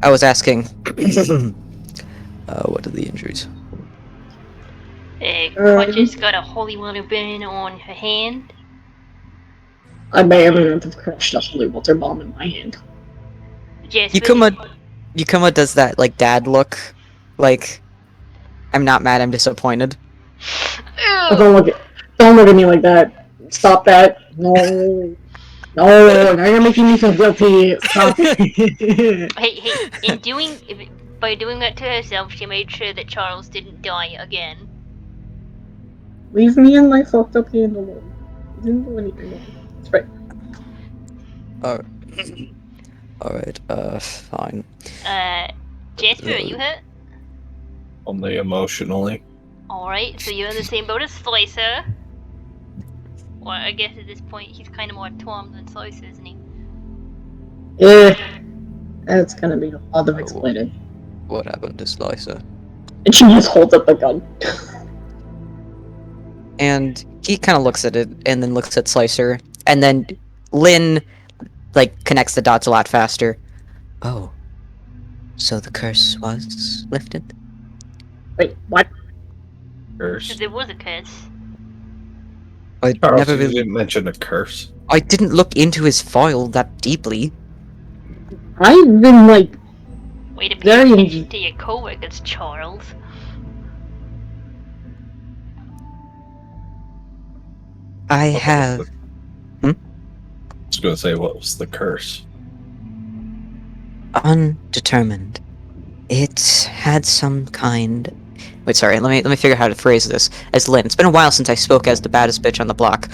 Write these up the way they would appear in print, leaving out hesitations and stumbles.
I was asking, what are the injuries? Crutch's got a holy water burn on her hand. I may or may not have crushed a holy water bomb in my hand. Jasper, Yukuma does that, like, dad look. Like, I'm not mad, I'm disappointed. Oh, don't look at me like that. Stop that. No. No, now you're making me feel guilty. Stop it. hey, by doing that to herself, she made sure that Charles didn't die again. Leave me and my fucked up hand alone. I didn't do anything wrong. That's right. Alright, fine. Jasper, are you hurt? Only emotionally. Alright, so you're in the same boat as Slicer. Well, I guess at this point he's kind of more Tom than Slicer, isn't he? Yeah. That's gonna be a lot of explaining. What happened to Slicer? And she just holds up the gun. And he kind of looks at it, and then looks at Slicer, and then Lynn, like, connects the dots a lot faster. Oh. So the curse was lifted? Wait, what? Curse. There was a curse. I Charles, never you really... didn't mention a curse. I didn't look into his file that deeply. I've been, like, Way to pay very... attention to your co-workers, Charles. I have... I was gonna say, what was the curse? Undetermined. It had some kind... Wait, sorry, let me figure out how to phrase this as Lynn. It's been a while since I spoke as the baddest bitch on the block.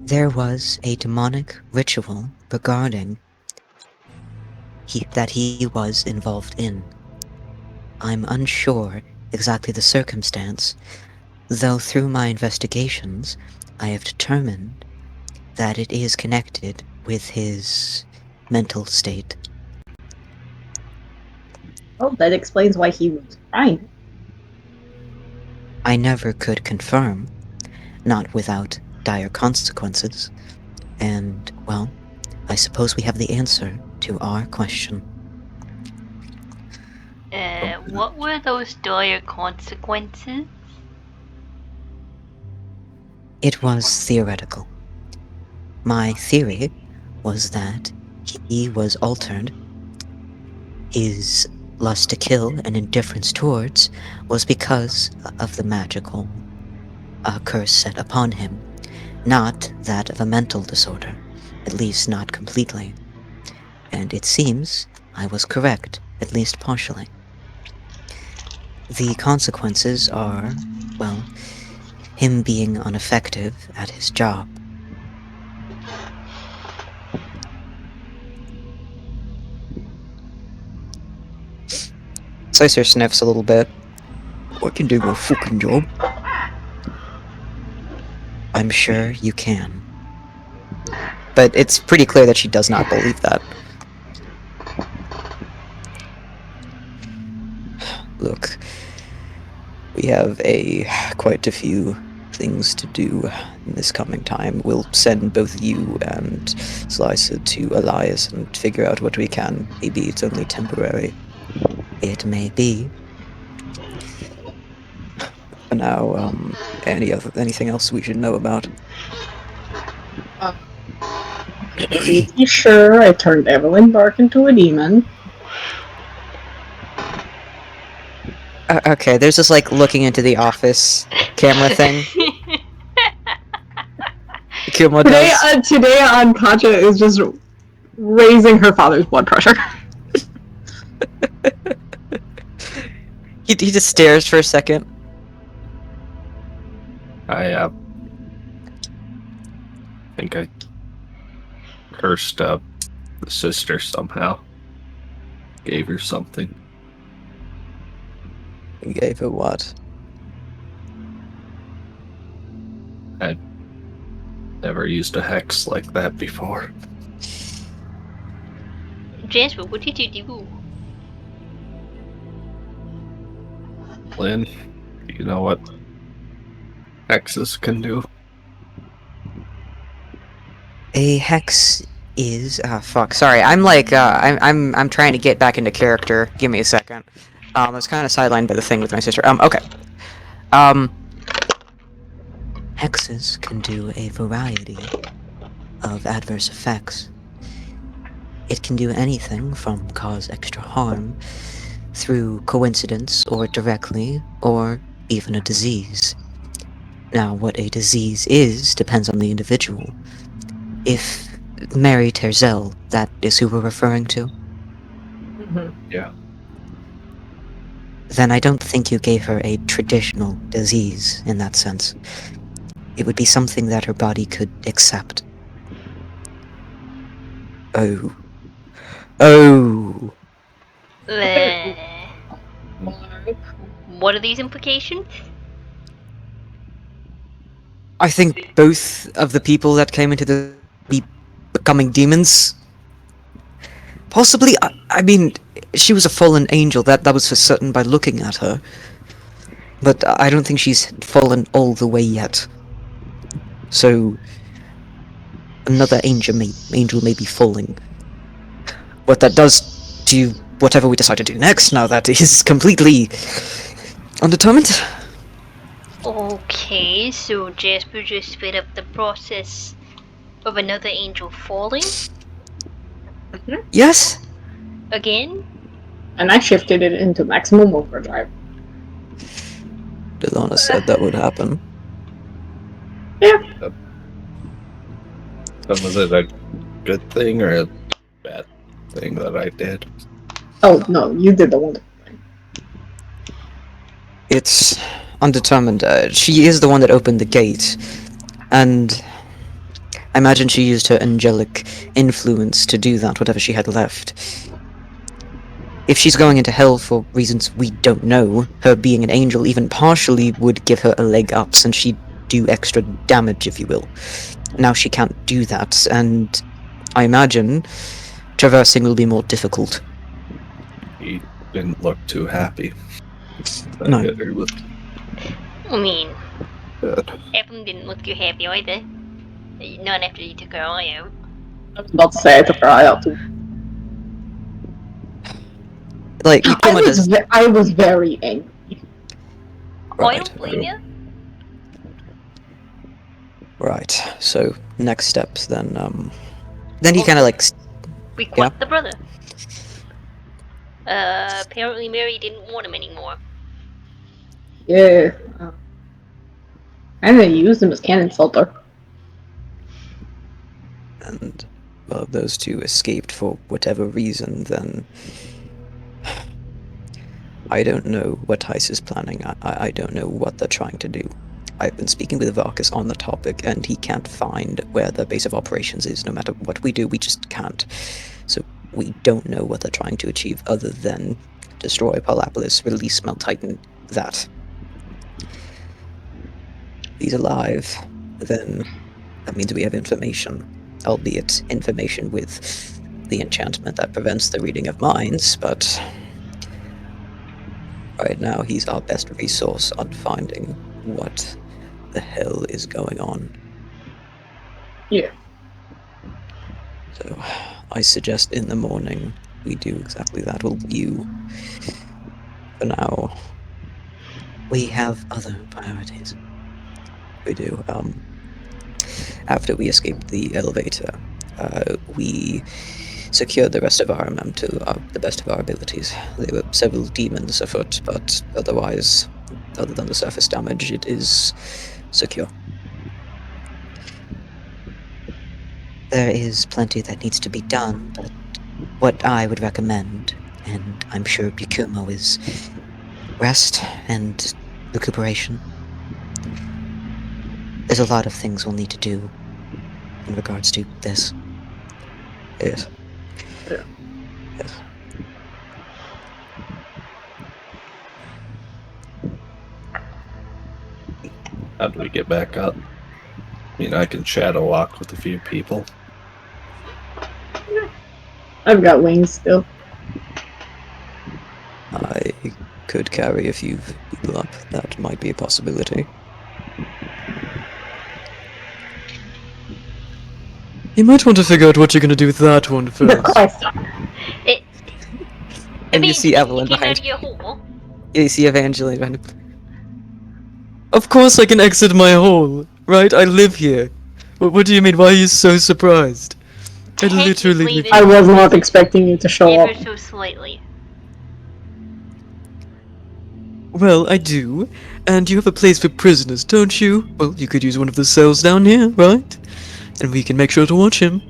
There was a demonic ritual regarding that he was involved in. I'm unsure exactly the circumstance, though through my investigations, I have determined that it is connected with his mental state. Oh, that explains why he was crying. I never could confirm, not without dire consequences, and, well, I suppose we have the answer to our question. What were those dire consequences? It was theoretical. My theory was that he was altered. His lust to kill and indifference towards was because of the magical curse set upon him, not that of a mental disorder, at least not completely. And it seems I was correct, at least partially. The consequences are, well, him being ineffective at his job. Slicer sniffs a little bit. I can do my fucking job. I'm sure you can. But it's pretty clear that she does not believe that. Look, we have quite a few things to do in this coming time. We'll send both you and Slicer to Elias and figure out what we can. Maybe it's only temporary. It may be. For now, anything else we should know about? Pretty sure I turned Evelyn Bark into a demon. Okay, there's this, like, looking into the office camera thing. Kuma does. Today on Katja is just raising her father's blood pressure. He just stares for a second. I think I cursed the sister somehow. Gave her something. You gave her what? I'd never used a hex like that before. Jasper, what did you do? Lynn, do you know what hexes can do? A hex is fuck. Sorry, I'm like I'm trying to get back into character. Give me a second. I was kind of sidelined by the thing with my sister. Okay. Um, hexes can do a variety of adverse effects. It can do anything from cause extra harm through coincidence or directly, or even a disease. Now, what a disease is depends on the individual. If Mary Terzel, that is who we're referring to, Mhm. Yeah. then I don't think you gave her a traditional disease in that sense. It would be something that her body could accept. Oh. Oh. Mark. What are these implications? I think both of the people that came into the be becoming demons. Possibly, I mean, she was a fallen angel, that was for certain by looking at her. But I don't think she's fallen all the way yet. So, another angel may be falling. What that does to whatever we decide to do next, now that is completely undetermined. Okay, so Jasper just sped up the process of another angel falling Yes? again? And I shifted it into maximum overdrive. Delana said that would happen. Yeah. So was it a good thing or a bad thing that I did? Oh no, you did the wonderful thing. It's undetermined. She is the one that opened the gate, and I imagine she used her angelic influence to do that, whatever she had left. If she's going into hell for reasons we don't know, her being an angel even partially would give her a leg up, since she'd do extra damage, if you will. Now she can't do that, and I imagine traversing will be more difficult. He didn't look too happy. I No. hit her with I mean, that. Ephraim didn't look too happy either. Not after you took her eye out. I was about to say I took her eye out too. Like, Yukuma does... I was very angry. I don't blame you. Right, so, next steps then, Then he kinda like... We quit the brother. Apparently Mary didn't want him anymore. Yeah. I didn't use him as cannon filter. And, well, those two escaped for whatever reason, then... I don't know what Heis is planning. I don't know what they're trying to do. I've been speaking with Varkas on the topic, and he can't find where the base of operations is. No matter what we do, we just can't. So we don't know what they're trying to achieve other than destroy Palapolis, release Melt Titan, that. If he's alive, then that means we have information, albeit information with the enchantment that prevents the reading of minds, but right now he's our best resource on finding what the hell is going on. Yeah. So I suggest in the morning we do exactly that. Well, you, for now, we have other priorities. We do. After we escaped the elevator, we secured the rest of RM to the best of our abilities. There were several demons afoot, but otherwise, other than the surface damage, it is secure. There is plenty that needs to be done, but what I would recommend, and I'm sure Bikumo, is rest and recuperation. There's a lot of things we'll need to do in regards to this. Yes. Yeah. Yes. How do we get back up? I mean, I can shadow walk with a few people. I've got wings still. I could carry a few people up. That might be a possibility. You might want to figure out what you're gonna do with that one Of first. course. It, And you see Evelyn came behind out of your hole. You see Evangeline behind him. Of course I can exit my hole, right? I live here. What do you mean? Why are you so surprised? I literally Technically, live this I here. was not expecting you to show ever up. so slightly. Well, I do. And you have a place for prisoners, don't you? Well, you could use one of the cells down here, right? And we can make sure to watch him.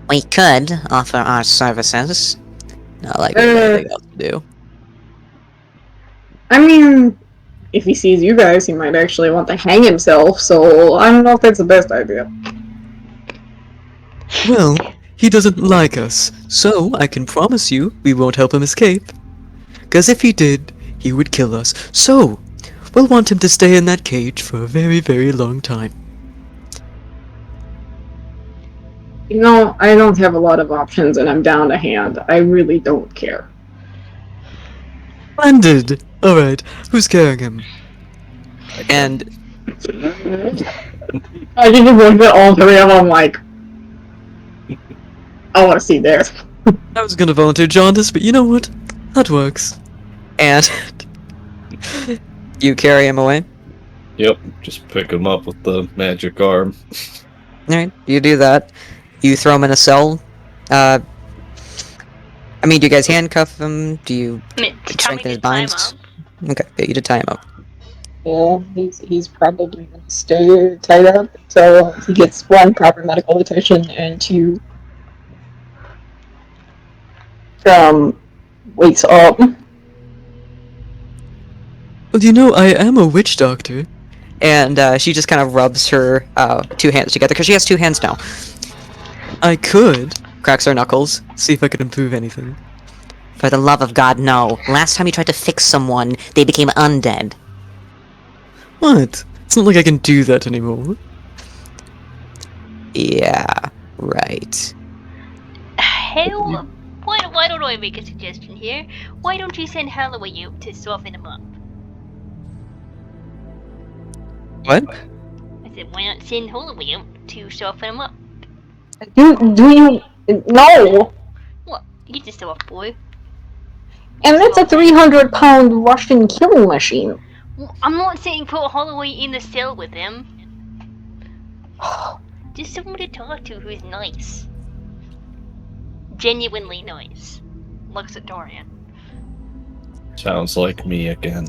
We could offer our services. Not like we have anything else to do. I mean, if he sees you guys, he might actually want to hang himself, so I don't know if that's the best idea. Well, he doesn't like us, so I can promise you we won't help him escape. 'Cause if he did, he would kill us. So, we'll want him to stay in that cage for a very, very long time. You know, I don't have a lot of options and I'm down to hand. I really don't care. Splendid! Alright, who's carrying him? And I can just look at all three of them like, I want to see this. I was gonna volunteer jaundice, but you know what? That works. and you carry him away. Yep, just pick him up with the magic arm. Alright, you do that. You throw him in a cell. I mean, do you guys handcuff him? Do you I mean, Tommy strengthen his did time binds? up. Okay, yeah, you did tie him up. Yeah, he's probably gonna stay tied up until he gets one, proper medical attention, and two, wakes up. Well, you know, I am a witch doctor. And she just kind of rubs her two hands together because she has two hands now. I could Cracks her knuckles. see if I could improve anything. For the love of God, no. Last time you tried to fix someone, they became undead. What? It's not like I can do that anymore. Yeah, right. Hell, why don't I make a suggestion here? Why don't you send Holloway out to soften him up? What? I said, why not send Holloway out to soften him up? Do you... No! What? He's a soft boy. And that's a 300-pound Russian killing machine. Well, I'm not saying put Holloway in the cell with him. Just someone to talk to who's nice. Genuinely nice. Looks at Dorian. Sounds like me again.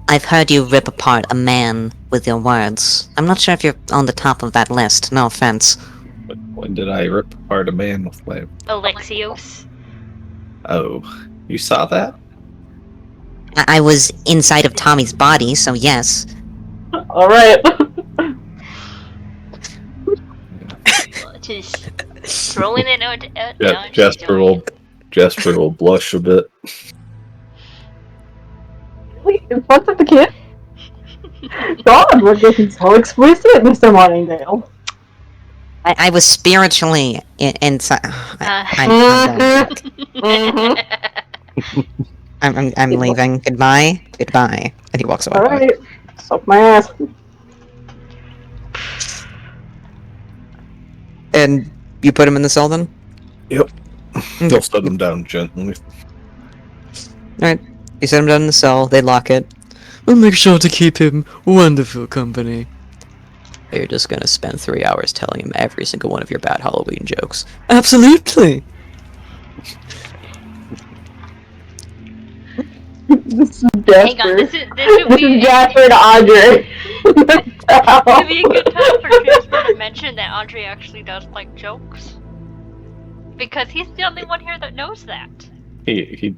I've heard you rip apart a man with your words. I'm not sure if you're on the top of that list. No offense. But when did I rip apart a man with my... Alexios. Oh, you saw that? I was inside of Tommy's body, so yes. Alright. Just throwing it out. Yeah, Jasper will blush a bit. Wait, in front of the kid? God, we're getting so explicit, Mr. Morningdale. I was spiritually inside. I'm leaving. Goodbye. Goodbye. And he walks away. Alright. Suck my ass. And you put him in the cell then? Yep. They'll set him down gently. Alright. You set him down in the cell, they lock it. We'll make sure to keep him wonderful company. You're just gonna spend 3 hours telling him every single one of your bad Halloween jokes. Absolutely! This is Hang on, Jasper. this would This be is Jasper to Andre. it'd be a good time for Jasper to mention that Andre actually does like jokes. Because he's the only one here that knows that. He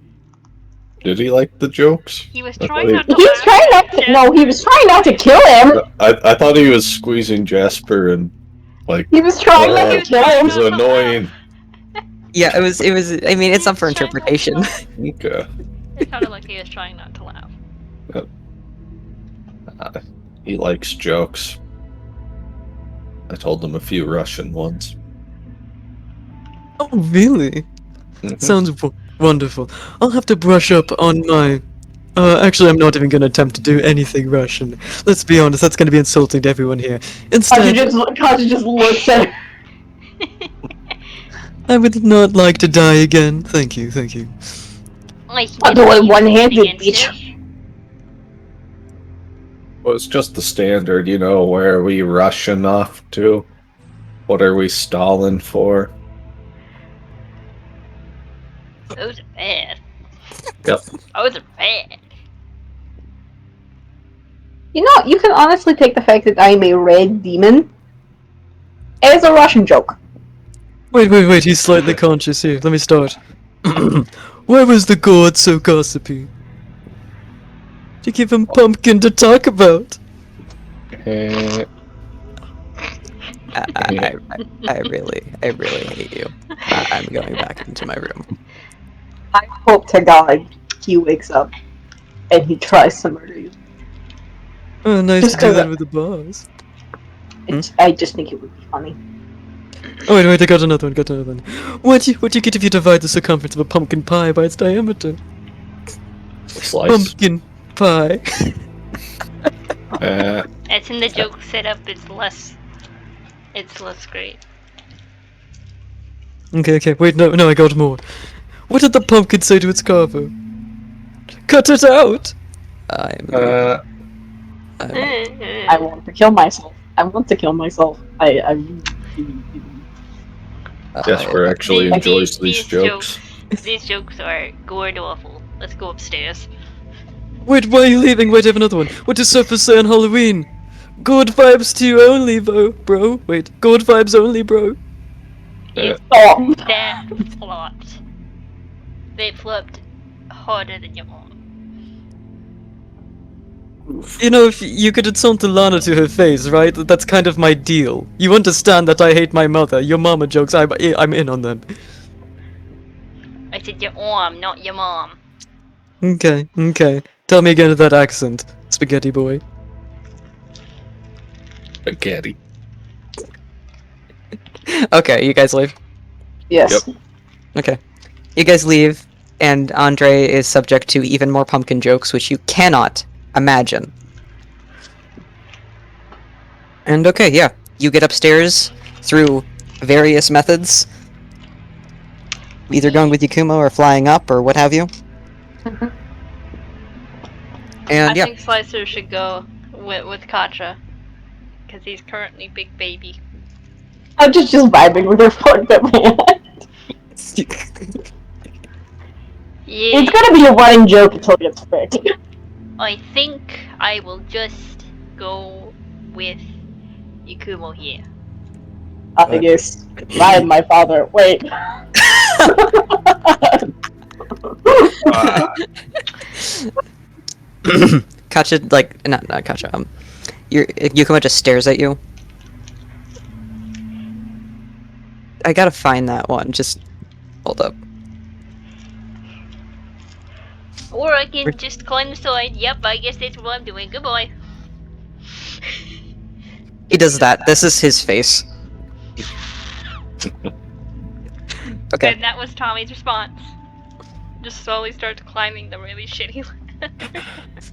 did he like the jokes? He was I trying thought not to He was laugh trying at not to. Jasper. No, he was trying not to kill him. I thought he was squeezing Jasper and like He was trying not to it kill him. was annoying. Yeah, it was, I mean, it's up for He's trying not to interpretation. laugh. Okay. It sounded like he was trying not to laugh. He likes jokes. I told him a few Russian ones. Oh, really? Mhm. Sounds wonderful. I'll have to brush up on my Actually, I'm not even gonna attempt to do anything Russian. Let's be honest, that's gonna be insulting to everyone here. Instead, Katya just looks at her. I would not like to die again. Thank you, thank you. Like, I'll do it you one-handed, against bitch. it? Well, it's just the standard, where are we rushing off to? What are we stalling for? Those are bad. Yep. Those are bad. You know, you can honestly take the fact that I'm a red demon as a Russian joke. Wait, he's slightly conscious here. Let me start. Why was the god so gossipy? To give him pumpkin to talk about. Eh, I really hate you. I'm going back into my room. I hope to God he wakes up and he tries to murder you. Oh, nice Just to do 'cause that with the boss. I just think it would be funny. Oh wait, I got another one. What you get if you divide the circumference of a pumpkin pie by its diameter? slice. Pumpkin pie. It's in the joke setup, it's less great. Okay, wait, no, I got more. What did the pumpkin say to its carver? Cut it out! I want to kill myself. Jasper actually enjoys these jokes. These jokes are god awful. Let's go upstairs. Wait, why are you leaving? Wait, I have another one. What does Surfer say on Halloween? Good vibes to you only, bro. Wait, good vibes only, bro. Stop. That flopped. They flopped harder than your mom. You know, if you could insult Lana to her face, right? That's kind of my deal. You understand that I hate my mother. Your mama jokes, I'm in on them. I said your arm, not your mom. Okay. Tell me again that accent, spaghetti boy. Spaghetti. Okay, you guys leave. Yes. Yep. Okay. You guys leave, and Andre is subject to even more pumpkin jokes, which you cannot imagine. And okay, yeah. You get upstairs through various methods. Either going with Yakumo or flying up or what have you. And I yeah. think Slicer should go with Katja. Because he's currently big baby. I'm just vibing with her fucked up man. Yeah. It's gonna be a running joke until it gets fixed. I think I will just go with Yakumo here. I guess I am my father. Wait. Katja, like, not Katja, Yukimo just stares at you. I gotta find that one, just hold up. Or I can just climb the side. Yep, I guess that's what I'm doing. Goodbye. He does that. This is his face. Okay. And that was Tommy's response. Just slowly starts climbing the really shitty ladder.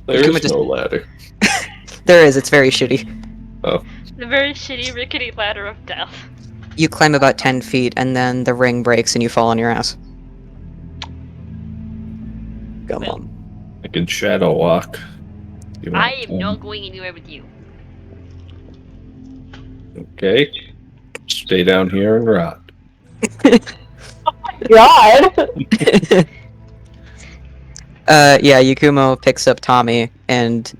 There's no ladder. There is, it's very shitty. Oh. The very shitty, rickety ladder of death. You climb about 10 feet, and then the ring breaks and you fall on your ass. Come on. I can shadow walk. I am not going anywhere with you. Okay. Stay down here and rot. God. Yeah, Yakumo picks up Tommy and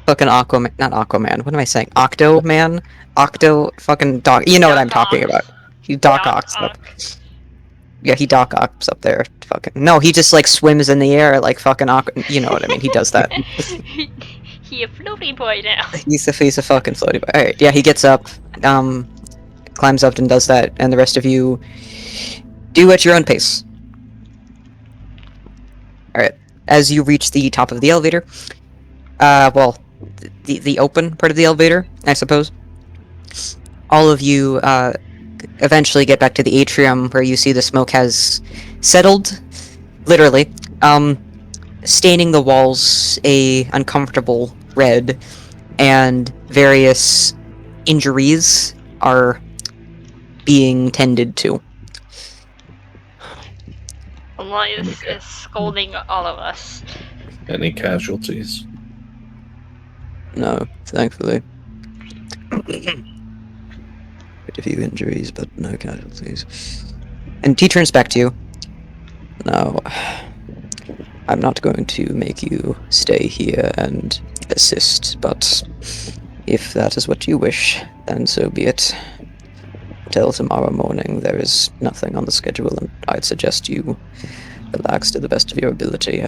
fucking Aquaman, not Aquaman, what am I saying? Octo-Man? Octo fucking Doc, you know what I'm talking about. He Doc Ocks up. Yeah, he Doc Ocks up there. Fucking, no, he just like swims in the air like fucking you know what I mean, he does that. He a floaty boy now. He's a fucking floaty boy. Alright, yeah, he gets up, climbs up and does that, and the rest of you do at your own pace. Alright, as you reach the top of the elevator, well, the open part of the elevator, I suppose, all of you, eventually get back to the atrium where you see the smoke has settled, literally. staining the walls a uncomfortable red, and various injuries are being tended to. Elias is scolding all of us. Any casualties? No, thankfully. Quite a few injuries, but no casualties. And he turns back to you. Now, I'm not going to make you stay here and assist, but if that is what you wish, then so be it. Till tomorrow morning, there is nothing on the schedule, and I'd suggest you relax to the best of your ability.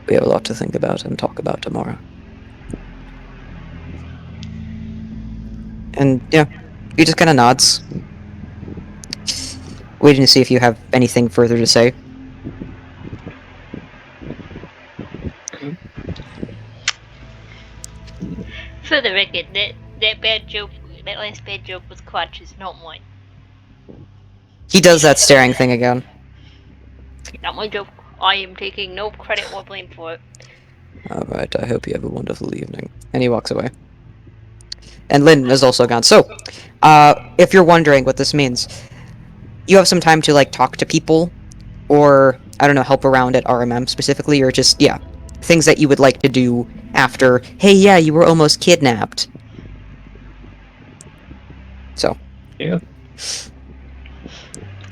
We have a lot to think about and talk about tomorrow. And yeah, he just kind of nods, waiting to see if you have anything further to say. For the record, that bad joke, that last bad joke was Quatch's, not mine. He does that staring thing again. Not my joke. I am taking no credit or blame for it. Alright, I hope you have a wonderful evening. And he walks away. And Lynn is also gone. So, if you're wondering what this means, you have some time to, like, talk to people, or, I don't know, help around at RMM specifically, or just, yeah, things that you would like to do after, hey, yeah, you were almost kidnapped. So. Yeah.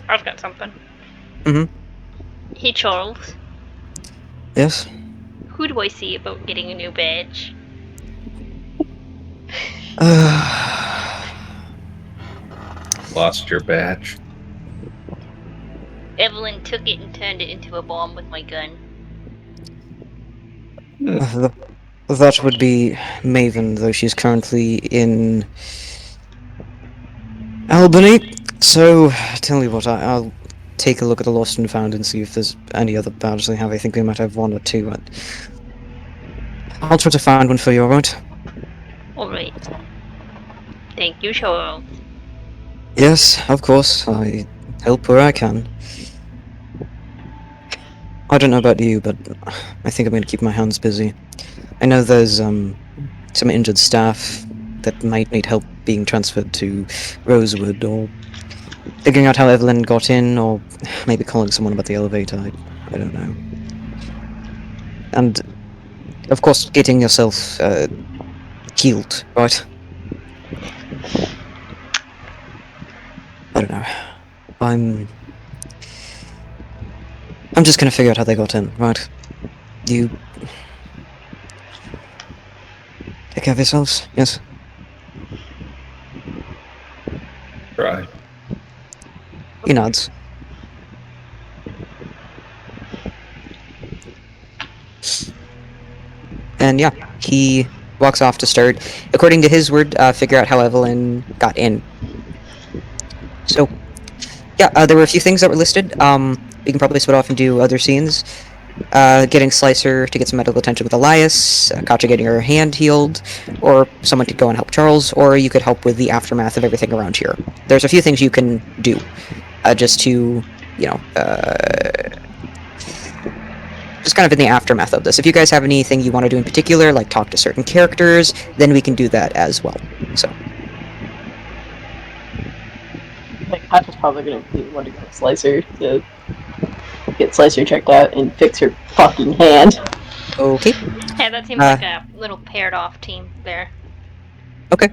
I've got something. Mm-hmm. Hey, Charles. Yes? Who do I see about getting a new badge? Lost your badge. Evelyn took it and turned it into a bomb with my gun. That would be Maven, though she's currently in Albany. So, tell you what, I'll take a look at the Lost and Found and see if there's any other badges they have. I think we might have one or two. I'll try to find one for you, alright? Alright. Thank you, Charles. Yes, of course. I help where I can. I don't know about you, but I think I'm going to keep my hands busy. I know there's some injured staff that might need help being transferred to Rosewood, or figuring out how Evelyn got in, or maybe calling someone about the elevator. I don't know. And, of course, getting yourself healed, right? I don't know. I'm just gonna figure out how they got in, right? You take care of yourselves, yes? Try. He nods. And yeah, he walks off to start, according to his word, figure out how Evelyn got in. So, yeah, there were a few things that were listed. We can probably split off and do other scenes. Getting Slicer to get some medical attention with Elias, Katja getting her hand healed, or someone could go and help Charles, or you could help with the aftermath of everything around here. There's a few things you can do, just to, you know, just kind of in the aftermath of this. If you guys have anything you want to do in particular, like talk to certain characters, then we can do that as well. So. Like, Katja's probably gonna want to go to Slicer to get Slicer checked out and fix her fucking hand. Okay. Yeah, that seems like a little paired off team there. Okay.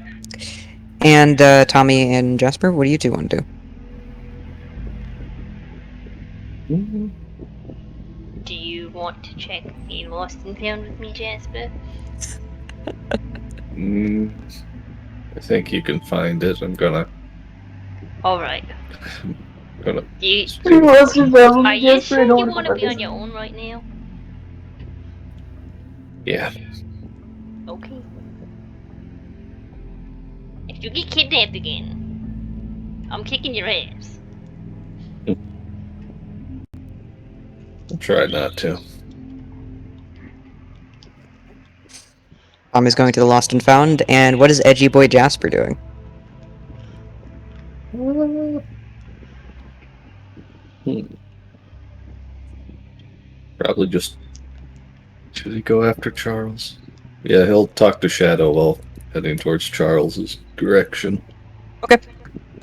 And Tommy and Jasper, what do you two want to do? Do you want to check the Lost and Found with me, Jasper? I think you can find it. I'm gonna. Alright. Gonna. Are you Lost and Found with Are me, you Jasper. sure I don't you wanna want go to be back on your this. own right now? Yeah. Okay. If you get kidnapped again, I'm kicking your ass. I'll try not to. Tommy's going to the Lost and Found, and what is Edgy Boy Jasper doing? Probably just. Should he go after Charles? Yeah, he'll talk to Shadow while heading towards Charles's direction. Okay.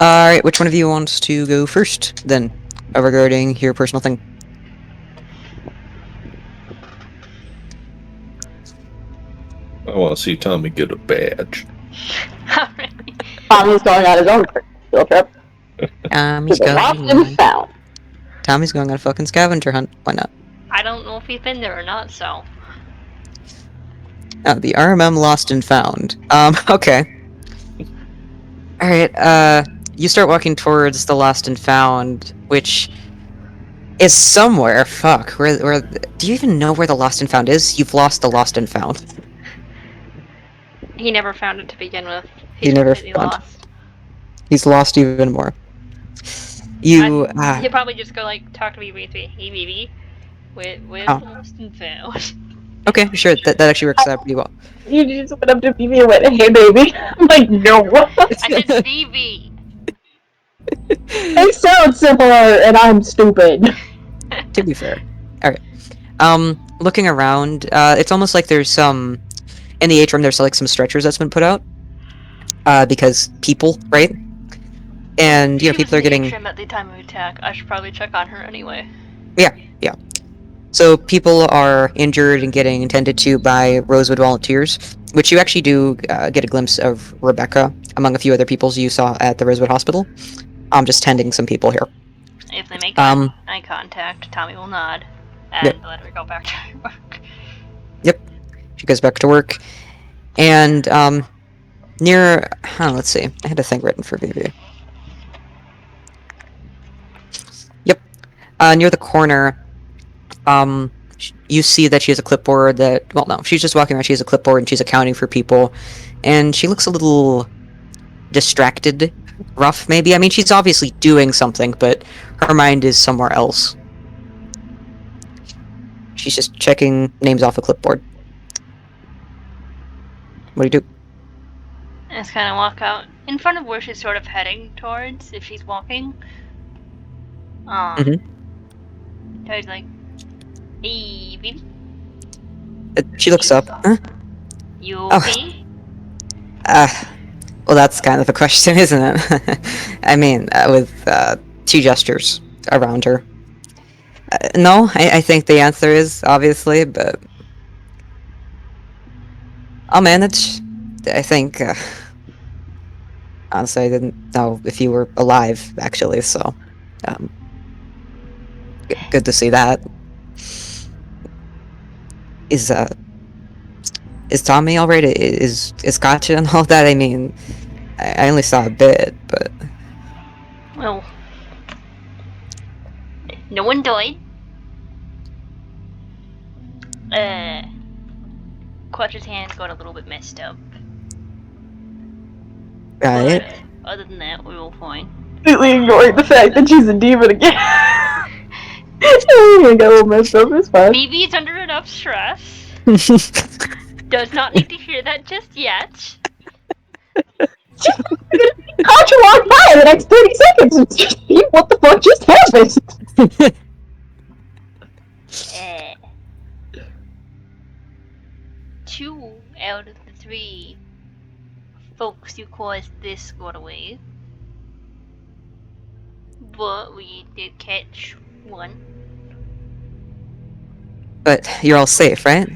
Alright, which one of you wants to go first, then, regarding your personal thing? I want to see Tommy get a badge. Alright. Tommy's going on his own field trip. Tommy's To the lost going and on. found. Tommy's going on a fucking scavenger hunt. Why not? I don't know if he's been there or not, so. Oh, the RMM Lost and Found. Okay. Alright, you start walking towards the Lost and Found, which is somewhere. Fuck, where, do you even know where the Lost and Found is? You've lost the Lost and Found. He never found it to begin with. He He's never completely found- lost. He's lost even more. You, He'll probably just go like, talk to me, hey BB. Where's Oh. lost and found? okay, sure, that actually works out pretty well. You just went up to BB and went, hey baby. I'm like, no. I said BB. They sound similar and I'm stupid. To be fair. Alright. Looking around, it's almost like there's some... In the atrium, there's like some stretchers that's been put out. Because people, right? And, you know, people are getting... At the time of attack. I should probably check on her anyway. Yeah. So people are injured and getting tended to by Rosewood volunteers, which you actually do get a glimpse of Rebecca among a few other peoples you saw at the Rosewood Hospital. I'm just tending some people here. If they make Um, eye contact, Tommy will nod and Yep. let her go back to her work. She goes back to work, and near let's see, I had a thing written for Vivi. Yep, near the corner, you see that she has a clipboard. That well, no, she's just walking around. She has a clipboard and she's accounting for people, and she looks a little distracted, rough maybe. I mean, she's obviously doing something, but her mind is somewhere else. She's just checking names off a clipboard. What do you do? I just kind of walk out in front of where she's sort of heading towards if she's walking. Mhm. I was like, hey, baby, She looks up. Huh? you Oh. okay? Well, that's kind of the question, isn't it? I mean, with two gestures around her. No, I think the answer is obviously, but I'll manage. I think. Honestly, I didn't know if you were alive, actually, so. Good to see that. Is Tommy alright? Is Gotcha and all that? I mean, I only saw a bit, but Well, no one died. Clutch's hand got a little bit messed up. right. But other than that, we were fine. Completely ignoring the fact that she's a demon again. I got a little messed up, it's fine. BB's under enough stress. Does not need to hear that just yet. Contra walked by in the next 30 seconds and just, what the fuck just happened? Two out of the three folks who caused this got away. But we did catch one. But you're all safe, right?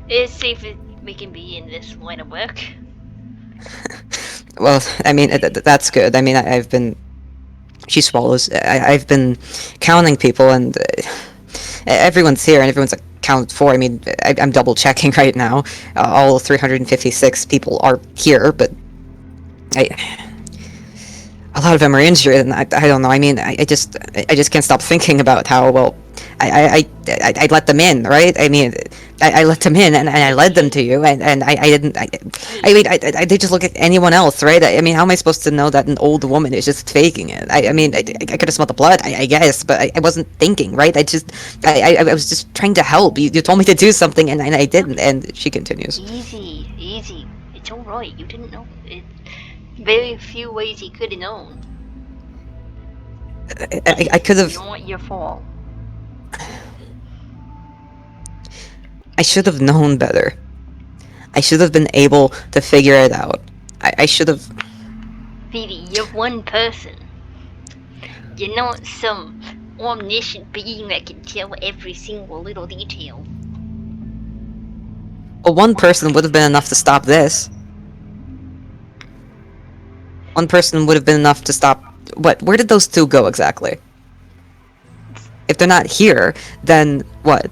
As safe as we can be in this line of work. Well, I mean, that's good. I mean, I've been... She swallows. I've been counting people, and everyone's here, and everyone's accounted for. I mean, I'm double-checking right now. All 356 people are here, but... A lot of them are injured, and I don't know. I mean, I just can't stop thinking about how, well, I let them in, right? I mean, I let them in, and I led them to you, and I didn't. I mean, they just look at anyone else, right? I mean, how am I supposed to know that an old woman is just faking it? I mean, I could have smelled the blood, I guess, but I wasn't thinking, right? I was just trying to help. You told me to do something, and I didn't. And she continues. Easy. It's alright. You didn't know. Very few ways he could have known. I could have. Not your fault. I should have known better. I should have been able to figure it out. I should have. Phoebe, you're one person. You're not some omniscient being that can tell every single little detail. Well, one person would have been enough to stop this. One person would have been enough to stop. What? Where did those two go exactly? If they're not here, then what?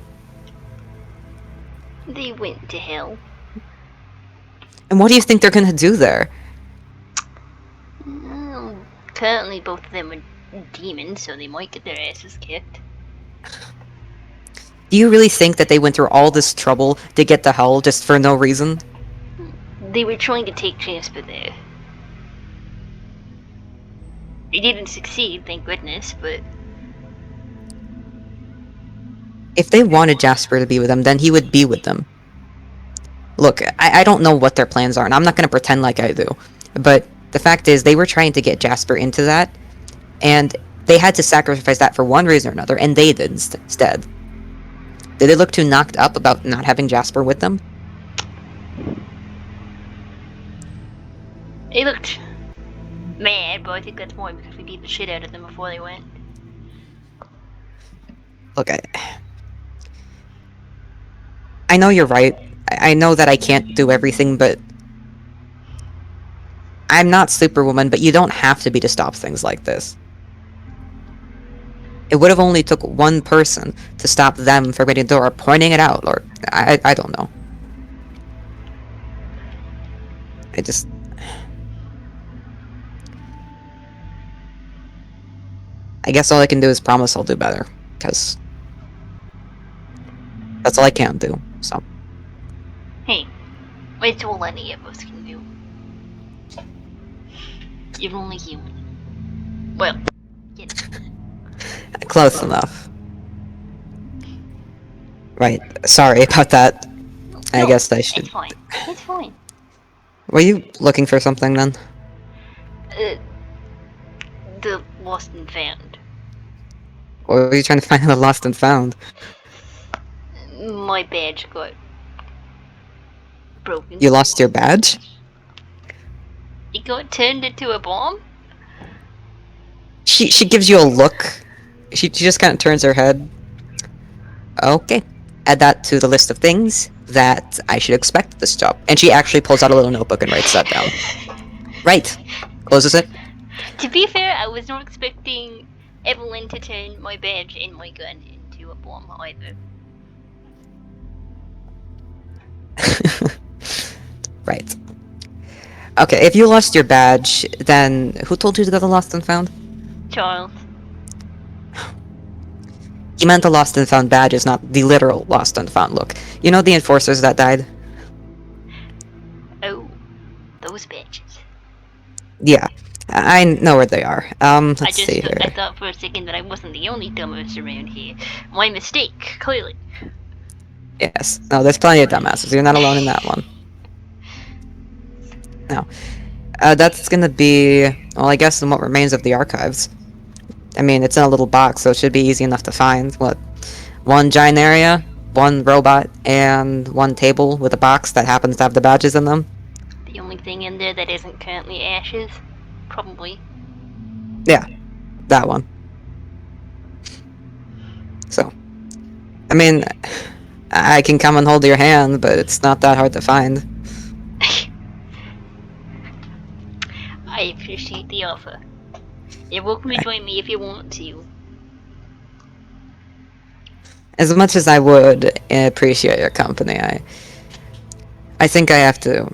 They went to hell. And what do you think they're gonna do there? Currently, both of them are demons, so they might get their asses kicked. Do you really think that they went through all this trouble to get to hell just for no reason? They were trying to take Jasper there. They didn't succeed, thank goodness, but If they wanted Jasper to be with them, then he would be with them. Look, I don't know what their plans are, and I'm not going to pretend like I do. But the fact is, they were trying to get Jasper into that, and they had to sacrifice that for one reason or another, and they did instead. Did they look too knocked up about not having Jasper with them? they looked mad, but I think that's more because we beat the shit out of them before they went. Look, I know you're right. I know that I can't do everything, but I'm not Superwoman, but you don't have to be to stop things like this. It would have only took one person to stop them from getting the door, or pointing it out, or I don't know. I guess all I can do is promise I'll do better, because that's all I can do, so. Hey, it's all any of us can do. You're only human. Well, you know. Close enough. Right, sorry about that. I No, guess I should. It's fine. It's fine. Were you looking for something then? The lost and found. Or were you trying to find the lost and found? My badge got broken. You lost your badge? It got turned into a bomb? She gives you a look. She just kind of turns her head. Okay. Add that to the list of things that I should expect at this job. And she actually pulls out a little notebook and writes that down. Right. Closes it. To be fair, I was not expecting Evelyn to turn my badge and my gun into a bomb either. Right. Okay, if you lost your badge, then who told you to go to Lost and Found? Charles. He meant the Lost and Found badges, not the literal Lost and Found look. You know the enforcers that died? Oh, those badges. Yeah. I know where they are. Let's see here. I thought for a second that I wasn't the only dumbass around here. My mistake, clearly. Yes. No, there's plenty of dumbasses. You're not alone in that one. No. That's gonna be, well, I guess in what remains of the archives. I mean, it's in a little box, so it should be easy enough to find. What? One giant area, one robot, and one table with a box that happens to have the badges in them. The only thing in there that isn't currently ashes? Probably. Yeah. That one. So. I mean, I can come and hold your hand, but it's not that hard to find. I appreciate the offer. You're welcome to join me if you want to. As much as I would appreciate your company, I think I have to.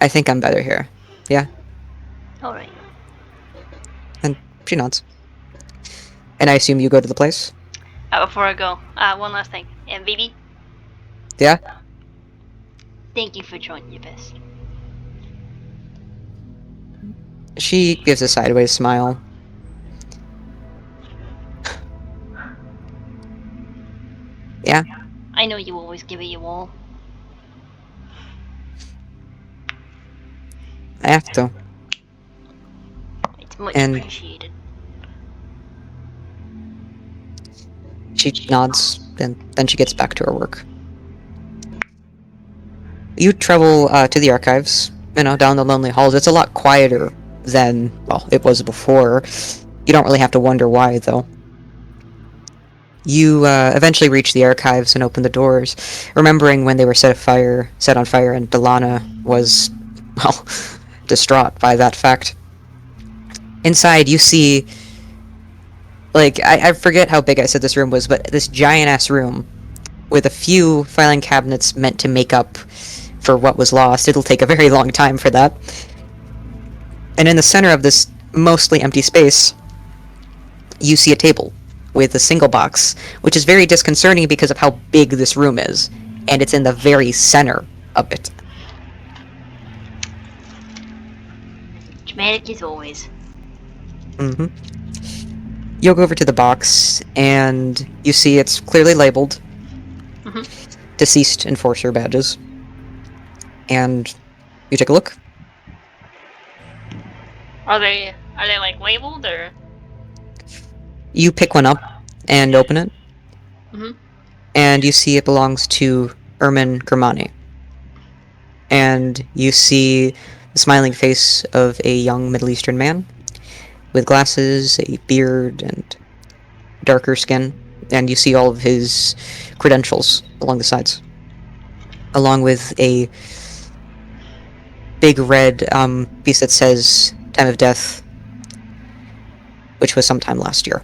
I think I'm better here. Yeah? Alright. And she nods. And I assume you go to the place? Before I go, one last thing. And baby, Yeah? thank you for trying your best. She gives a sideways smile. Yeah? I know you always give it your all. I have to. It's much And- appreciated. She nods, and then she gets back to her work. You travel to the archives, down the lonely halls. It's a lot quieter than, well, it was before. You don't really have to wonder why, though. You eventually reach the archives and open the doors, remembering when they were set on fire, and Delana was, well, distraught by that fact. Inside, you see, like, I forget how big I said this room was, but this giant-ass room with a few filing cabinets meant to make up for what was lost. It'll take a very long time for that. And in the center of this mostly empty space, you see a table with a single box, which is very disconcerting because of how big this room is, and it's in the very center of it. Dramatic as always. Mm-hmm. You'll go over to the box, and you see it's clearly labeled Mhm. Deceased Enforcer Badges. And you take a look. Are they like labeled or? You pick one up and open it, Mhm. and you see it belongs to Ermin Grimani. And you see the smiling face of a young Middle Eastern man with glasses, a beard, and darker skin. And you see all of his credentials along the sides, along with a big red piece that says time of death, which was sometime last year.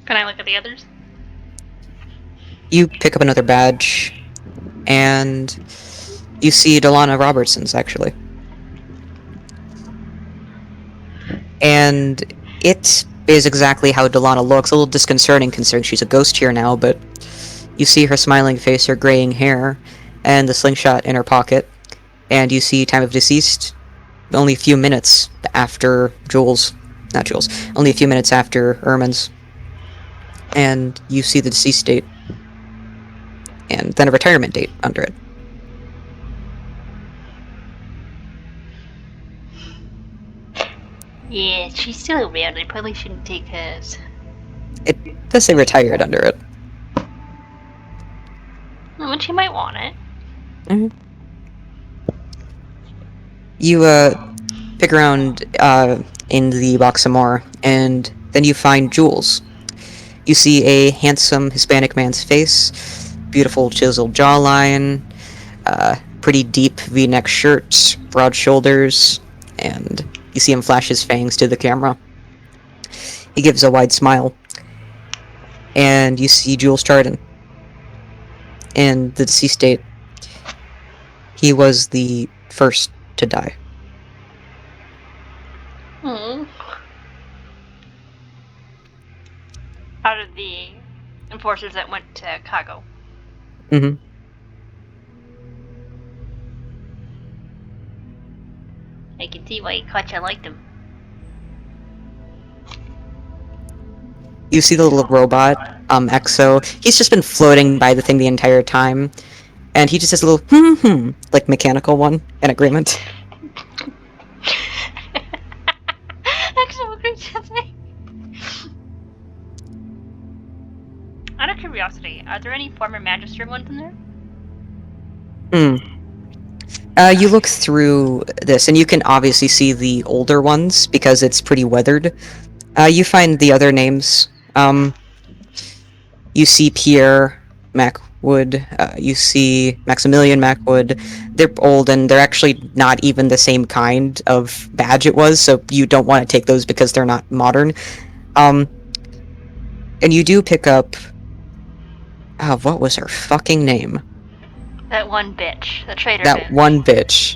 Can I look at the others? You pick up another badge, and you see Delana Robertson's, actually. And it is exactly how Delana looks. A little disconcerting considering she's a ghost here now, but you see her smiling face, her graying hair, and the slingshot in her pocket. And you see time of deceased only a few minutes after only a few minutes after Ermin's. And you see the deceased date, and then a retirement date under it. Yeah, she's still around. I probably shouldn't take hers. It does say retired under it. Well, she might want it. You pick around in the box some more, and then you find jewels. You see a handsome Hispanic man's face, beautiful chiseled jawline, pretty deep V-neck shirt, broad shoulders, and you see him flash his fangs to the camera. He gives a wide smile, and you see Jules Chardon. And the deceased date, he was the first to die. Hmm. Out of the enforcers that went to Chicago. Mm-hmm. I can see why Katja liked him. You see the little robot, Exo. He's just been floating by the thing the entire time, and he just has a little like mechanical one in agreement. Actually, great something. Out of curiosity, are there any former Magister ones in there? You look through this, and you can obviously see the older ones because it's pretty weathered. You find the other names. You see Pierre Macwood. You see Maximilian Macwood. They're old, and they're actually not even the same kind of badge it was, so you don't want to take those because they're not modern. And you do pick up... what was her fucking name? That one bitch. The traitor That bitch. one bitch.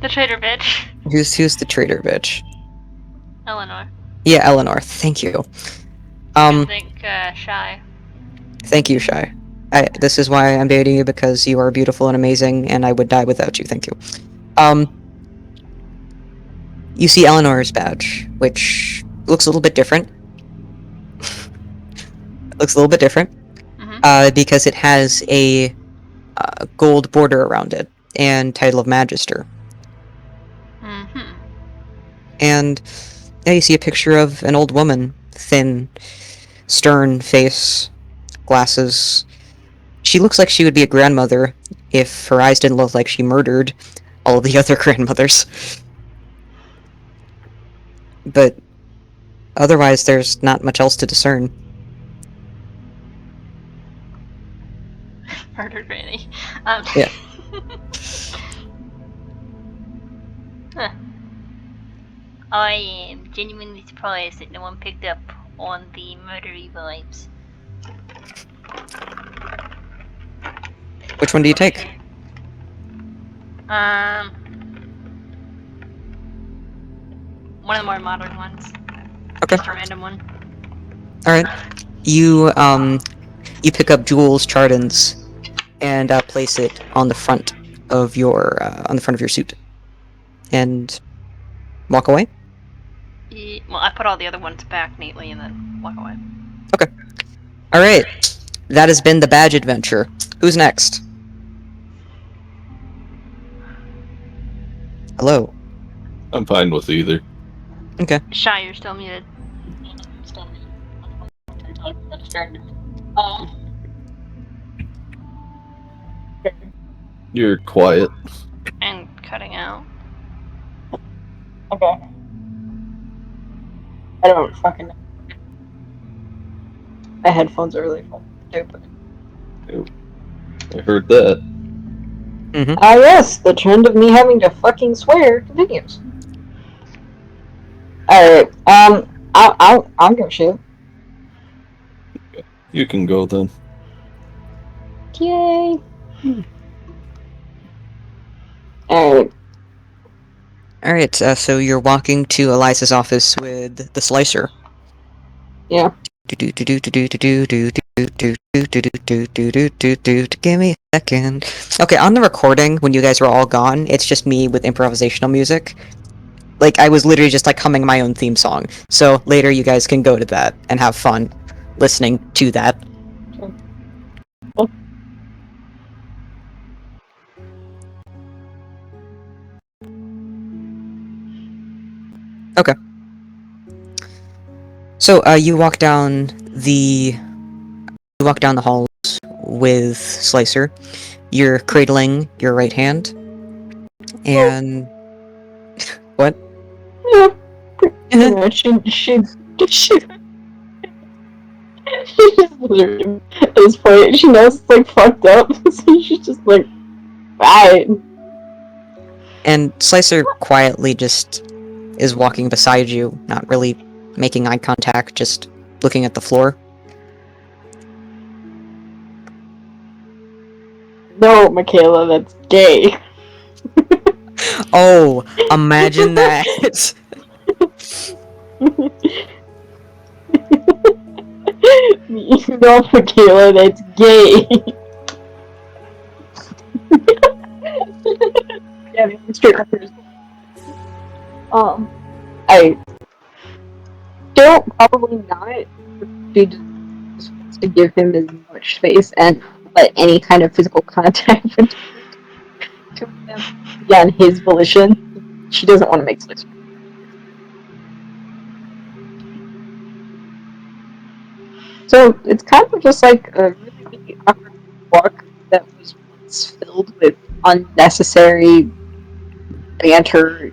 The traitor bitch. Who's the traitor bitch? Eleanor. Yeah, Eleanor. Thank you. I think Shy. Thank you, Shy. This is why I'm dating you, because you are beautiful and amazing, and I would die without you. Thank you. You see Eleanor's badge, which looks a little bit different. because it has a gold border around it. and title of Magister. Mm-hmm. And yeah, you see a picture of an old woman, thin, stern face, glasses. She looks like she would be a grandmother if her eyes didn't look like she murdered all of the other grandmothers. But otherwise, there's not much else to discern. Murdered Granny. Yeah. Huh. I am genuinely surprised that no one picked up on the murdery vibes. Which one do you take? One of the more modern ones. Okay. Just a random one. Alright. You pick up Jules Chardon's and place it on the front of your suit. And walk away? Well, I put all the other ones back neatly and then walk away. Alright. That has been the badge adventure. Who's next? Hello. I'm fine with either. Shy, you're still muted. You're quiet. And cutting out. Okay. I don't fucking know. My headphones are really full. Stupid. I heard that. Ah, yes, the trend of me having to fucking swear continues. Alright, I'll go shoot. You can go then. Yay! Alright, Alright, so you're walking to Eliza's office with the slicer. yeah. Give me a second. Okay, on the recording, when you guys were all gone, it's just me with improvisational music. Like, I was literally just, like, humming my own theme song. So, later you guys can go to that and have fun listening to that. Okay. So, you walk down the halls with Slicer. You're cradling your right hand. And... what? Yeah, pretty much. She just literally, at this point, she knows it's like fucked up, so she's just like, right. And Slicer quietly just is walking beside you, not really making eye contact, just looking at the floor. No, Michaela, that's gay. Oh, imagine that! No, Michaela, that's gay. Yeah, straight up. I still probably not. She just wants to give him as much space and let any kind of physical contact to him be on his volition. She doesn't want to make space. So it's kind of just like a really awkward walk that was once filled with unnecessary banter,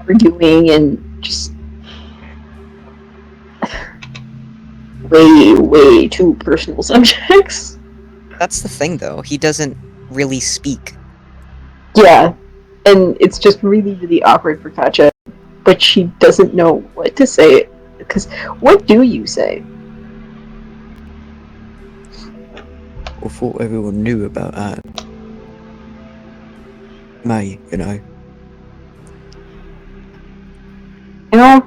arguing, and just way too personal subjects. That's the thing, though. He doesn't really speak. Yeah, and it's just really awkward for Katja, but she doesn't know what to say. Because what do you say? I thought everyone knew about that. Me, you know. You know,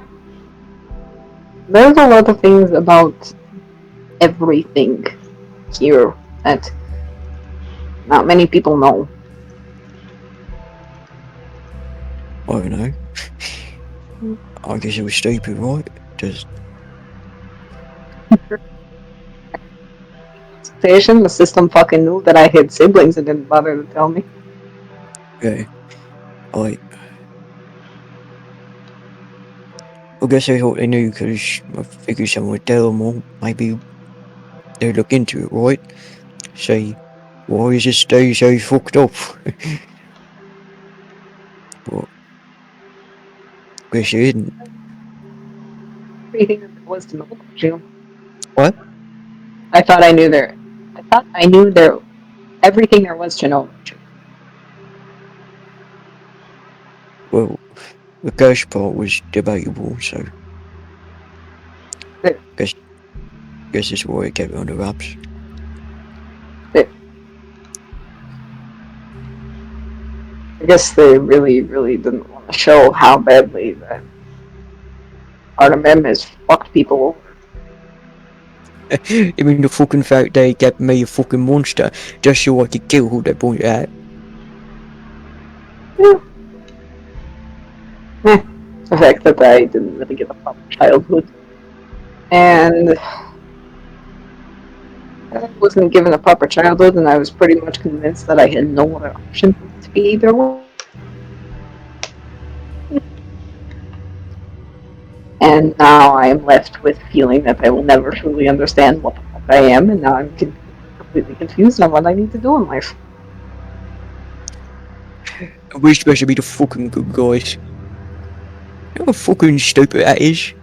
there's a lot of things about everything here that not many people know. I don't know. I guess it was stupid, right? Just expectation. The system fucking knew that I had siblings and didn't bother to tell me. Okay. I guess I thought they knew because I figured someone would tell them, or maybe they'd look into it, right? Say, why is this day so fucked up? But I guess they didn't. Everything that there was to know about you. What? I thought I knew there. I thought I knew there everything there was to know about you. Well, the ghost part was debatable, so But, guess that's why I kept it under wraps. but I guess they really, really didn't want to show how badly that Artemem has fucked people over. I mean, the fucking fact they kept me a fucking monster just so I could kill who they pointed at. Yeah. The fact that I didn't really get a proper childhood. And I wasn't given a proper childhood, and I was pretty much convinced that I had no other option to be either way. And now I am left with feeling that I will never truly understand what the fuck I am, and now I'm completely confused on what I need to do in life. We're supposed to be the fucking good guys. You know how fucking stupid that is?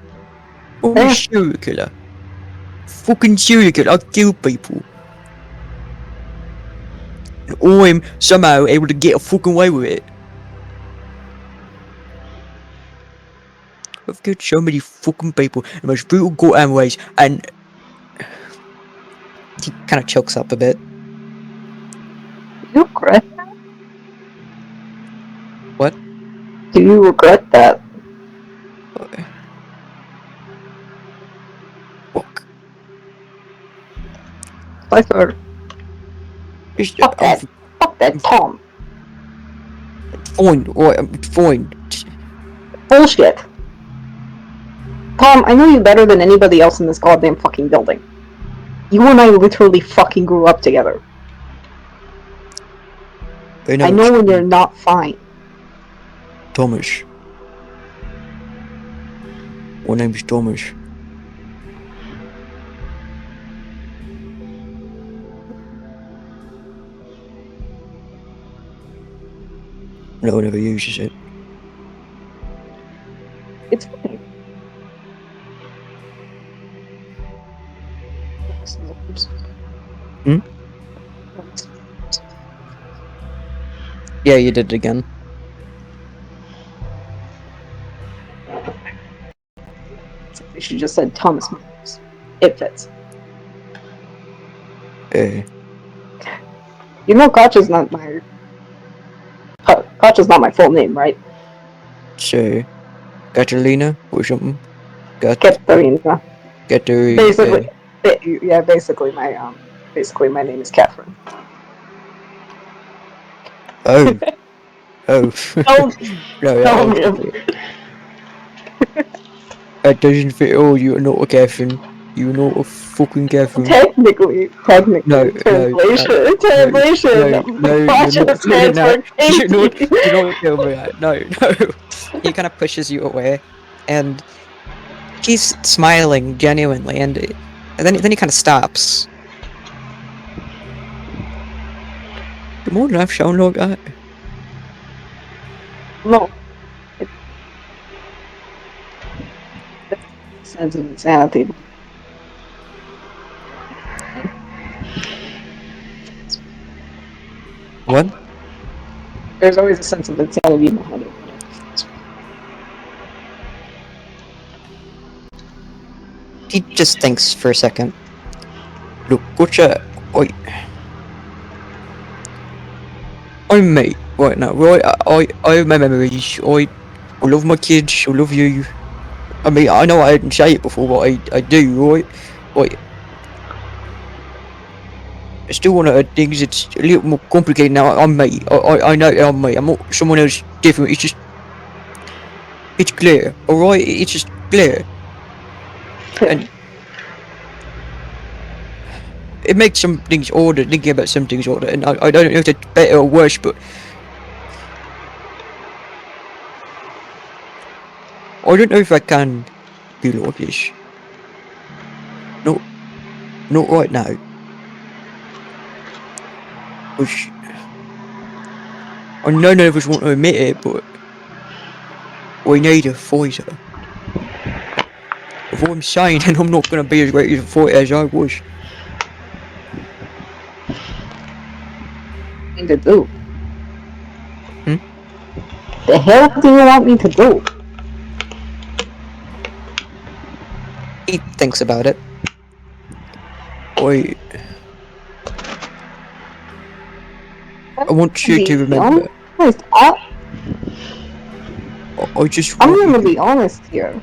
I'm a Yeah. serial killer. Fucking serial killer. I kill people. And I'm somehow able to get a fucking way with it. I've killed so many fucking people in the most brutal goddamn ways, and he kind of chokes up a bit. Do you regret? What? Do you regret that? Fuck. I thought, Just, fuck that. Fuck that Tom. fine. Alright, I'm fine. Bullshit. Tom, I know you better than anybody else in this goddamn fucking building. You and I literally fucking grew up together. I know when you're not fine. Thomas. My name's Thomas. No one ever uses it. It's fine. Hmm? Yeah, you did it again. She just said Thomas Myers. It fits. You know Koch is not my... Koch is not my full name, right? So, Catalina or something? Katerina. Katerina. Basically, yeah, basically my name is Catherine. Oh. Oh. Oh, No, tell that, me. that doesn't fit at all. You're not a Catherine. You're not a fucking Catherine. Technically, No, translation, you're not Koch doing stands for that. You're not Katie. doing that. No. He kind of pushes you away, and he's smiling genuinely, and then he kind of stops. Come on, I've shown like that. No. Sense of insanity. What? There's always a sense of insanity behind it. He just thinks for a second. Look, I'm me right now, right? I have my memories. I love my kids. I love you. I mean, I know I didn't say it before, but I do, right? Right. It's still one of the things. It's a little more complicated now. I'm me. I know I'm me. I'm not someone else different. It's just, it's clear, all right? It's just clear. And it makes some things order, thinking about some things order, and I don't know if it's better or worse, but I don't know if I can be like this. Not right now. Which I know none of us want to admit it, but we need a fighter. Of what I'm saying, and I'm not going to be as great as a fighter as I was. Thing to do. Hmm? The hell do you want me to do? He thinks about it. I want you to remember. Honest, I just I'm want you gonna be honest here.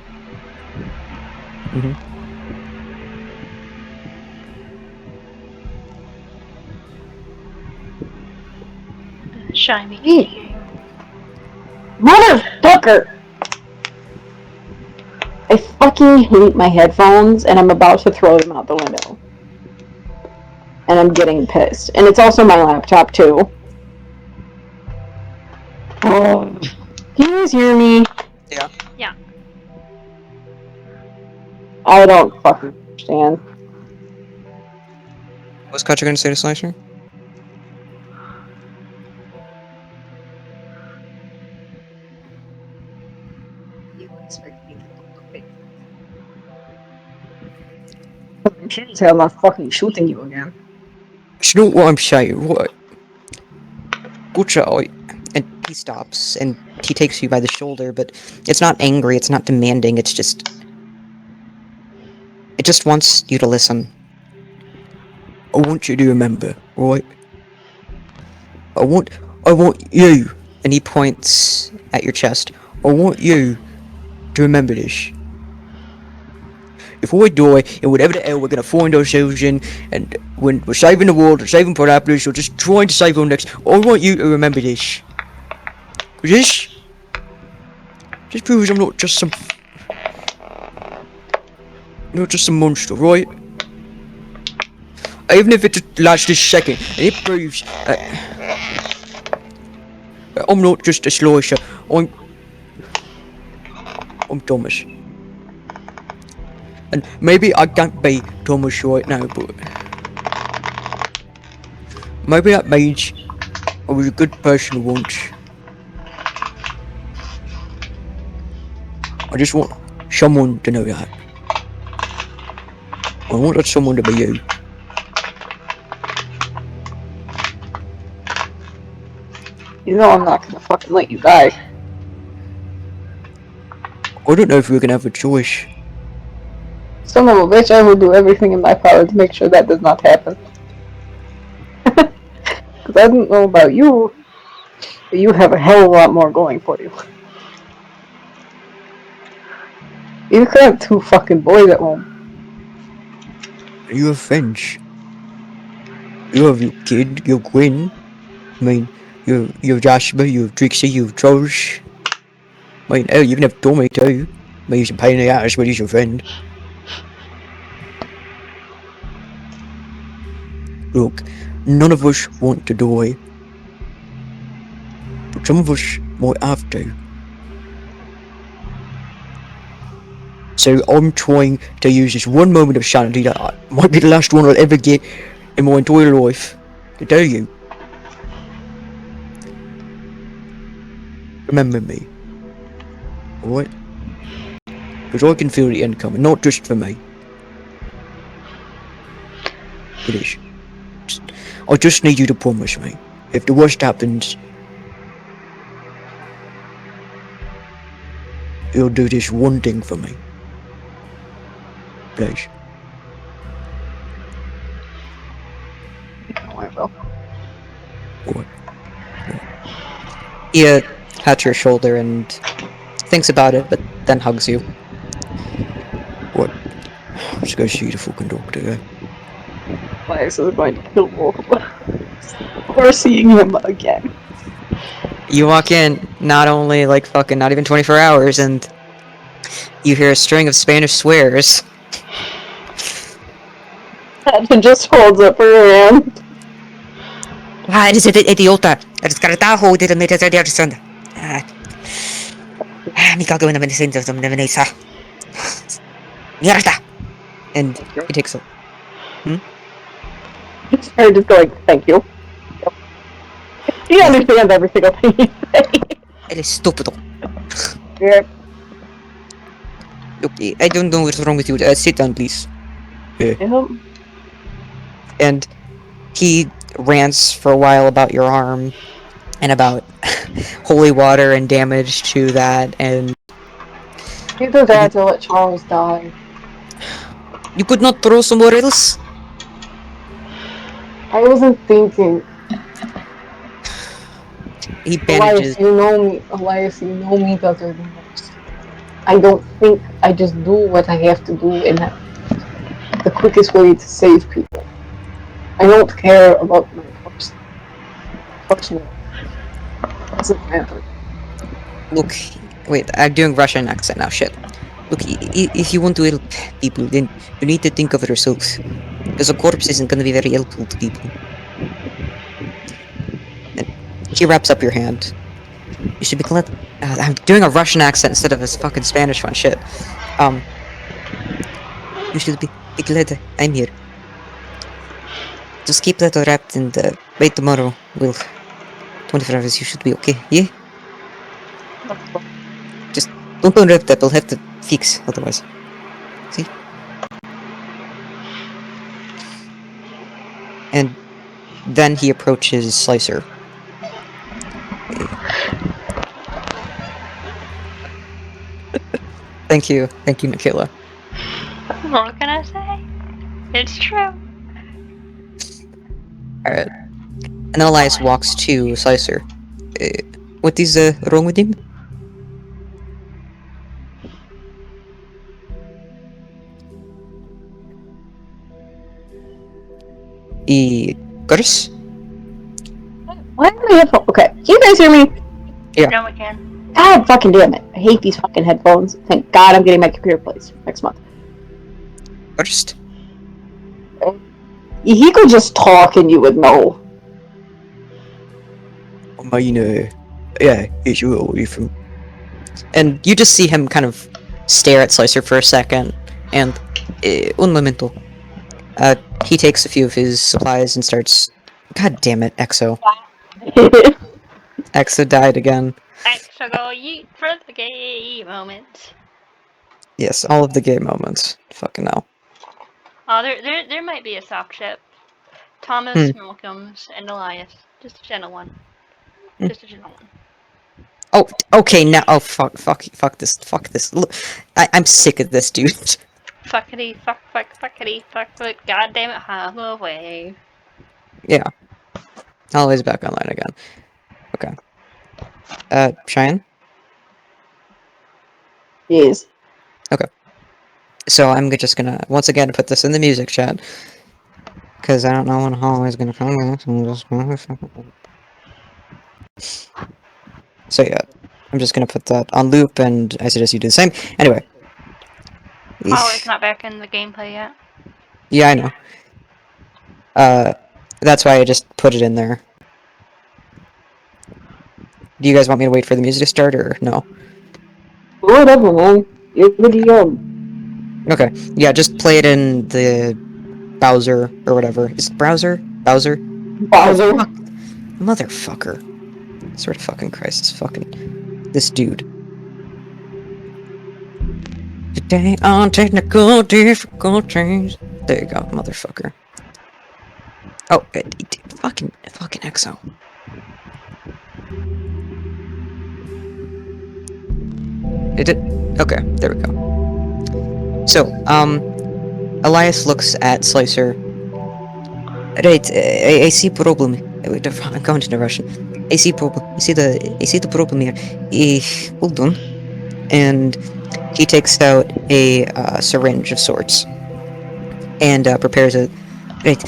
Mhm. Shiny. Hey, motherfucker! I fucking hate my headphones, and I'm about to throw them out the window. And I'm getting pissed. And it's also my laptop, too. Oh. Can you guys hear me? Yeah. Yeah. I don't fucking understand. What's Katja going to say to Slicer? You expect me to do it. I'm sure as hell not fucking shooting you again. You know what I'm saying? What? Gotcha. And he stops and he takes you by the shoulder, but it's not angry, it's not demanding, it's just. It just wants you to listen. I want you to remember, right? I want you, and he points at your chest. I want you to remember this. If we die in whatever the hell we're gonna find ourselves in, and when we're saving the world or saving Polaris or just trying to save our next, I want you to remember this. This proves I'm not just some monster, right? Even if it just lasts a second, and it proves I'm not just a slicer. I'm Thomas. And maybe I can't be Thomas right now, but maybe that means I was a good person once. I just want someone to know that. I want that someone to be you. You know I'm not gonna fucking let you die. I don't know if we're gonna have a choice. Son of a bitch, I will do everything in my power to make sure that does not happen. Because I don't know about you, but you have a hell of a lot more going for you. You could have 2 fucking boys at home. You have friends. You have your kid, your Gwen. I mean, you have Jasper, you have Trixie, you have George. I mean, hell, you even have Tommy too. I mean, he's a pain in the ass, but he's your friend. Look, none of us want to die. But some of us might have to. So I'm trying to use this one moment of sanity that might be the last one I'll ever get in my entire life to tell you. Remember me. Alright? Because I can feel the end coming, not just for me. It is. I just need you to promise me. If the worst happens, you'll do this one thing for me. Please. No, I will. Alright. He pats your shoulder and thinks about it, but then hugs you. What? Let's go see the fucking doctor, eh? Elias is going to kill both of us. Or seeing him again. You walk in, not only like fucking not even 24 hours, and you hear a string of Spanish swears. It just holds up her hand. Det är idioter! Jag ska ta hodet med det där sönder. Mikä on meni sen som det meni sa. Mierda! And he takes a... I just go like, thank you. He understands every single thing you say. It is stupid. Yeah. Okay, I don't know what's wrong with you. Sit down, please. And he rants for a while about your arm and about holy water and damage to that, and Either that or let Charles die. you could not throw somewhere else? I wasn't thinking. He bandages. Elias, you know me. Elias, you know me better than most. I don't think. I just do what I have to do, and that's the quickest way to save people. I don't care about my personal. Doesn't matter. Look, wait, I'm doing Russian accent now, shit. Look, if you want to help people, then you need to think of yourself. Because a corpse isn't gonna be very helpful to people. And he wraps up your hand. You should be glad. I'm doing a Russian accent instead of a fucking Spanish one, shit. You should be glad I'm here. Just keep that wrapped and wait tomorrow. 24 hours, you should be okay, yeah? Just don't unwrap that, we'll have to fix otherwise. See? And then he approaches Slicer. Thank you, Michaela. What can I say? It's true. Alright. And then Elias walks to Slicer. What is wrong with him? He curse? Why do we have? Okay, can you guys hear me? Yeah. No, we can. God fucking damn it! I hate these fucking headphones. Thank God I'm getting my computer replaced next month. First? He could just talk and you would know. Yeah, he's away from. And you just see him kind of stare at Slicer for a second, and un momento. He takes a few of his supplies and starts. God damn it, Exo. Exo died again. Extra go yeet for the gay moment. Yes, all of the gay moments. Fucking hell. Oh, there might be a soft chip. Thomas, Malcolm's, and Elias. Just a gentle one. Just a gentle one. Oh, okay, now. Oh, fuck this. Look, I'm sick of this, dude. Fuckity, fuckity, fuck, god damn it, Holloway. Yeah. Always back online again. Okay. Cheyenne? Yes. So I'm just gonna, once again, put this in the music chat. Because I don't know when Holloway's gonna come back. So yeah, I'm just gonna put that on loop, and I suggest you do the same. Anyway. Holloway's not back in the gameplay yet. Yeah, I know. That's why I just put it in there. Do you guys want me to wait for the music to start, or no? Whatever, man. You're the DM. Okay, yeah, just play it in the Bowser, or whatever. Is it Browser? Bowser? Bowser. Motherfucker. Swear to fucking Christ, it's fucking... This dude. Today on technical difficulties. There you go, motherfucker. Oh, fucking Exo. It did? Okay, there we go. So, Elias looks at Slicer. Right, I see problem. Wait, I'm going to the Russian. I see problem. I see the problem here. Hold on. And he takes out a syringe of sorts and prepares it. Right,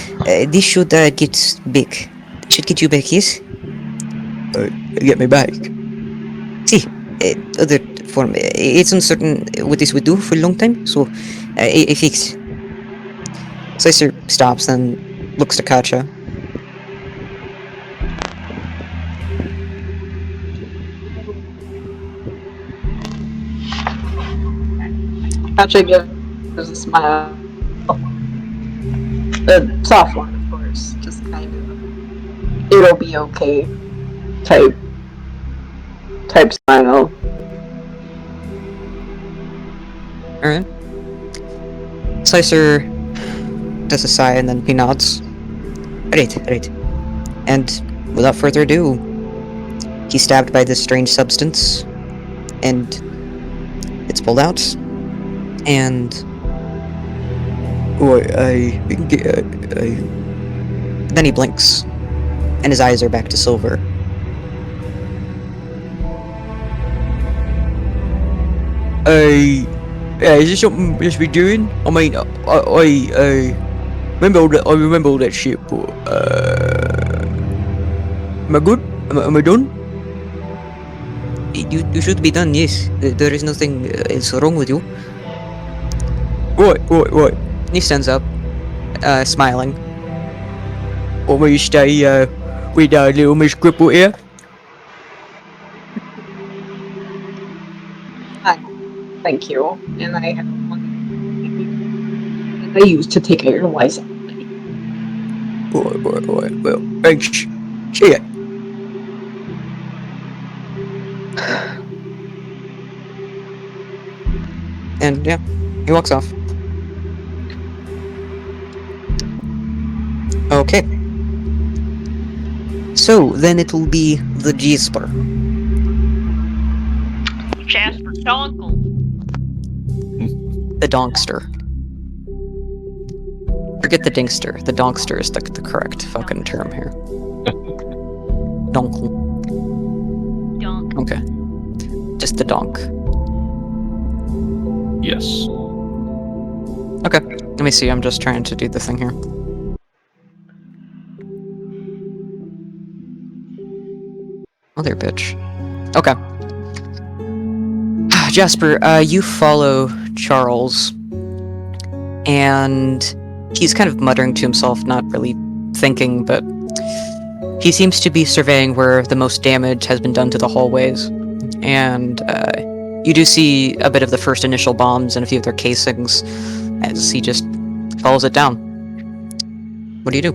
this should get big. Should get you back, yes? Get me back. See, other form. It's uncertain what this would do for a long time, so I fix. Slicer stops, then looks to Katja. Patrick gives a smile. A soft one, of course. Just kind of, it'll be okay type smile. Alright. Slicer does a sigh and then he nods. Alright. And without further ado, he's stabbed by this strange substance, and it's pulled out, and then he blinks, and his eyes are back to silver. Is this something we should be doing? I mean, I remember all that shit, but, am I good? Am I done? You should be done, yes. There is nothing else wrong with you. Right. He stands up, smiling. Want me to stay, with, little Miss Cripple here? Thank you. And I have one that I use to take out your license. Right. Well, thanks. See ya. And yeah, he walks off. Okay. So, then it will be the Jasper. Jasper Donkle. The Donkster. Forget the Dinkster. The Donkster is the correct fucking term here. Donkle. Donk. Okay. Just the donk. Yes. Okay. Let me see, I'm just trying to do the thing here. Oh, there, bitch. Okay. Jasper, you follow Charles, and he's kind of muttering to himself, not really thinking, but he seems to be surveying where the most damage has been done to the hallways, and you do see a bit of the first initial bombs and a few of their casings as he just follows it down. What do you do?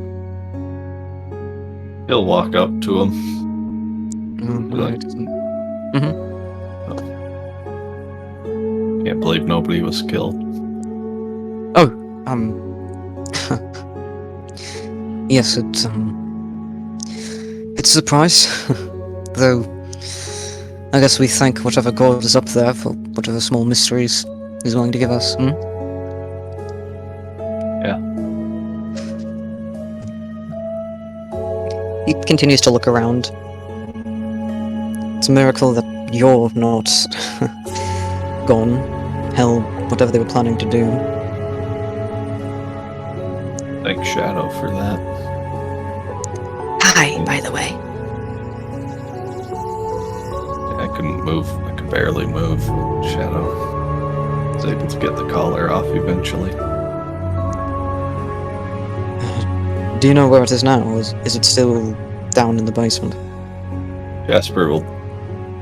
He'll walk up to him. Right. Can't believe nobody was killed. Yes, it's a surprise. Though, I guess we thank whatever god is up there for whatever small mysteries he's willing to give us, Yeah. He continues to look around. It's a miracle that you're not gone. Hell, whatever they were planning to do. Thank Shadow for that. Hi, by the way. I couldn't move. I could barely move. Shadow was able to get the collar off eventually. Do you know where it is now? Is it still down in the basement? Jasper will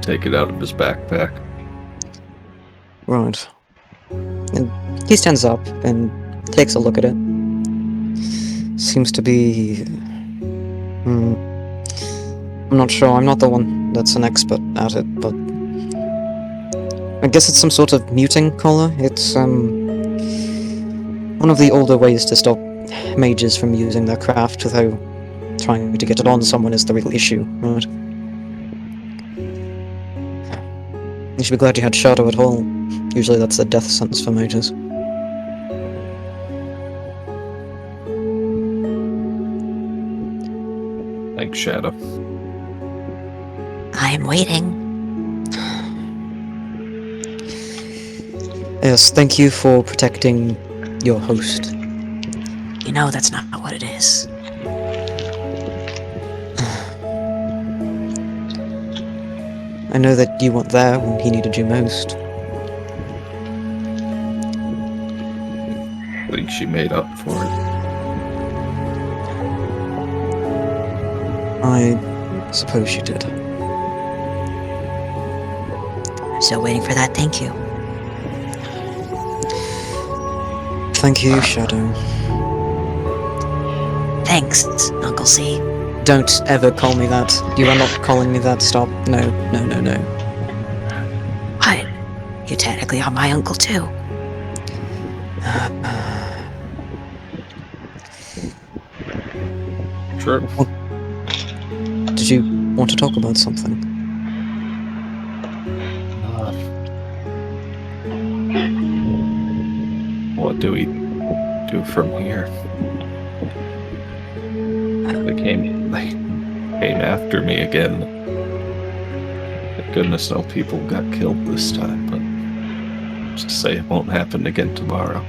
take it out of his backpack. Right. And he stands up and takes a look at it. Seems to be... I'm not sure, I'm not the one that's an expert at it, but... I guess it's some sort of muting collar. It's, one of the older ways to stop mages from using their craft without trying to get it on someone is the real issue, right? You should be glad you had Shadow at all. Usually that's a death sentence for mages. Thank Shadow. I am waiting. Yes, thank you for protecting your host. You know that's not what it is. I know that you weren't there when he needed you most. I think she made up for it. I suppose you did. Still waiting for that thank you. Thank you, Shadow. Thanks, Uncle C. Don't ever call me that. You are not calling me that. Stop. No, no, no, no. What? You technically are my uncle too. Sure. Did you want to talk about something? What do we do from here? They came after me again. Thank goodness no people got killed this time, but just to say it won't happen again tomorrow.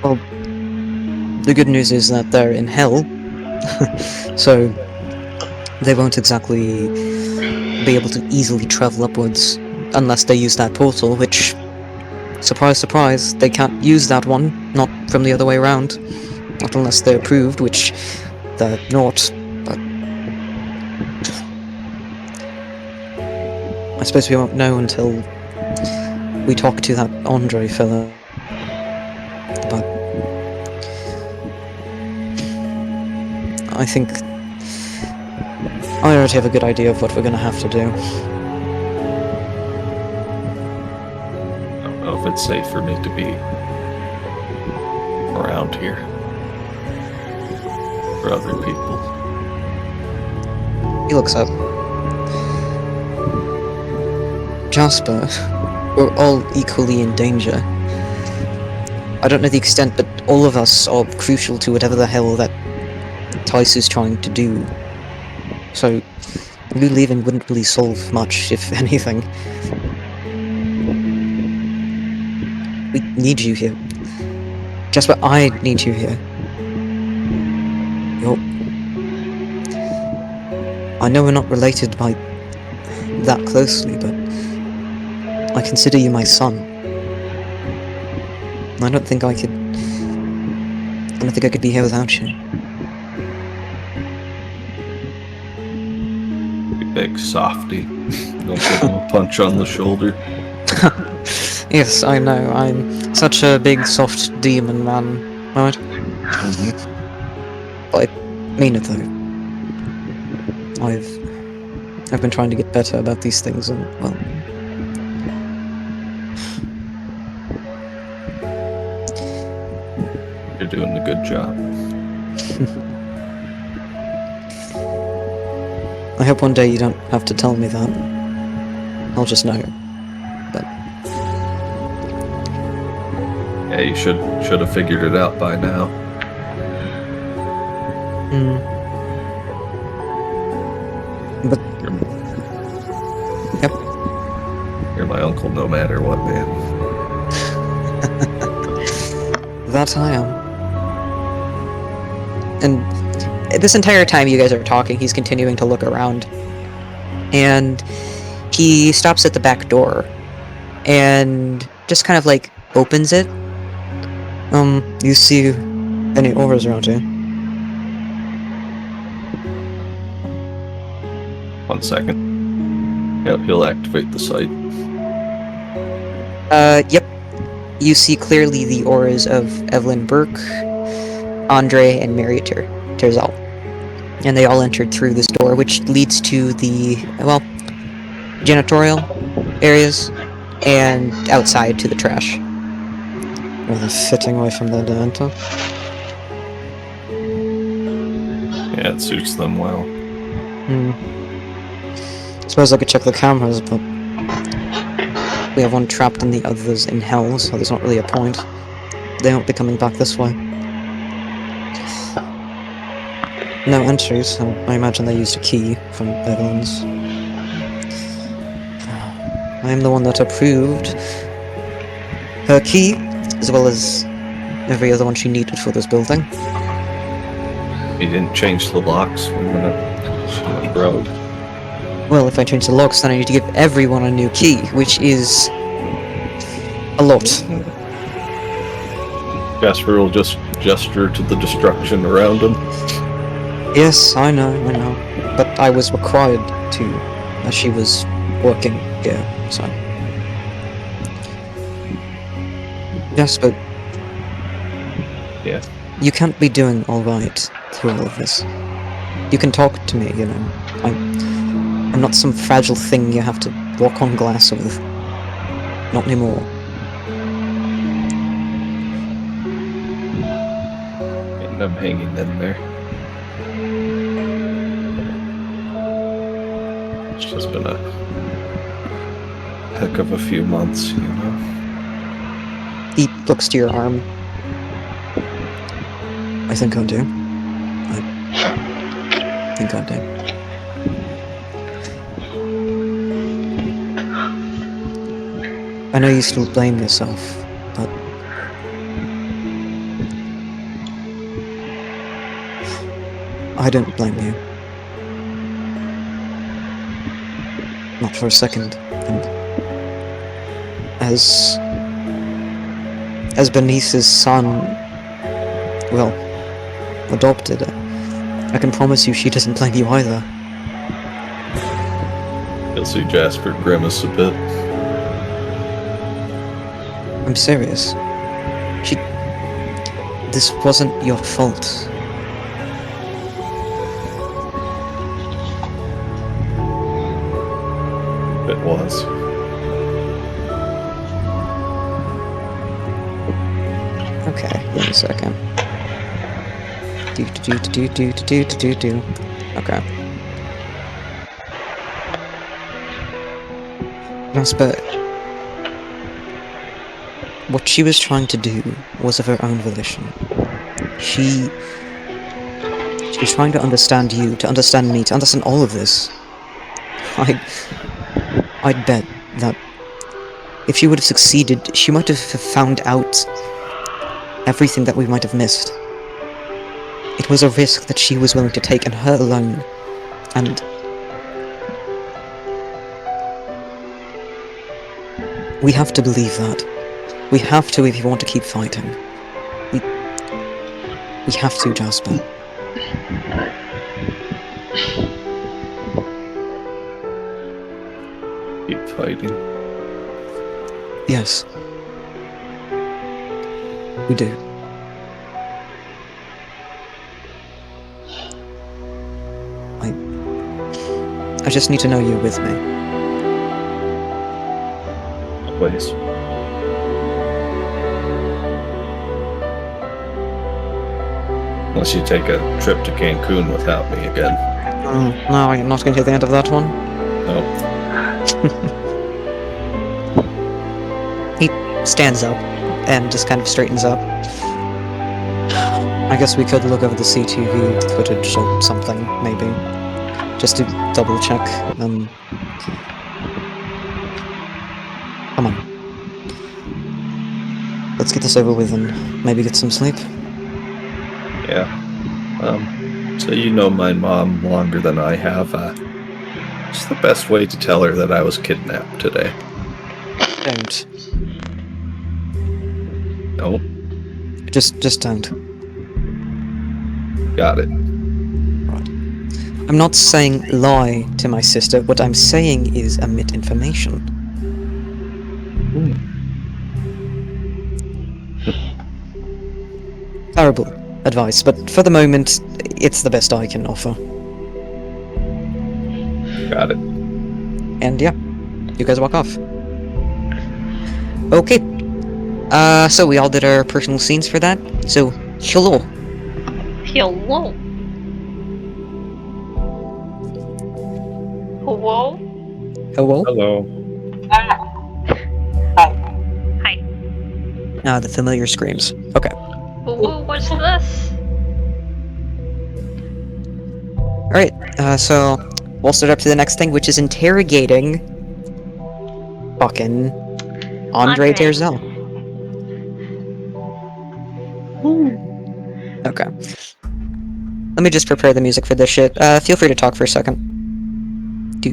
Well, the good news is that they're in hell, so they won't exactly be able to easily travel upwards unless they use that portal, which, surprise, surprise, they can't use that one, not from the other way around. Not unless they're approved, which they're not, but I suppose we won't know until we talk to that Andre fella. But I think I already have a good idea of what we're gonna have to do. I don't know if it's safe for me to be around here for other people. He looks up. Jasper, we're all equally in danger. I don't know the extent, but all of us are crucial to whatever the hell that Tice is trying to do. So, you leaving wouldn't really solve much, if anything. We need you here. Jasper, I need you here. I know we're not related by that closely, but I consider you my son. I don't think I could be here without you. You big softy. Don't give him a punch on the shoulder. Yes, I know, I'm such a big, soft demon man, right? But I mean it though. I've been trying to get better about these things, and, well... You're doing a good job. I hope one day you don't have to tell me that. I'll just know. But... Yeah, you should have figured it out by now. But... Yep. You're my uncle no matter what, man. That I am. And this entire time you guys are talking, he's continuing to look around. And he stops at the back door. And just kind of like opens it. You see any auras around here? 1 second. Yep, he'll activate the site. Yep. You see clearly the auras of Evelyn Burke, Andre, and Marriott Terzal. And they all entered through this door, which leads to the, well, janitorial areas, and outside to the trash. Rather fitting way from there to enter. Yeah, it suits them well. Suppose I could check the cameras, but we have one trapped and the others in hell, so there's not really a point. They won't be coming back this way. No entries, so I imagine they used a key from Evelyn's. I am the one that approved her key, as well as every other one she needed for this building. He didn't change the locks when she went rogue. Well, if I change the locks, then I need to give everyone a new key, which is... a lot. Jasper will just gesture to the destruction around him. Yes, I know. But I was required to, as she was working here, so. Yes, but Yeah. you can't be doing alright through all of this. You can talk to me, you know. I'm not some fragile thing you have to walk on glass with. Not anymore. And I'm hanging in there. It's just been a heck of a few months, you know. He looks to your arm. I think I do. I think I do. I know you still blame yourself, but I don't blame you. Not for a second. And as Benice's son, well, adopted, I can promise you she doesn't blame you either. You'll see Jasper grimace a bit. I'm serious. This wasn't your fault. It was. Okay, wait a second. Do. Okay. Yes, but what she was trying to do was of her own volition. She was trying to understand you, to understand me, to understand all of this. I'd bet that if she would have succeeded, she might have found out everything that we might have missed. It was a risk that she was willing to take, and her alone. And we have to believe that. We have to if you want to keep fighting. We have to, Jasper. Keep fighting. Yes. We do. I just need to know you're with me. Always. Unless you take a trip to Cancun without me again. Oh, no, I'm not going to hear the end of that one. No. He stands up and just kind of straightens up. I guess we could look over the CTV footage or something, maybe. Just to double check. Come on. Let's get this over with and maybe get some sleep. Yeah. So you know my mom longer than I have. What's the best way to tell her that I was kidnapped today? Don't. No. Just don't. Got it. I'm not saying lie to my sister. What I'm saying is omit information. Terrible advice, but for the moment, it's the best I can offer. Got it. And yeah, you guys walk off. Okay. So we all did our personal scenes for that. So, hello. Hello. Hello? Hello? Hello. Hi. The familiar screams. Okay. Ooh, what's this? Alright, so we'll start up to the next thing, which is interrogating fucking Andre Terzel. Okay. Let me just prepare the music for this shit. Feel free to talk for a second. Do.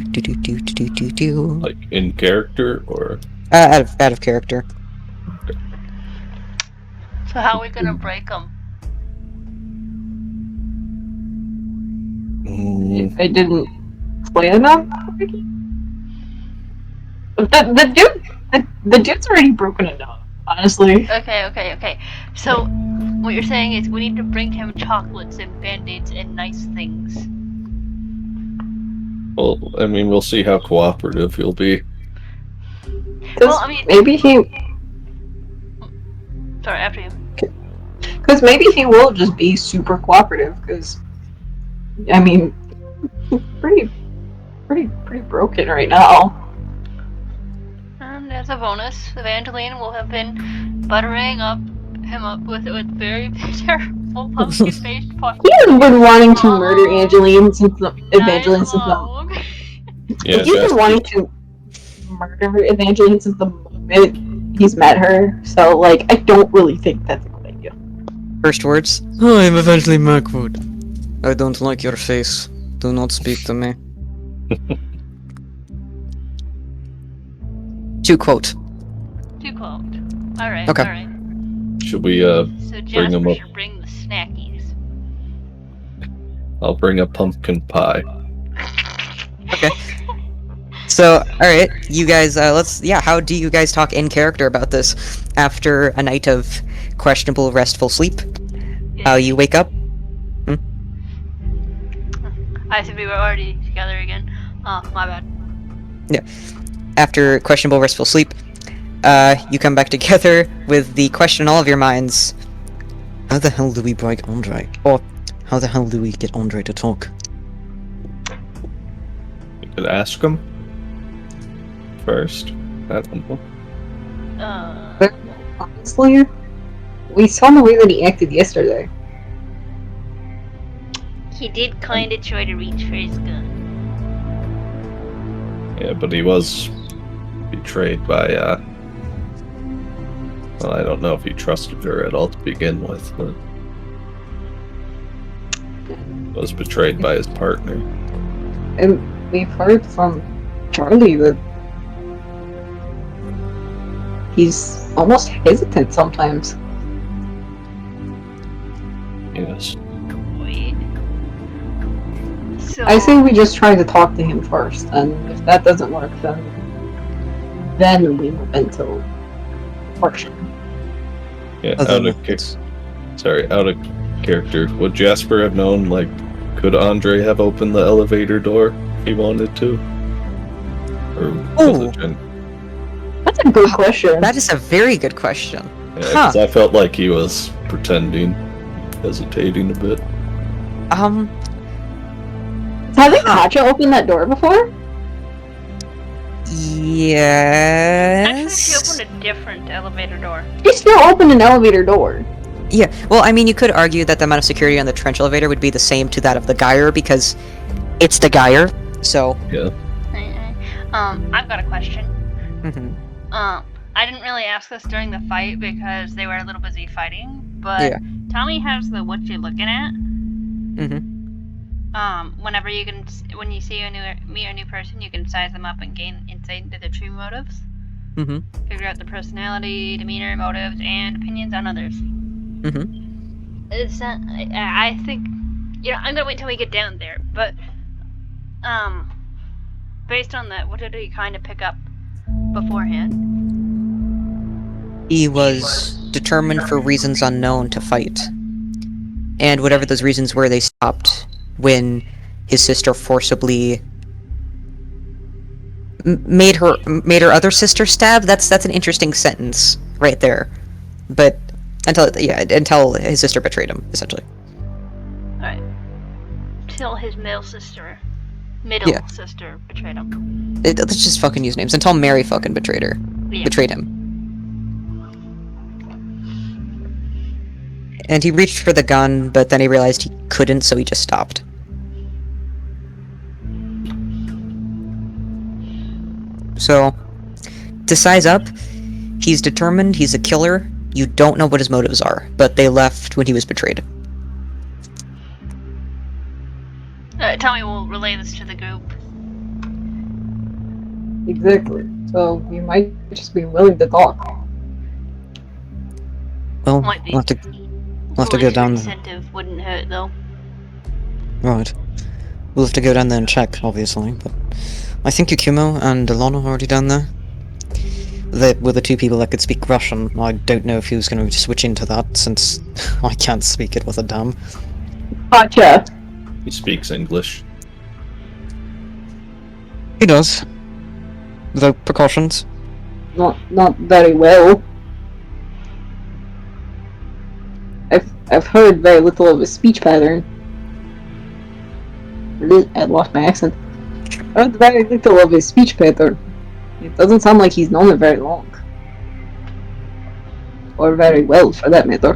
Like in character or? Out of character. So how are we gonna break them? if I didn't plan on breaking. The dude's already broken enough, honestly. Okay. So, what you're saying is we need to bring him chocolates and band-aids and nice things. Well, I mean, we'll see how cooperative he'll be. Because I mean- maybe he, Sorry, after you. because maybe he will just be super cooperative. Because, I mean, he's pretty broken right now. And as a bonus, Evangeline will have been buttering him up with very terrible pumpkin-based pumpkin. He has been wanting to murder Evangeline since the long. Yeah, He's been wanting to murder Evangeline since the moment he's met her. So, like, I don't really think that's a good idea. First words. I am Evangeline Mirkwood. I don't like your face. Do not speak to me. To quote. Too cold. Alright, Okay. alright. should we, So Bring him Jasper up. should bring the snackies. I'll bring a pumpkin pie. Okay. So, alright, you guys, how do you guys talk in character about this after a night of questionable restful sleep? How you wake up? I said we were already together again. Oh, my bad. After questionable restful sleep, you come back together with the question in all of your minds. How the hell do we break Andre? Or, how the hell do we get Andre to talk? You could ask him first. I don't know. But honestly, we saw the way that he acted yesterday. He did kind of try to reach for his gun. Yeah, but he was betrayed by, well, I don't know if he trusted her at all to begin with, but was betrayed by his partner. And we've heard from Charlie that he's almost hesitant sometimes. Yes. Wait. So I say we just try to talk to him first, and if that doesn't work, then we move into question. Yeah, Other out of out of character. Would Jasper have known, like, could Andre have opened the elevator door if he wanted to? Or was Ooh. it Jen? That's a good question. That is a very good question. Yeah, 'cause I felt like he was pretending, hesitating a bit. Hasn't Katja opened that door before? Yes. actually, she opened a different elevator door. She still opened an elevator door. Yeah, well, I mean, you could argue that the amount of security on the trench elevator would be the same to that of the Gyre, because it's the Gyre, so... Yeah. I've got a question. Mhm. I didn't really ask this during the fight because they were a little busy fighting, but Yeah. Tommy has the what you looking at. Mhm. Whenever when you see meet a new person, you can size them up and gain insight into their true motives. Mhm. Figure out the personality, demeanor, motives, and opinions on others. Mhm. It's I think, I'm gonna wait till we get down there, but based on that, what did he kind of pick up beforehand? He was determined for reasons unknown to fight. And whatever those reasons were, they stopped when his sister forcibly made her other sister stab. That's an interesting sentence right there. But until his sister betrayed him, essentially. Alright. Till his middle sister betrayed him. Let's just fucking use names. Until Mary fucking betrayed her. Yeah. Betrayed him. And he reached for the gun, but then he realized he couldn't, so he just stopped. So, to size up, he's determined, he's a killer. You don't know what his motives are, but they left when he was betrayed. Tommy will relay this to the group. Exactly. So you might just be willing to talk. Well, Might be. we'll have to go down there. Incentive wouldn't hurt though. Right. We'll have to go down there and check, obviously, but I think Yukimo and Ilona are already down there. They were the two people that could speak Russian. I don't know if he was going to switch into that, since I can't speak it with a damn. Gotcha. He speaks English. He does. Without precautions. Not very well. I've heard very little of his speech pattern. I lost my accent. I heard very little of his speech pattern. It doesn't sound like he's known it very long. Or very well, for that matter.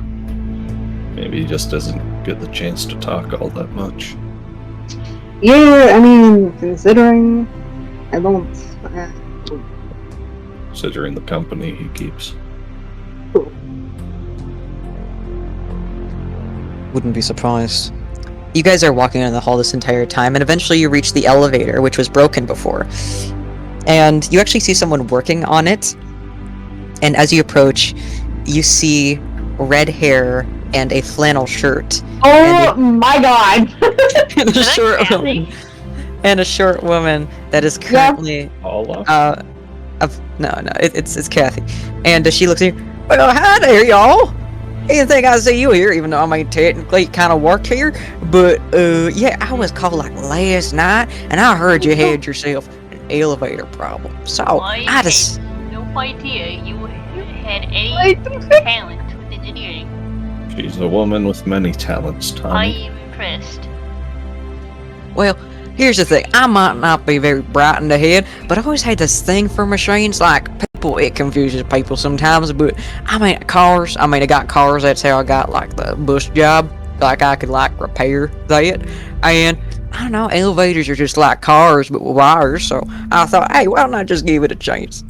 Maybe he just doesn't get the chance to talk all that much. Yeah, I mean, considering I don't... Considering the company he keeps. Wouldn't be surprised. You guys are walking in the hall this entire time, and eventually you reach the elevator, which was broken before. And you actually see someone working on it. And as you approach, you see red hair and a flannel shirt. Oh my god! And a Is that short Kathy? woman. And a short woman that is currently All up? no, it's Kathy. And she looks at you. Well, hi there, y'all. Didn't think I'd see you here, even though I mean technically kind of work here. But yeah, I was called like last night, and I heard you had yourself an elevator problem. So I just no idea you had any talent with engineering. She's a woman with many talents, I Tommy. am impressed. well. Here's the thing, I might not be very bright in the head, but I always had this thing for machines, like, people, it confuses people sometimes, but, I mean, cars, I got cars, that's how I got, like, the bus job, like, I could, like, repair that, and, I don't know, elevators are just like cars, but with wires, so I thought, hey, why don't I just give it a chance?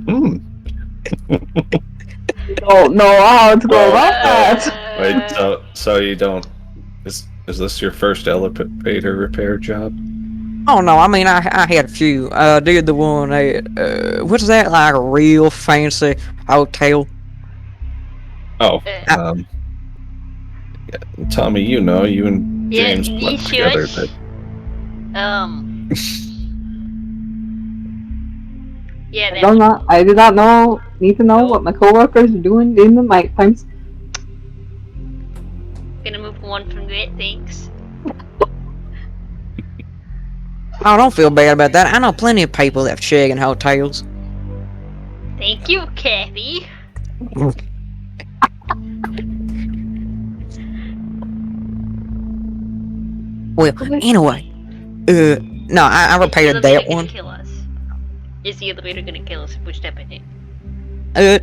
Hmm. Don't know how to go about that. Wait, so you don't... Is this your first elevator repair job? Oh, no, I mean, I had a few, I did the one at, what's that, like, a real fancy hotel? Oh, yeah, Tommy, you know, you and Yeah, James you slept should. together, but Yeah, I do not need to know what my coworkers are doing in the night times. gonna move on from that, thanks. Oh, don't feel bad about that. I know plenty of people that have shagged in hotels. Thank you, Kathy. Well, anyway, no, I repaired that one. Kill us. Is the elevator gonna kill us if we step in it?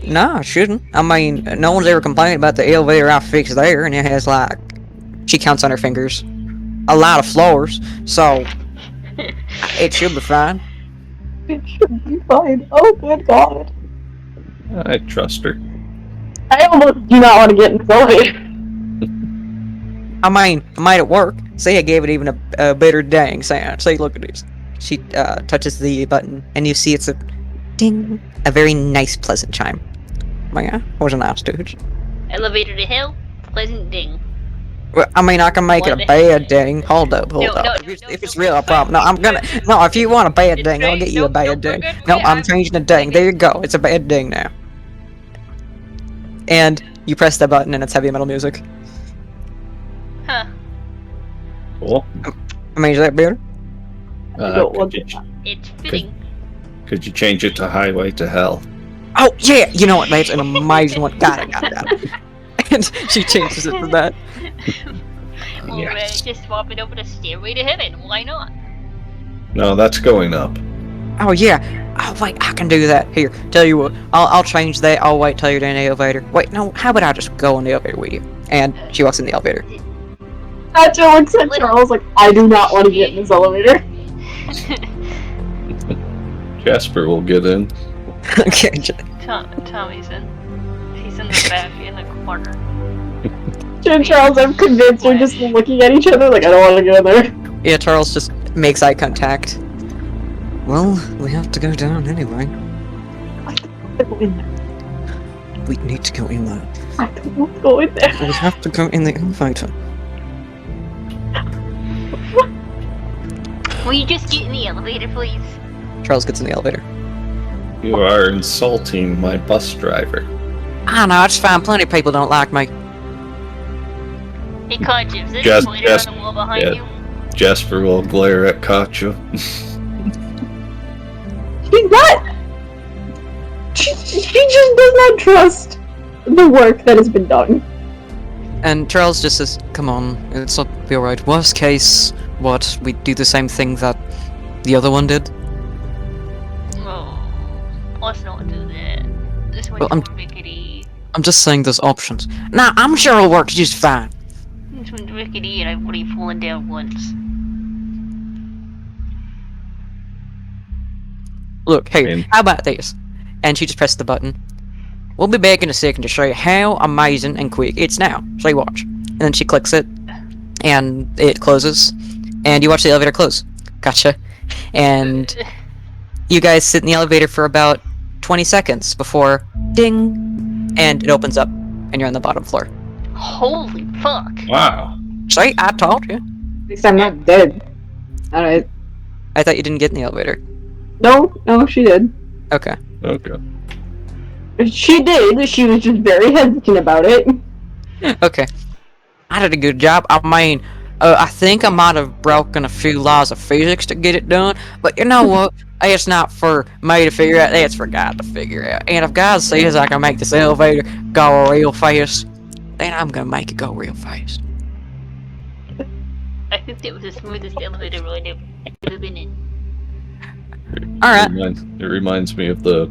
No, I shouldn't. I mean, no one's ever complained about the elevator I fixed there, and it has like, she counts on her fingers, a lot of floors, so it should be fine. It should be fine. Oh, good god. I trust her. I almost do not want to get in this elevator. I mean, I made it work. See, I gave it even a better dang sound. See, look at this. She touches the button, and you see it's a ding, a very nice, pleasant chime. Oh yeah, was a nice dude. Elevator to hell, pleasant ding. Well, I mean, I can make it a What? bad ding. Hold up. No, If it's real, I promise. No, I'm gonna. No, if you want a bad ding, I'll get you a bad ding. No, I'm changing the ding. There you go. It's a bad ding now. And you press the button, and it's heavy metal music. Huh. Cool. I mean, is that better? don't want It's fitting. Could you change it to Highway to Hell? Oh yeah, you know what? That's an amazing one. Got it. And she changes it to that. Well, Yes. just swap it over to Stairway to Heaven. Why not? No, that's going up. Oh yeah. Oh wait, I can do that. Here, tell you what. I'll change that. I'll wait till you're in the elevator. Wait, no. How about I just go in the elevator with you? And she walks in the elevator. Gotcha looks at Charles like, I do not want to get in this elevator. Jasper will get in. Okay. Tommy's in. He's in the back, in the corner. And Charles, I'm convinced we're just looking at each other like, I don't want to go there. Yeah, Charles just makes eye contact. Well, we have to go down anyway. We need to go in there. I don't want to go in there. We have to go in the elevator. Will you just get in the elevator, please? Charles gets in the elevator. You are insulting my bus driver. I know, it's fine. Plenty of people don't like me. Hey, Concha, is there Just- a pointer just- on the wall behind yeah. you? Jasper will glare at Katya. She's not. She just does not trust the work that has been done. And Charles just says, come on, it's not be alright. Worst case, what, we do the same thing that the other one did? Oh, let's not do that. This one's Well, I'm- rickety. I'm just saying there's options. Nah, I'm sure it'll work just fine. This one's rickety and I've already fallen down once. Look, hey, And- how about this? And she just pressed the button. We'll be back in a second to show you how amazing and quick it's now. So you watch. And then she clicks it, and it closes, and you watch the elevator close. Gotcha. And you guys sit in the elevator for about 20 seconds before ding, and it opens up, and you're on the bottom floor. Holy fuck. Wow. See, I told you. At least I'm not dead. Alright. I thought you didn't get in the elevator. No, she did. Okay. Okay. She did. She was just very hesitant about it. Okay. I did a good job. I mean, I think I might have broken a few laws of physics to get it done, but you know what? It's not for me to figure out, it's for God to figure out. And if God says I can make this elevator go real fast, then I'm gonna make it go real fast. I think that was the smoothest elevator ride I've ever been in. Alright. It reminds me of the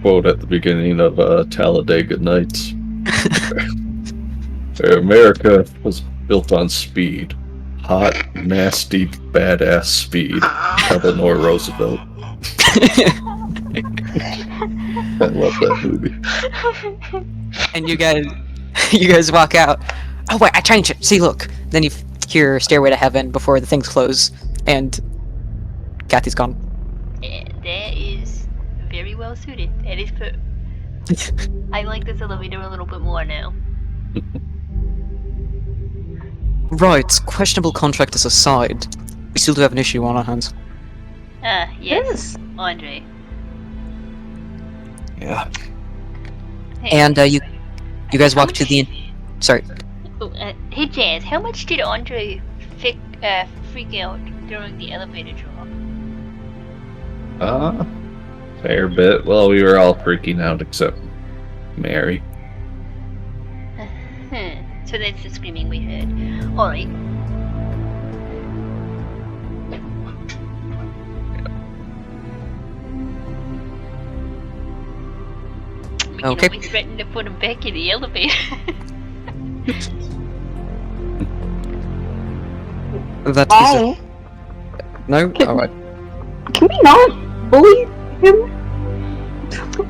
quote at the beginning of Talladega Nights. America was built on speed. Hot, nasty, badass speed. Eleanor Roosevelt. I love that movie. And you guys walk out. Oh wait, I changed it. See, look. Then you hear Stairway to Heaven before the things close, and Kathy's gone. That is very well suited. That is put. I like this elevator a little bit more now. Right, questionable contractors aside, we still do have an issue on our hands. Ah, yes, Andre. Yeah. Hey, And you guys walk to the. Sorry. hey Jazz, how much did Andre freak out during the elevator drop? Fair bit. Well, we were all freaking out except Mary. So that's the screaming we heard. Alright. We can Okay. always threaten to put him back in the elevator. That Why? is no. All right. Can we not bully him?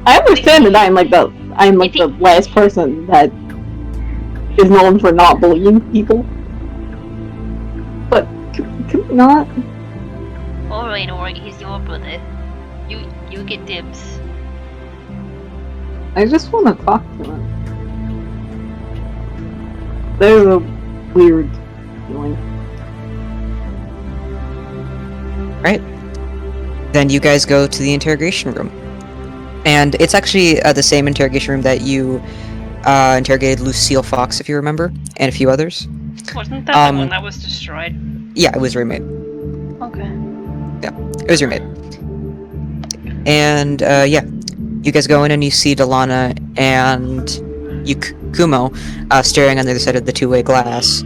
I understand that I'm like the last person that is known for not bullying people. But can we not? Alright, he's your brother. You get dibs. I just want to talk to him. There's a weird feeling. Right. Then you guys go to the interrogation room, and it's actually the same interrogation room that you interrogated Lucille Fox, if you remember, and a few others. Wasn't that the one that was destroyed? Yeah, it was remade. Okay. It was remade. And yeah, you guys go in and you see Delana and Kumo staring on the other side of the two-way glass,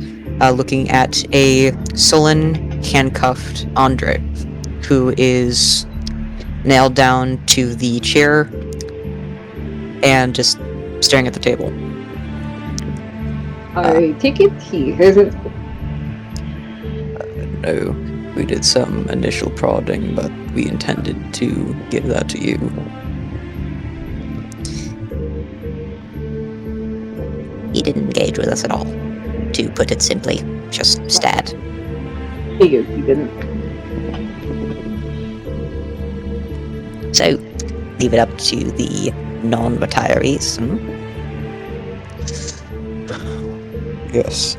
looking at a sullen, handcuffed Andre, who is nailed down to the chair and just staring at the table. I take it he isn't. No, we did some initial prodding, but we intended to give that to you. He didn't engage with us at all. To put it simply, just stared. Figured he didn't. So, leave it up to the non-retirees. Yes,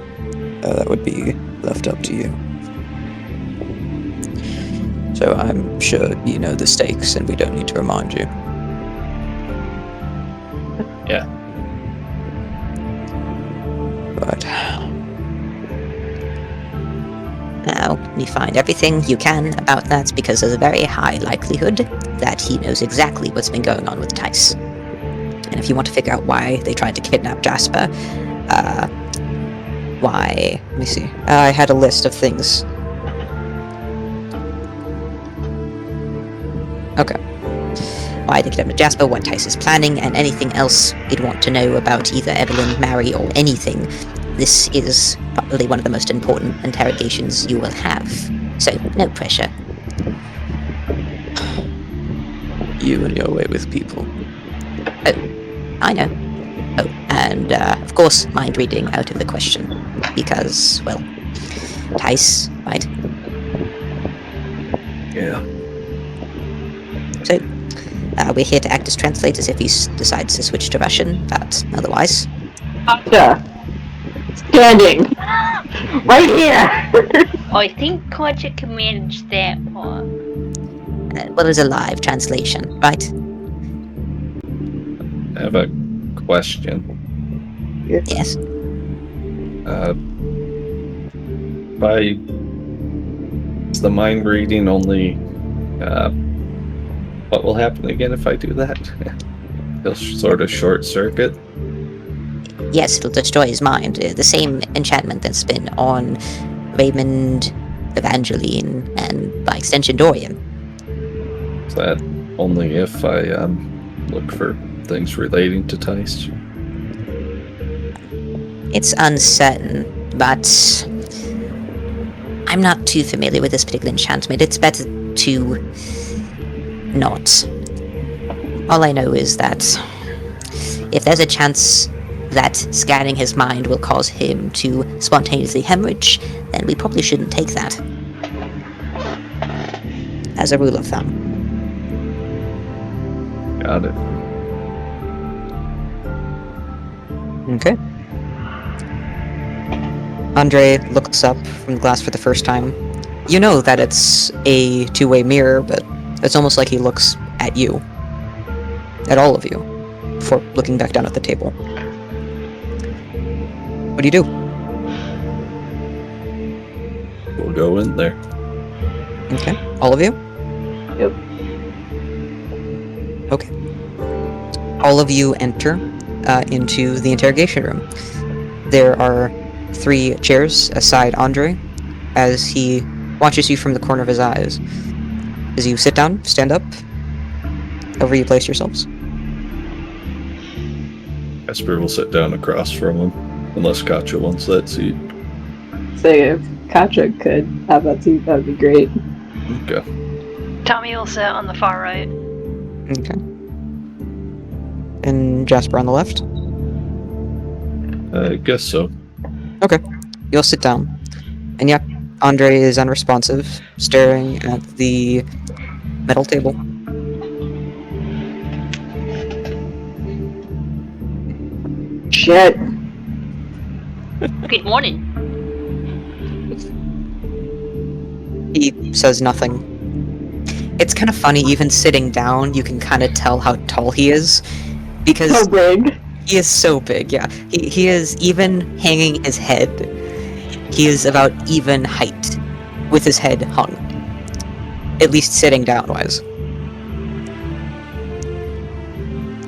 that would be left up to you. So I'm sure you know the stakes and we don't need to remind you. Yeah. Right. Now, you find everything you can about that because there's a very high likelihood that he knows exactly what's been going on with Tice. And if you want to figure out why they tried to kidnap Jasper, why... Let me see. I had a list of things. Okay. Why they kidnapped Jasper, what Tice is planning, and anything else you'd want to know about either Evelyn, Mary, or anything. This is probably one of the most important interrogations you will have. So, no pressure. You and your way with people. I know. Oh, and of course, mind reading out of the question. Because, well, Tice, right? Yeah. So, we're here to act as translators if he decides to switch to Russian, but otherwise... Gotcha. Standing. Right here. I think Katja can manage that part. well, it's a live translation, right? I have a question. Yes. Is the mind reading only, what will happen again if I do that? He'll sort of short circuit. Yes, it'll destroy his mind. The same enchantment that's been on Raymond, Evangeline, and, by extension, Dorian. Is that only if I look for things relating to Tice? It's uncertain, but I'm not too familiar with this particular enchantment. It's better to not. All I know is that if there's a chance that scanning his mind will cause him to spontaneously hemorrhage, then we probably shouldn't take that. As a rule of thumb. Got it. Okay. Andre looks up from the glass for the first time. You know that it's a two-way mirror, but it's almost like he looks at you. At all of you. Before looking back down at the table. What do you do? We'll go in there. Okay. All of you? Yep. Okay. All of you enter into the interrogation room. There are 3 chairs aside Andre, as he watches you from the corner of his eyes. As you sit down, stand up, however you place yourselves. Esper will sit down across from him, unless Katja wants that seat. Say if Katja could have that seat, that would be great. Okay. Tommy will sit on the far right. Okay. And Jasper on the left? I guess so. Okay. You'll sit down. And yeah, Andre is unresponsive, staring at the metal table. Shit. Good morning. He says nothing. It's kind of funny, even sitting down, you can kind of tell how tall he is. Because So big. he is so big, yeah. He is, even hanging his head, he is about even height with his head hung. At least sitting down-wise.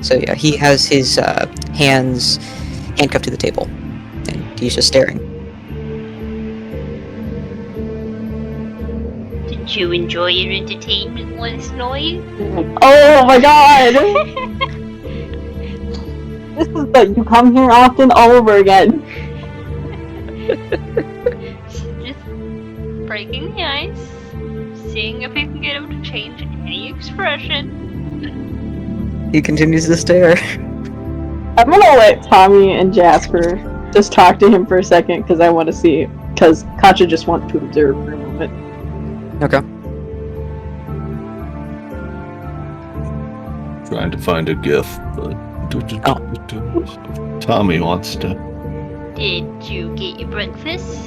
So yeah, he has his hands handcuffed to the table. And he's just staring. Did you enjoy your entertainment last night? Oh my god! This is that you come here often all over again. Just breaking the ice, seeing if you can get him to change any expression. He continues to stare. I'm gonna let Tommy and Jasper just talk to him for a second because I want to see. Because Katja just wants to observe for a moment. Okay. Trying to find a gift, but Tommy wants to. Did you get your breakfast?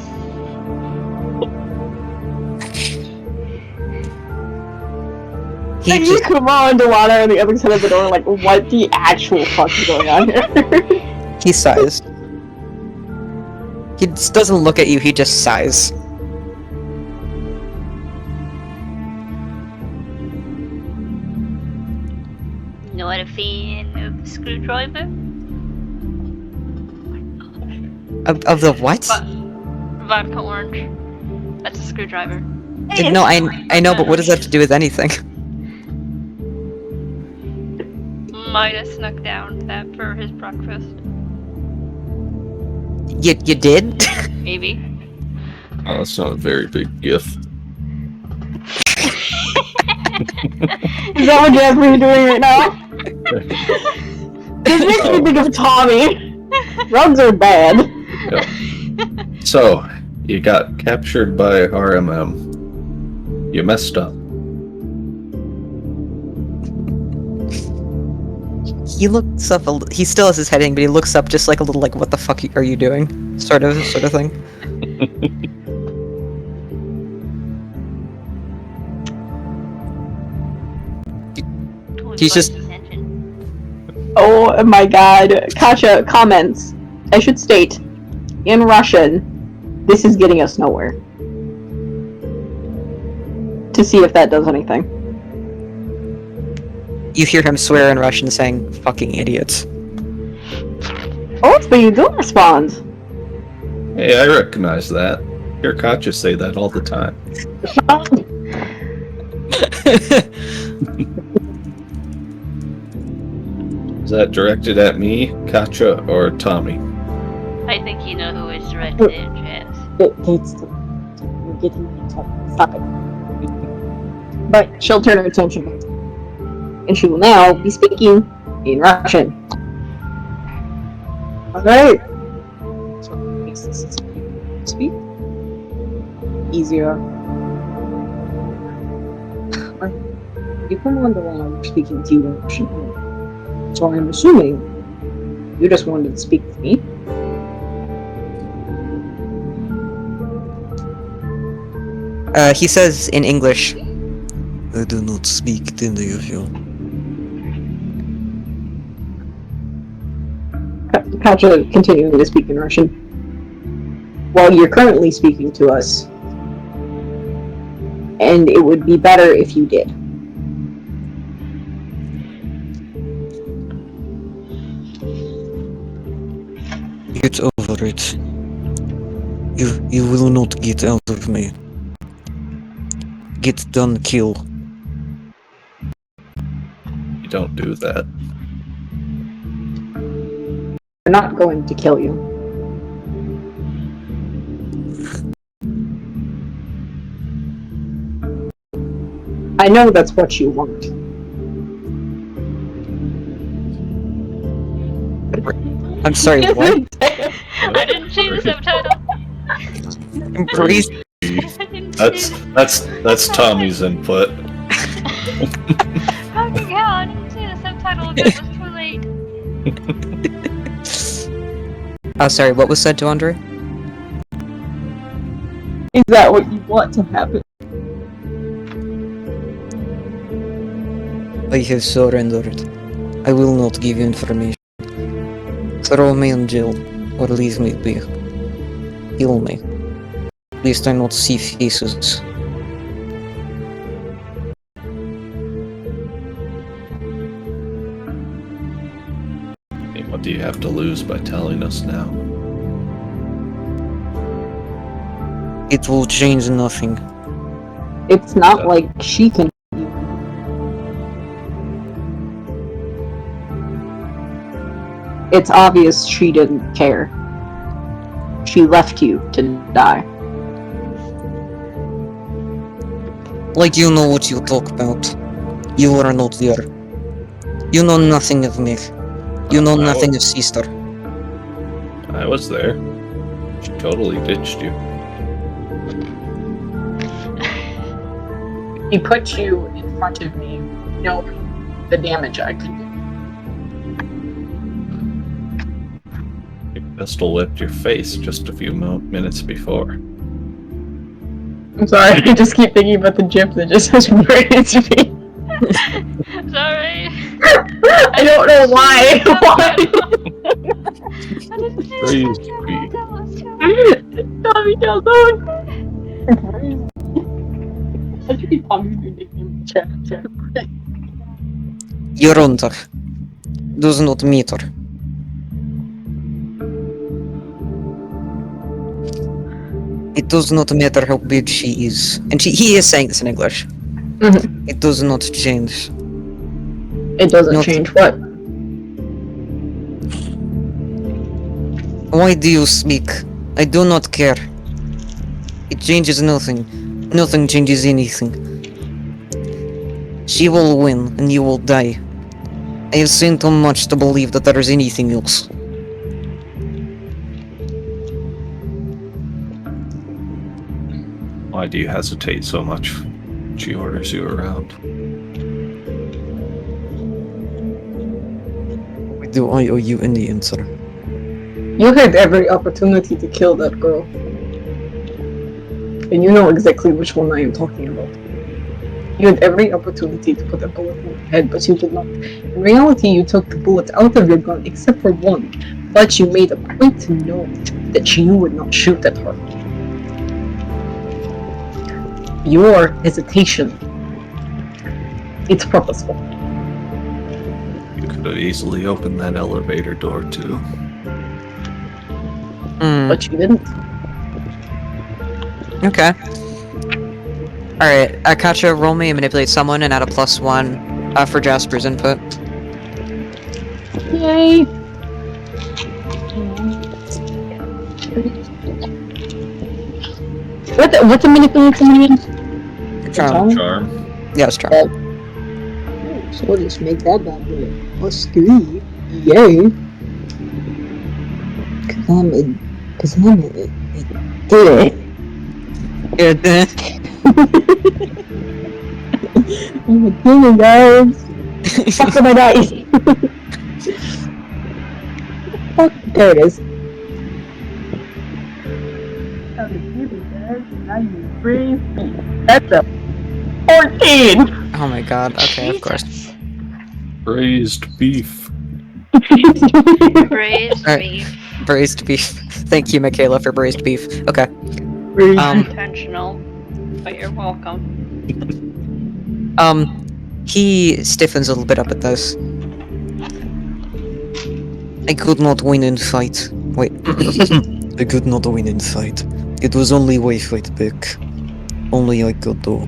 He And just Kuma and Delana on the other side of the door, like, what the actual fuck is going on here? he sighs. He just doesn't look at you. He just sighs. Not a fan of the screwdriver? Of the what? Vodka orange. That's a screwdriver. No, I know, but what does that have to do with anything? Might have snuck down that for his breakfast. You did? Maybe. Oh, that's not a very big gift. Is that what Jasmine is doing right now? This makes me think of Tommy. Drugs are bad. Yep. So, you got captured by RMM. You messed up. He looks up. He still has his head in, but he looks up just like a little like, "What the fuck are you doing?" Sort of thing. He's just- Oh my god. Kasha comments. I should state, in Russian, this is getting us nowhere. To see if that does anything. You hear him swear in Russian, saying, "Fucking idiots." Oh, but you do respond. Hey, I recognize that. Hear Katya say that all the time. Is that directed at me, Katya, or Tommy? I think you know who is directed at Jazz. You're getting me to stop it. But she'll turn her attention back. And she will now be speaking in Russian. Alright. So, makes this speak easier. You come on the line, I'm speaking to you in Russian. So I'm assuming you just wanted to speak with me. He says in English, I do not speak any of you. Katja continuing to speak in Russian. Well, you're currently speaking to us. And it would be better if you did. Get over it. You will not get out of me. Get done, kill. You don't do that. We're not going to kill you. I know that's what you want. "I'm sorry, what?" I didn't see the subtitle. Embrace. I didn't see That's Tommy's input. Fucking hell, I didn't see the subtitle again. It was too late. Oh, sorry, what was said to Andre? Is that what you want to happen? I have surrendered. I will not give you information. Throw me in jail, or leave me be. Kill me. At least I not see faces. Hey, what do you have to lose by telling us now? It will change nothing. It's not like she can. It's obvious she didn't care. She left you to die. Like you know what you talk about. You are not there. You know nothing of me. You know nothing of sister. I was there. She totally ditched you. He put you in front of me, knowing the damage I could do. You pistol whipped your face just a few minutes before. I'm sorry, I just keep thinking about the gif that just says brains me. Sorry. I don't know why. Why? I didn't see Praise that. be. That was too Tommy Calzone. That should be Tommy's new nickname. Chat. Your Honor, does not matter. It does not matter how big she is. And he is saying this in English. Mhm. It does not change. It doesn't No. change what? Why do you speak? I do not care. It changes nothing. Nothing changes anything. She will win, and you will die. I have seen too much to believe that there is anything else. Why do you hesitate so much? She orders you around. Do I owe you any answer? You had every opportunity to kill that girl. And you know exactly which one I am talking about. You had every opportunity to put a bullet in her head, but you did not. In reality, you took the bullet out of your gun, except for one. But you made a point to note that you would not shoot at her. Your hesitation, it's purposeful. You could have easily opened that elevator door too. But you didn't. Okay. Alright, Akacha, roll me and manipulate someone and add a +1 for Jasper's input. Yay! What's a manipulate someone again? Charm. Charm. Yeah, it's charm. So we'll just make that bad boy +3. Yay! Cause I'm a I'm a demon, guys. Fuck my dice. Fuck, there it is. That's a 14. Oh my god, okay, of course. Jesus. Braised beef. Braised Alright. beef. Braised beef. Thank you, Michaela, for braised beef. Okay. Unintentional, but you're welcome. He stiffens a little bit up at this. I could not win in fight. Wait. I could not win in fight. It was only way fight back. Only I could do.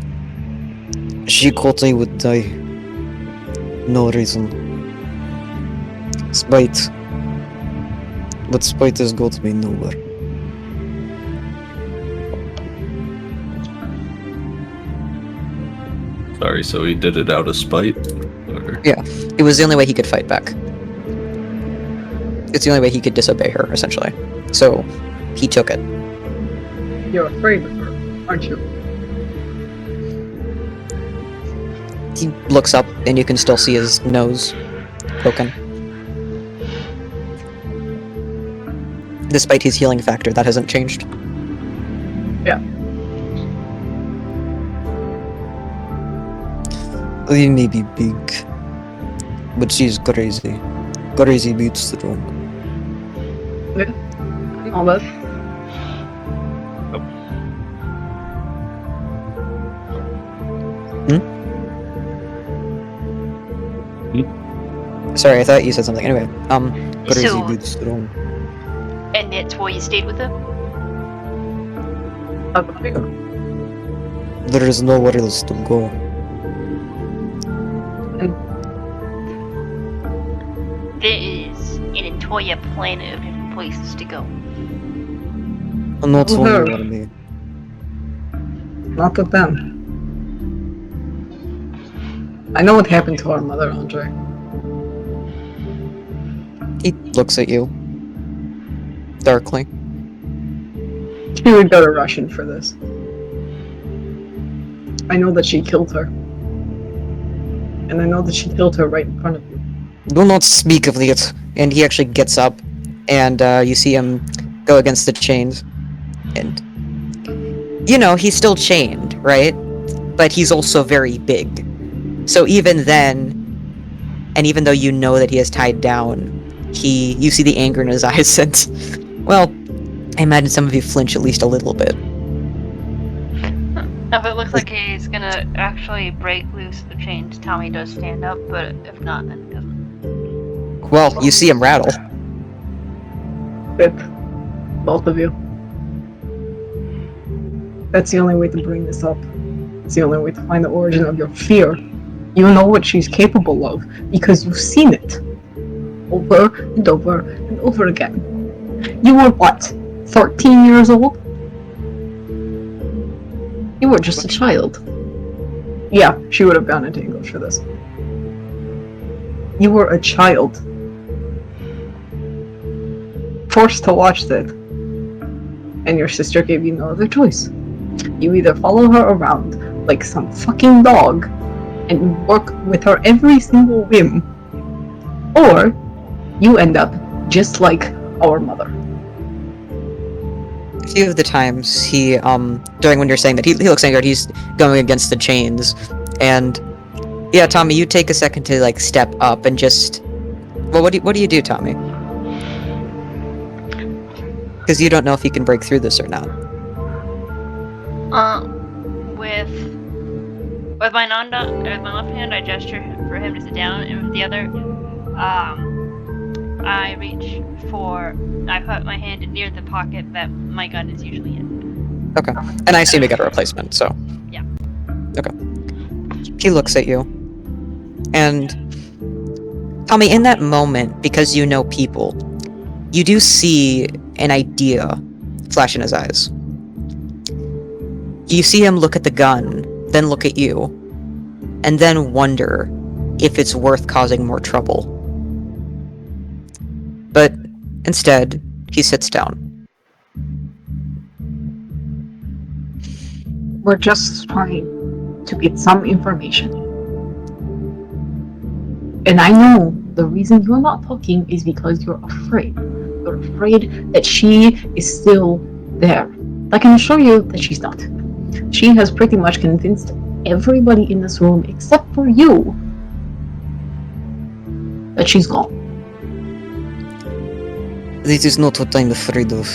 She thought I would die. No reason. Spite. But spite has got me nowhere. Sorry, so he did it out of spite? Or... It was the only way he could fight back. It's the only way he could disobey her, essentially. So, he took it. You're afraid of her, aren't you? He looks up, and you can still see his nose poking. Despite his healing factor, that hasn't changed. He may be big, but she's crazy. Crazy beats strong. Almost. Sorry, I thought you said something. Anyway, crazy So- beats strong. And that's why you stayed with him? There is nowhere else to go. There is an entire planet of different places to go. Not Oh, only no. for me. Not with them. I know what happened to our mother, Andre. He looks at you. Darkly. She would go to Russian for this. I know that she killed her. And I know that she killed her right in front of you. Do not speak of it. And he actually gets up, and you see him go against the chains. And, you know, he's still chained, right? But he's also very big. So even then, and even though you know that he is tied down, you see the anger in his eyes, and, well, I imagine some of you flinch at least a little bit. If it looks like he's gonna actually break loose the chains, Tommy does stand up, but if not, then he doesn't. Well, you see him rattle. With both of you. That's the only way to bring this up. It's the only way to find the origin of your fear. You know what she's capable of because you've seen it. Over and over and over again. You were what? 14 years old? You were just a child. Yeah, she would have gone into English for this. You were a child. Forced to watch that. And your sister gave you no other choice. You either follow her around like some fucking dog and work with her every single whim, or you end up just like our mother. A few of the times he, during when you're saying that, he looks angered, he's going against the chains, and, yeah, Tommy, you take a second to, like, step up and just, well, what do you do, Tommy? Because you don't know if you can break through this or not. With my my left hand, I gesture for him to sit down, and with the other, I put my hand near the pocket that my gun is usually in. Okay. And I assume you got a replacement, so. Yeah. Okay. He looks at you. And Tommy, in that moment, because you know people, you do see an idea flash in his eyes. You see him look at the gun, then look at you, and then wonder if it's worth causing more trouble. But instead, he sits down. We're just trying to get some information. And I know the reason you're not talking is because you're afraid. You're afraid that she is still there. I can assure you that she's not. She has pretty much convinced everybody in this room, except for you, that she's gone. This is not what I'm afraid of.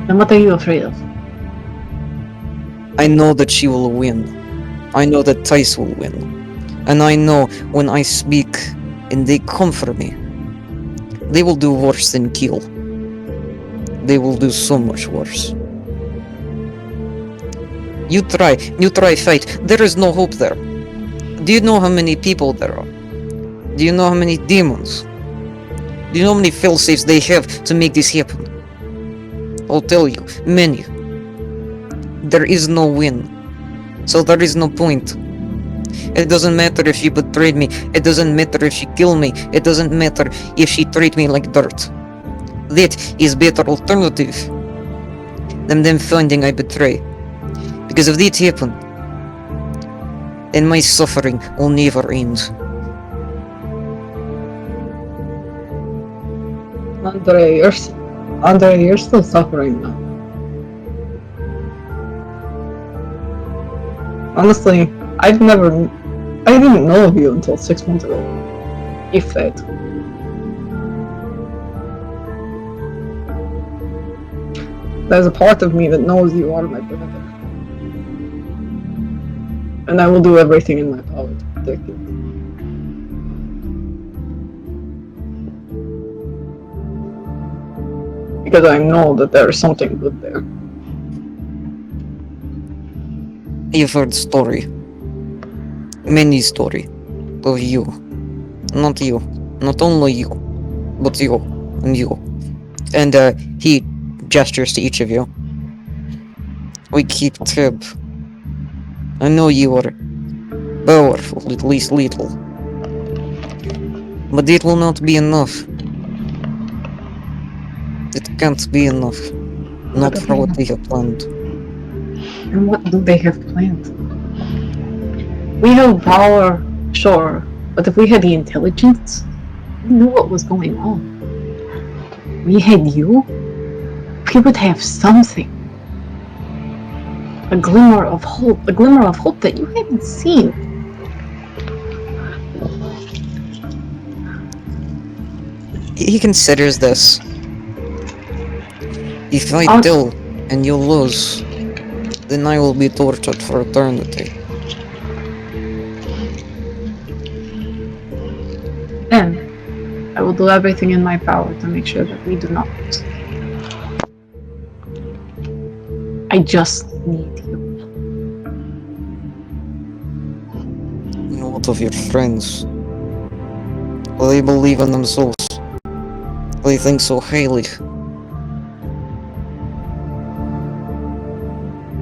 And what are you afraid of? I know that she will win. I know that Tice will win. And I know when I speak and they come for me, they will do worse than kill. They will do so much worse. You try fight. There is no hope there. Do you know how many people there are? Do you know how many demons? Do you know how many failsafes they have to make this happen? I'll tell you, many. There is no win. So there is no point. It doesn't matter if she betrayed me. It doesn't matter if she killed me. It doesn't matter if she treat me like dirt. That is better alternative than them finding I betray. Because if that happen, then my suffering will never end. Andre, you're still suffering now. Honestly, I didn't know of you until 6 months ago. If that. There's a part of me that knows you are my brother. And I will do everything in my power to protect you. Because I know that there is something good there. You've heard story. Many story. Of you. Not you. Not only you. But you. And you. And he gestures to each of you. We keep tab. I know you are powerful, at least little. But it will not be enough. It can't be enough. Not for what they have planned. And what do they have planned? We have power, sure, but if we had the intelligence, we knew what was going on. We had you, we would have something. A glimmer of hope that you haven't seen. He considers this. If I I'll- tell and you lose, then I will be tortured for eternity. Then I will do everything in my power to make sure that we do not lose. I just need you. And what of your friends? They believe in themselves. They think so highly.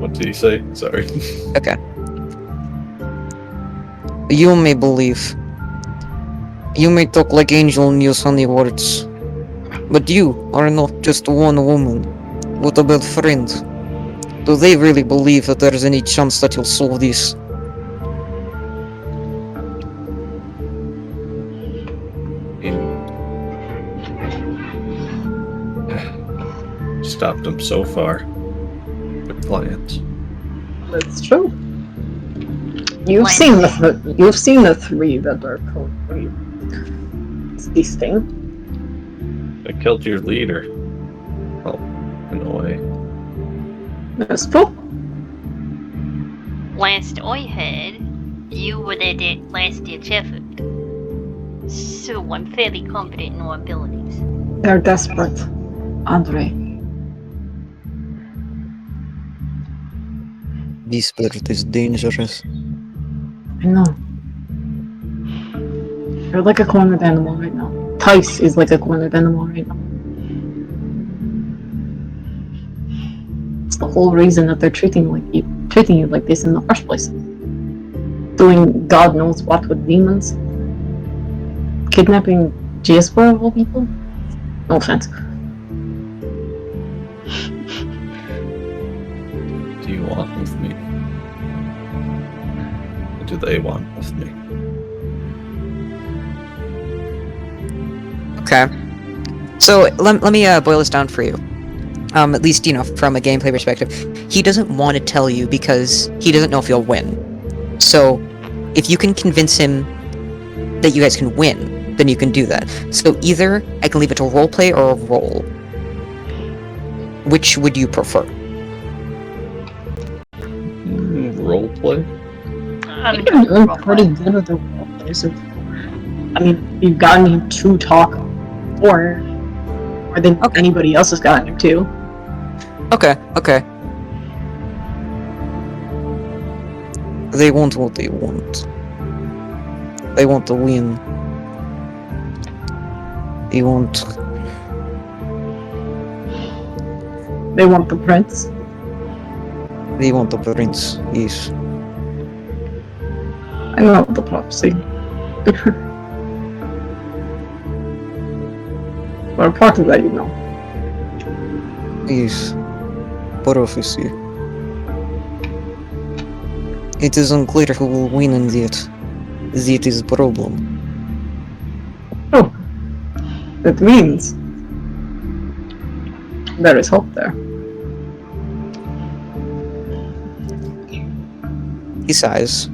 What did he say? Sorry. Okay. You may believe. You may talk like angel and use honey words. But you are not just one woman, but a bad friend. Do they really believe that there is any chance that you'll solve this? Stopped him so far with plans. That's true. You've seen the three that are currently existing. I killed your leader. Well, in a way. That's true. Last I heard, you were their last-ditch effort. So I'm fairly confident in your abilities. They're desperate, Andre. This spirit is dangerous. I know. You're like a cornered animal right now. Tice is like a cornered animal right now. It's the whole reason that they're treating you like this in the first place. Doing God knows what with demons. Kidnapping Jasper of all people. No offense. What do you want with me? What do they want with me? Okay. So let me boil this down for you. At least, from a gameplay perspective. He doesn't want to tell you because he doesn't know if you'll win. So, if you can convince him that you guys can win, then you can do that. So either I can leave it to roleplay or a roll. Which would you prefer? Roleplay? I'm You're doing pretty good with the roleplay so far. I mean, you've gotten him to talk more than anybody else has gotten him to. Okay. They want what they want. They want to win. They want the prince. They want the prince, yes. I know the prophecy. But a part of that, you know. Yes. Prophecy. It is unclear who will win in that. That is the problem. Oh. That means there is hope there. He sighs.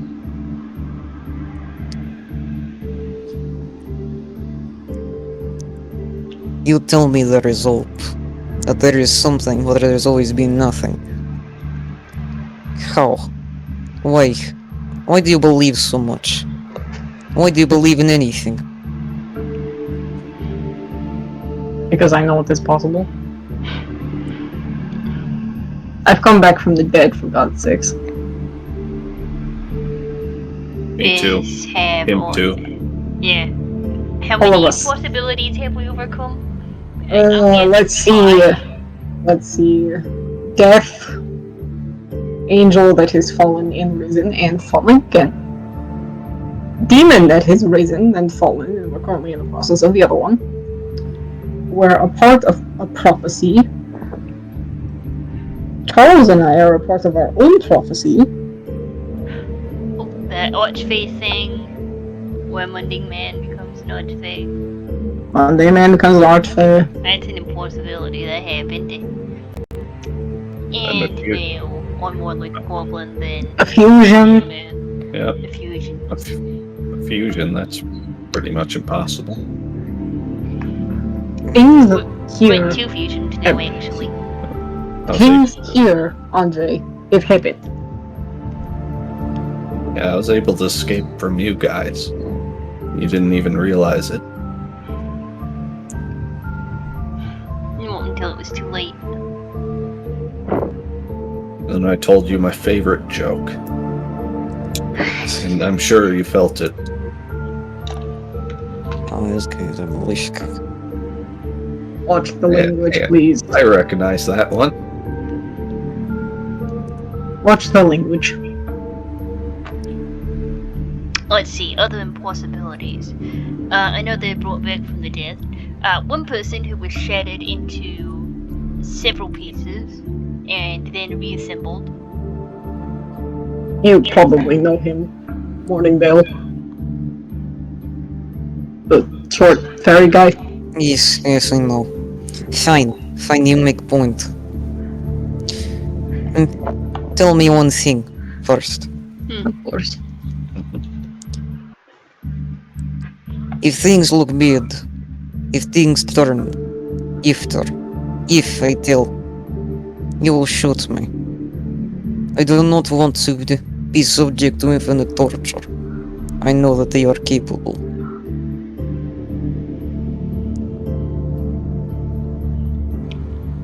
You tell me there is hope. That there is something, but there has always been nothing. How? Why? Why do you believe so much? Why do you believe in anything? Because I know it is possible. I've come back from the dead, for God's sakes. Me too. Is have Him all- too. Yeah. How All of many us. possibilities have we overcome? Let's see. Let's see. Death, angel that has fallen and risen and fallen again. Demon that has risen and fallen, and we're currently in the process of the other one. We're a part of a prophecy. Charles and I are a part of our own prophecy. Oh, the Archfey thing, where Munding Man becomes an Archfey. Monday Man becomes an archfey. That's an impossibility that happened. And you- now, one more like a goblin than A fusion. Man. Yeah, The fusion. a fusion, that's pretty much impossible. Things We're here, in two fusions now, actually. I was things able- here, Andre, it happened. Yeah, I was able to escape from you guys. You didn't even realize it. Not until it was too late. And I told you my favorite joke. And I'm sure you felt it. Watch the Yeah, language, yeah. please. I recognize that one. Watch the language. Let's see, other impossibilities. I know they're brought back from the dead. One person who was shattered into several pieces and then reassembled. You probably know him. Morning Bell. The short fairy guy. Yes, yes, I know. Fine, fine, you make point. Tell me one thing first. Of course. If things look bad, if things turn ifter, if I tell, you will shoot me. I do not want to be subject to infinite torture. I know that they are capable.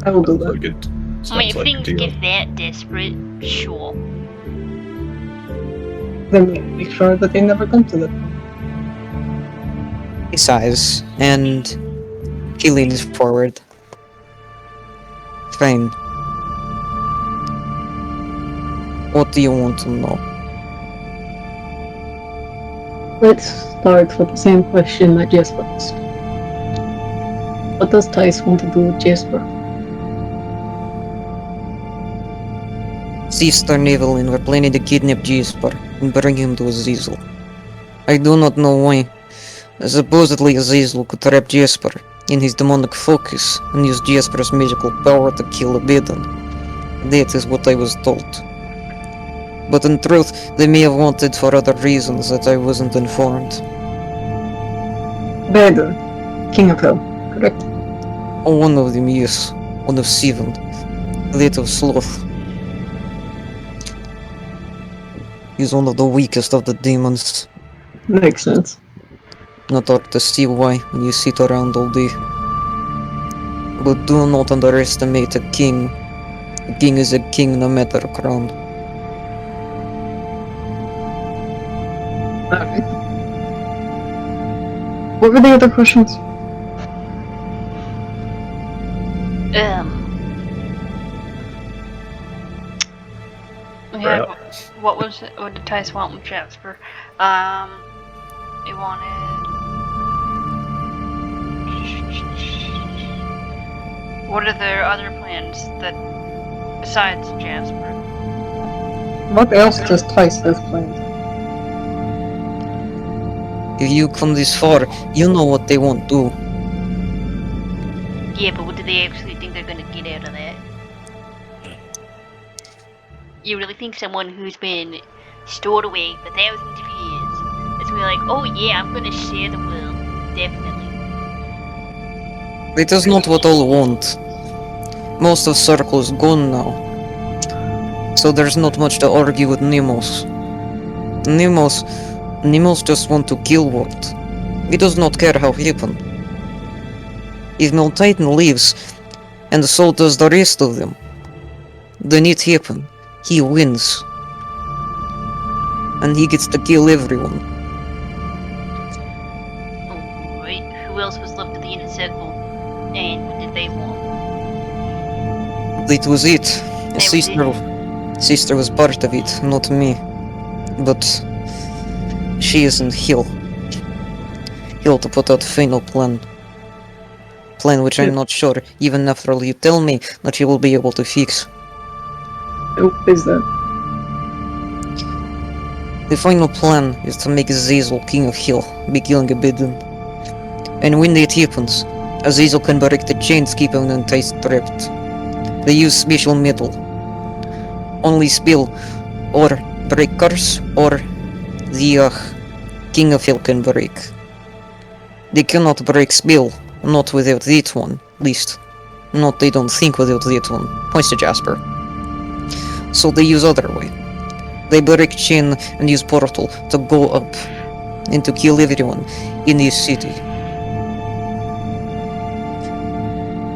I will do Sounds that. like it. I mean, Sounds if like a things deal. get that desperate, sure. Then we'll make sure that they never come to that. He sighs, and he leans forward. Fine. What do you want to know? Let's start with the same question that Jasper asked. What does Tice want to do with Jasper? Sister Evelyn were planning to kidnap Jasper and bring him to Azazel. I do not know why. Supposedly Azazel could trap Jasper in his demonic focus and use Jasper's magical power to kill Abaddon. That is what I was told. But in truth, they may have wanted for other reasons that I wasn't informed. Abaddon, King of Hell, correct? One of them, yes. One of seven. That of Sloth. He's one of the weakest of the demons. Makes sense. Not hard to see why when you sit around all day. But do not underestimate a king. A king is a king no matter a crown. Alright. What were the other questions? Yeah, what was it? What did Tice want with Jasper? He wanted. What are their other plans that besides Jasper? What else does Tice have planned? If you come this far, you know what they won't do. Yeah, but what do they actually think they're gonna get out of that? You really think someone who's been stored away for thousands of years is gonna be like, oh yeah, I'm gonna share the world, definitely. That is not what all want. Most of Circle is gone now. So there's not much to argue with Nemos. Nemos just want to kill Ward. He does not care how happen. If Mel Titan leaves, and so does the rest of them, then it happen. He wins. And he gets to kill everyone. Alright, who else was left of the inner circle? And what did they want? That was it. was Sister was part of it, not me. But she is in hell. Hell to put out final plan. Plan which I'm not sure, even after all you tell me, that you will be able to fix. What is that? The final plan is to make Azazel king of hell, be killing Abaddon. And when that happens, Azazel can break the chains keeping them trapped. They use special metal. Only spell or break curse or the king of hell can break. They cannot break spell Not without that one, at least. Not they don't think without that one. Points to Jasper. So they use other way. They break chain and use portal to go up and to kill everyone in this city.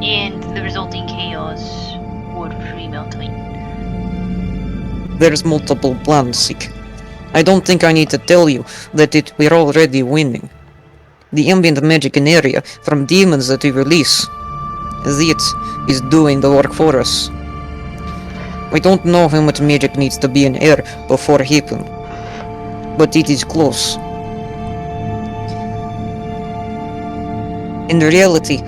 And the resulting chaos would free Meltwing. There's multiple plans, Seek. I don't think I need to tell you that we're already winning. The ambient magic in area from demons that we release, that is doing the work for us. We don't know how much magic needs to be in air before happen, but it is close. In reality,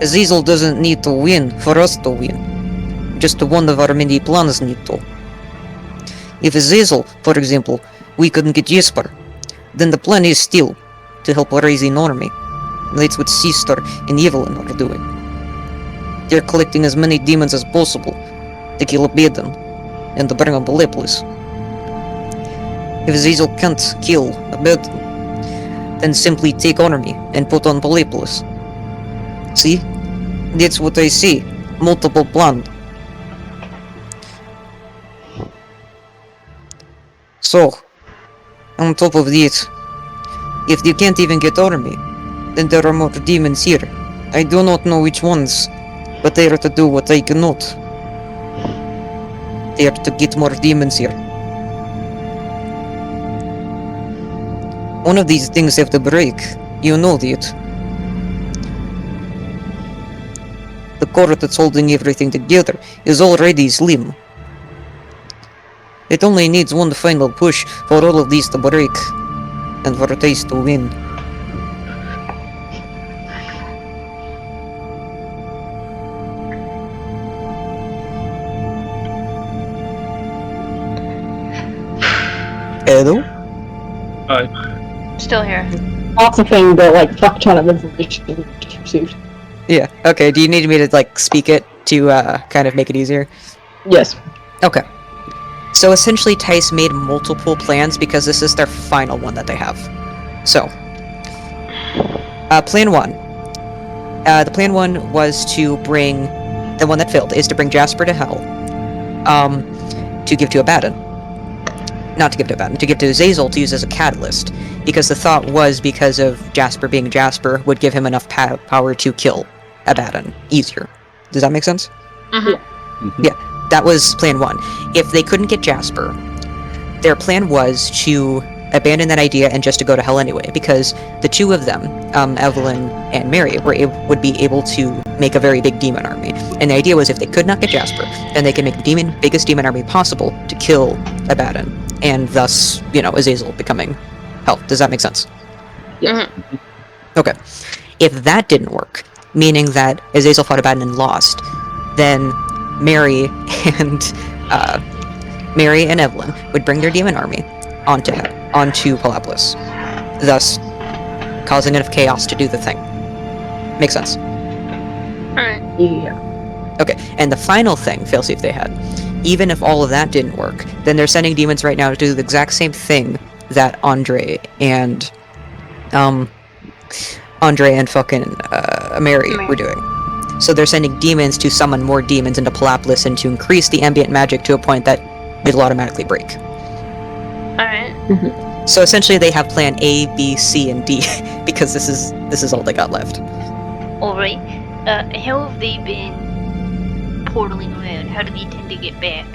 Azazel doesn't need to win for us to win. Just one of our many plans need to. If Azazel, for example, we couldn't get Jesper, then the plan is still to help raise an army. That's what Sister and Evelyn are doing. They're collecting as many demons as possible to kill Abaddon and to bring up Lepless. If Azazel can't kill Abaddon, then simply take army and put on Lepless. See? That's what I see. Multiple plan. So, on top of that, if you can't even get army, then there are more demons here. I do not know which ones, but they are to do what I cannot. They are to get more demons here. One of these things have to break. You know that. The cord that's holding everything together is already slim. It only needs one final push for all of these to break, and for Taste to win. Hello? Hi. Still here. Lots of things, but like fuck ton of information just received. Yeah, okay, do you need me to, like, speak it to, kind of make it easier? Yes. Okay. So essentially, Tice made multiple plans because this is their final one that they have. So, plan one. The plan one was to bring, the one that failed, is to bring Jasper to Hell, to give to Abaddon. Not to give to Abaddon, to give to Azazel to use as a catalyst, because the thought was because of Jasper being Jasper would give him enough power to kill Abaddon easier. Does that make sense? Mm-hmm. Yeah, that was plan one. If they couldn't get Jasper, their plan was to abandon that idea and just to go to hell anyway, because the two of them, Evelyn and Mary, would be able to make a very big demon army. And the idea was if they could not get Jasper, then they could make the biggest demon army possible to kill Abaddon, and thus, you know, Azazel becoming hell. Does that make sense? Yes. Okay. If that didn't work, meaning that Azazel fought Abaddon and lost, then Mary and Evelyn would bring their demon army onto Palapolis, thus causing enough chaos to do the thing. Makes sense? Alright. Yeah. Okay, and the final thing, failsafe they had, even if all of that didn't work, then they're sending demons right now to do the exact same thing that Andre and fucking Mary were doing. So they're sending demons to summon more demons into Palapolis and to increase the ambient magic to a point that it'll automatically break. Alright. So essentially they have plan A, B, C, and D, because this is all they got left. Alright. How have they been portaling around? How do they tend to get back?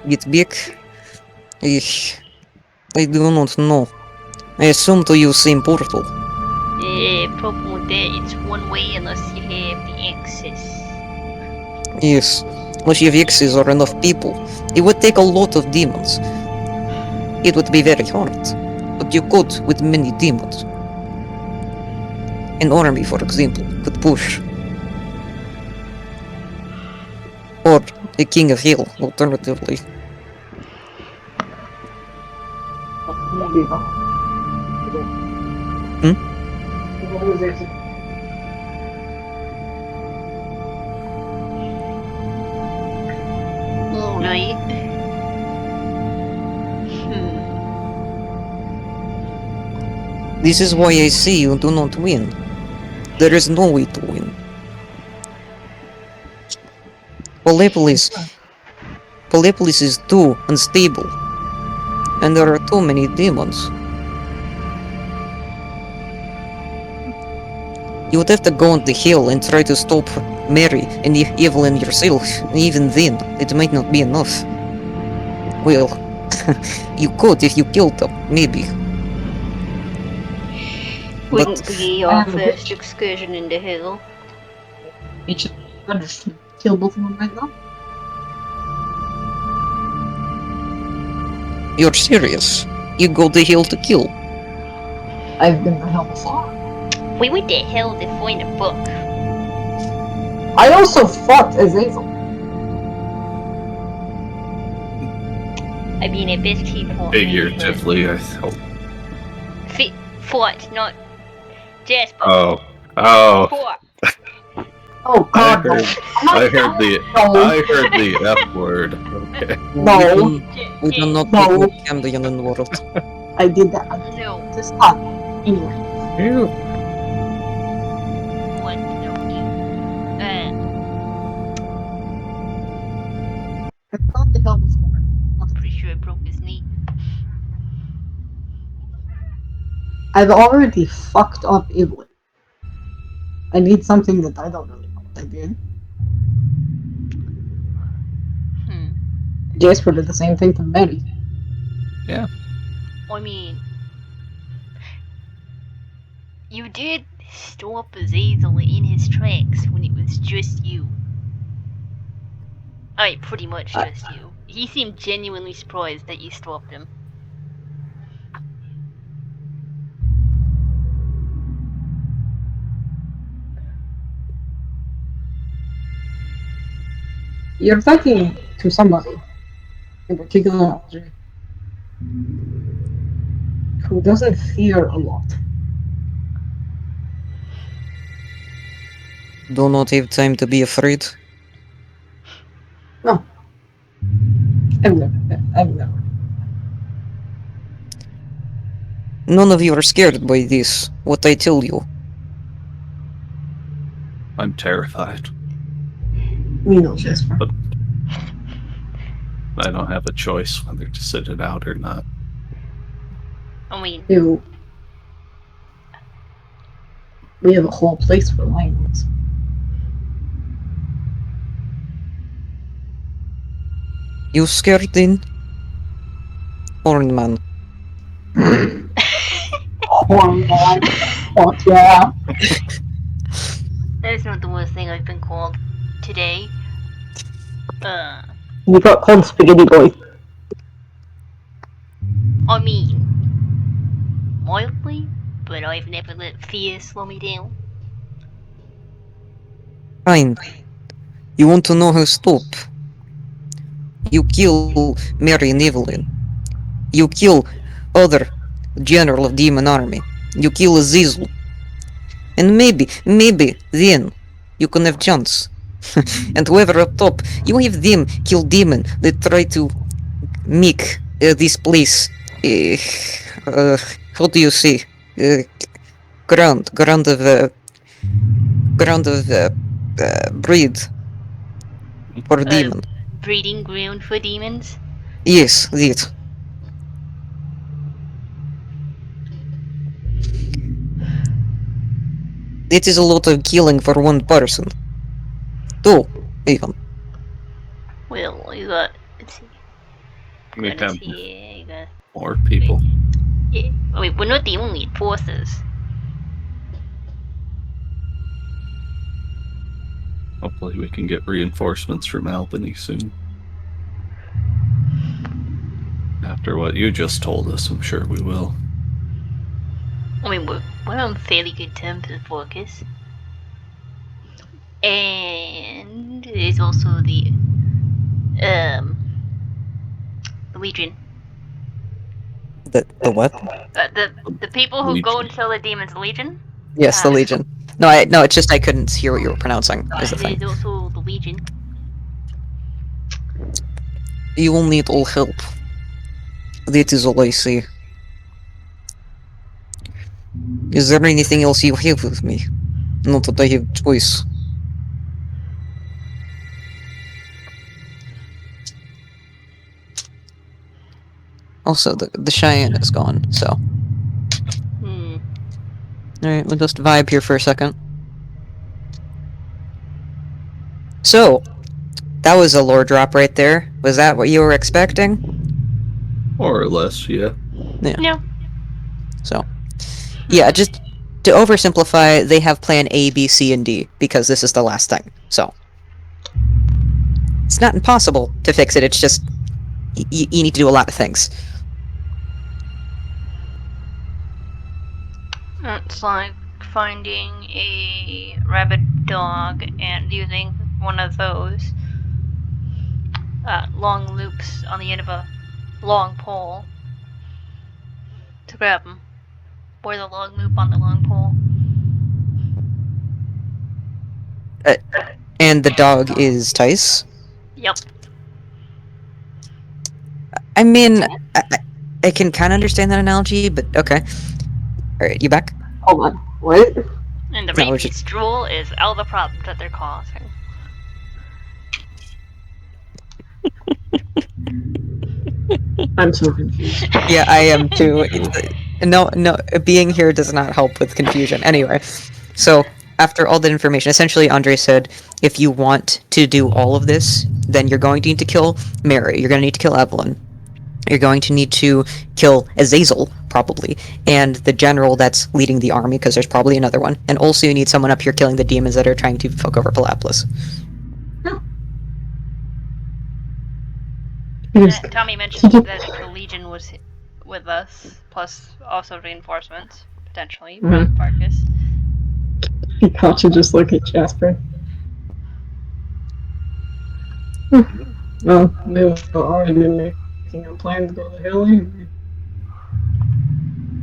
Get back? I do not know. I assume to use same portal. Problem with that, it's one way unless you have the access. Yes. Unless you have access or enough people. It would take a lot of demons. It would be very hard. But you could with many demons. An army, for example, could push. Or a king of hell, alternatively. Alright. This is why I say you do not win. There is no way to win. Polypolis, Polypolis is too unstable, and there are too many demons. You would have to go on the hill and try to stop Mary and Evelyn yourself. Even then, it might not be enough. Well, you could if you killed them, maybe. Wouldn't be our have a first bitch. excursion into hell. Each of them just kill both of them right now. You're serious? You go the hill to kill? I've been to hell before. We went to hell to find a book. I also fucked Azazel. I mean, at best he fought me, Figuratively, I hope. but fought, not Jasper. Oh. Fought. Oh I god, heard, no. I heard the No. I heard the F word. Okay. No. We do not No. need Cambion in the world. I did that. No. Just stop. Anyway. Ew. What? No. I've gone to hell before. Pretty sure I broke his knee. I've already fucked up Evelyn. I need something that I don't really know what I did. Jasper did the same thing to Mary. Yeah. I mean, you did stop Azazel in his tracks when it was just you. Pretty much just you. He seemed genuinely surprised that you stopped him. You're talking to somebody, in particular, Audrey, who doesn't fear a lot. Do not have time to be afraid. No. I've never. None of you are scared by this, what I tell you. I'm terrified. We know Jasper. I don't have a choice whether to sit it out or not. I mean, You. We have a whole place for lions. You scared in? Horn man. Horn man. Fuck yeah. that is not the worst thing I've been called today. You got called Spaghetti Boy. I mean, mildly, but I've never let fear slow me down. Fine. You want to know how to stop? You kill Mary and Evelyn. You kill other general of demon army. You kill Azazel. And maybe then you can have chance. And whoever up top, you have them kill demon that try to make this place how do you say ground of breed for demon. Breeding ground for demons. Yes, that. That is a lot of killing for one person. Two, even. Well, you got. Let's see. We Let's have see. You got. more people. Yeah. I mean, we're not the only forces. Hopefully we can get reinforcements from Albany soon. After what you just told us, I'm sure we will. I mean, we're on fairly good terms with Vorkus. And there's also the Legion. The what? The people who go Legion. and kill the demons, the Legion. Yes, the Legion. No, it's just I couldn't hear what you were pronouncing. Is the thing. There's also the Legion. You will need all help. That is all I say. Is there anything else you have with me? Not that I have choice. Also, the Cheyenne is gone, so. Hmm. Alright, we'll just vibe here for a second. So, that was a lore drop right there. Was that what you were expecting? More or less, yeah. No. So, yeah, just to oversimplify, they have plan A, B, C, and D, because this is the last thing. So, it's not impossible to fix it, it's just, you need to do a lot of things. It's like finding a rabid dog and using one of those long loops on the end of a long pole to grab him. Or the long loop on the long pole. And the dog is Tice. Yep. I mean, I can kind of understand that analogy, but okay. Alright, you back? Hold on. What? And the No, repeat just- drool is all the problems that they're causing. I'm so confused. Yeah, I am too. No, being here does not help with confusion. Anyway, so after all that information, essentially Andre said, if you want to do all of this, then you're going to need to kill Mary, you're going to need to kill Evelyn, you're going to need to kill Azazel, probably, and the general that's leading the army, because there's probably another one, and also you need someone up here killing the demons that are trying to fuck over Palaplis. Tommy mentioned that the Legion was with us, plus also reinforcements, potentially, from Farkas. Pikachu just look at Jasper. Well, they've already been making a plan to go to hell anyway.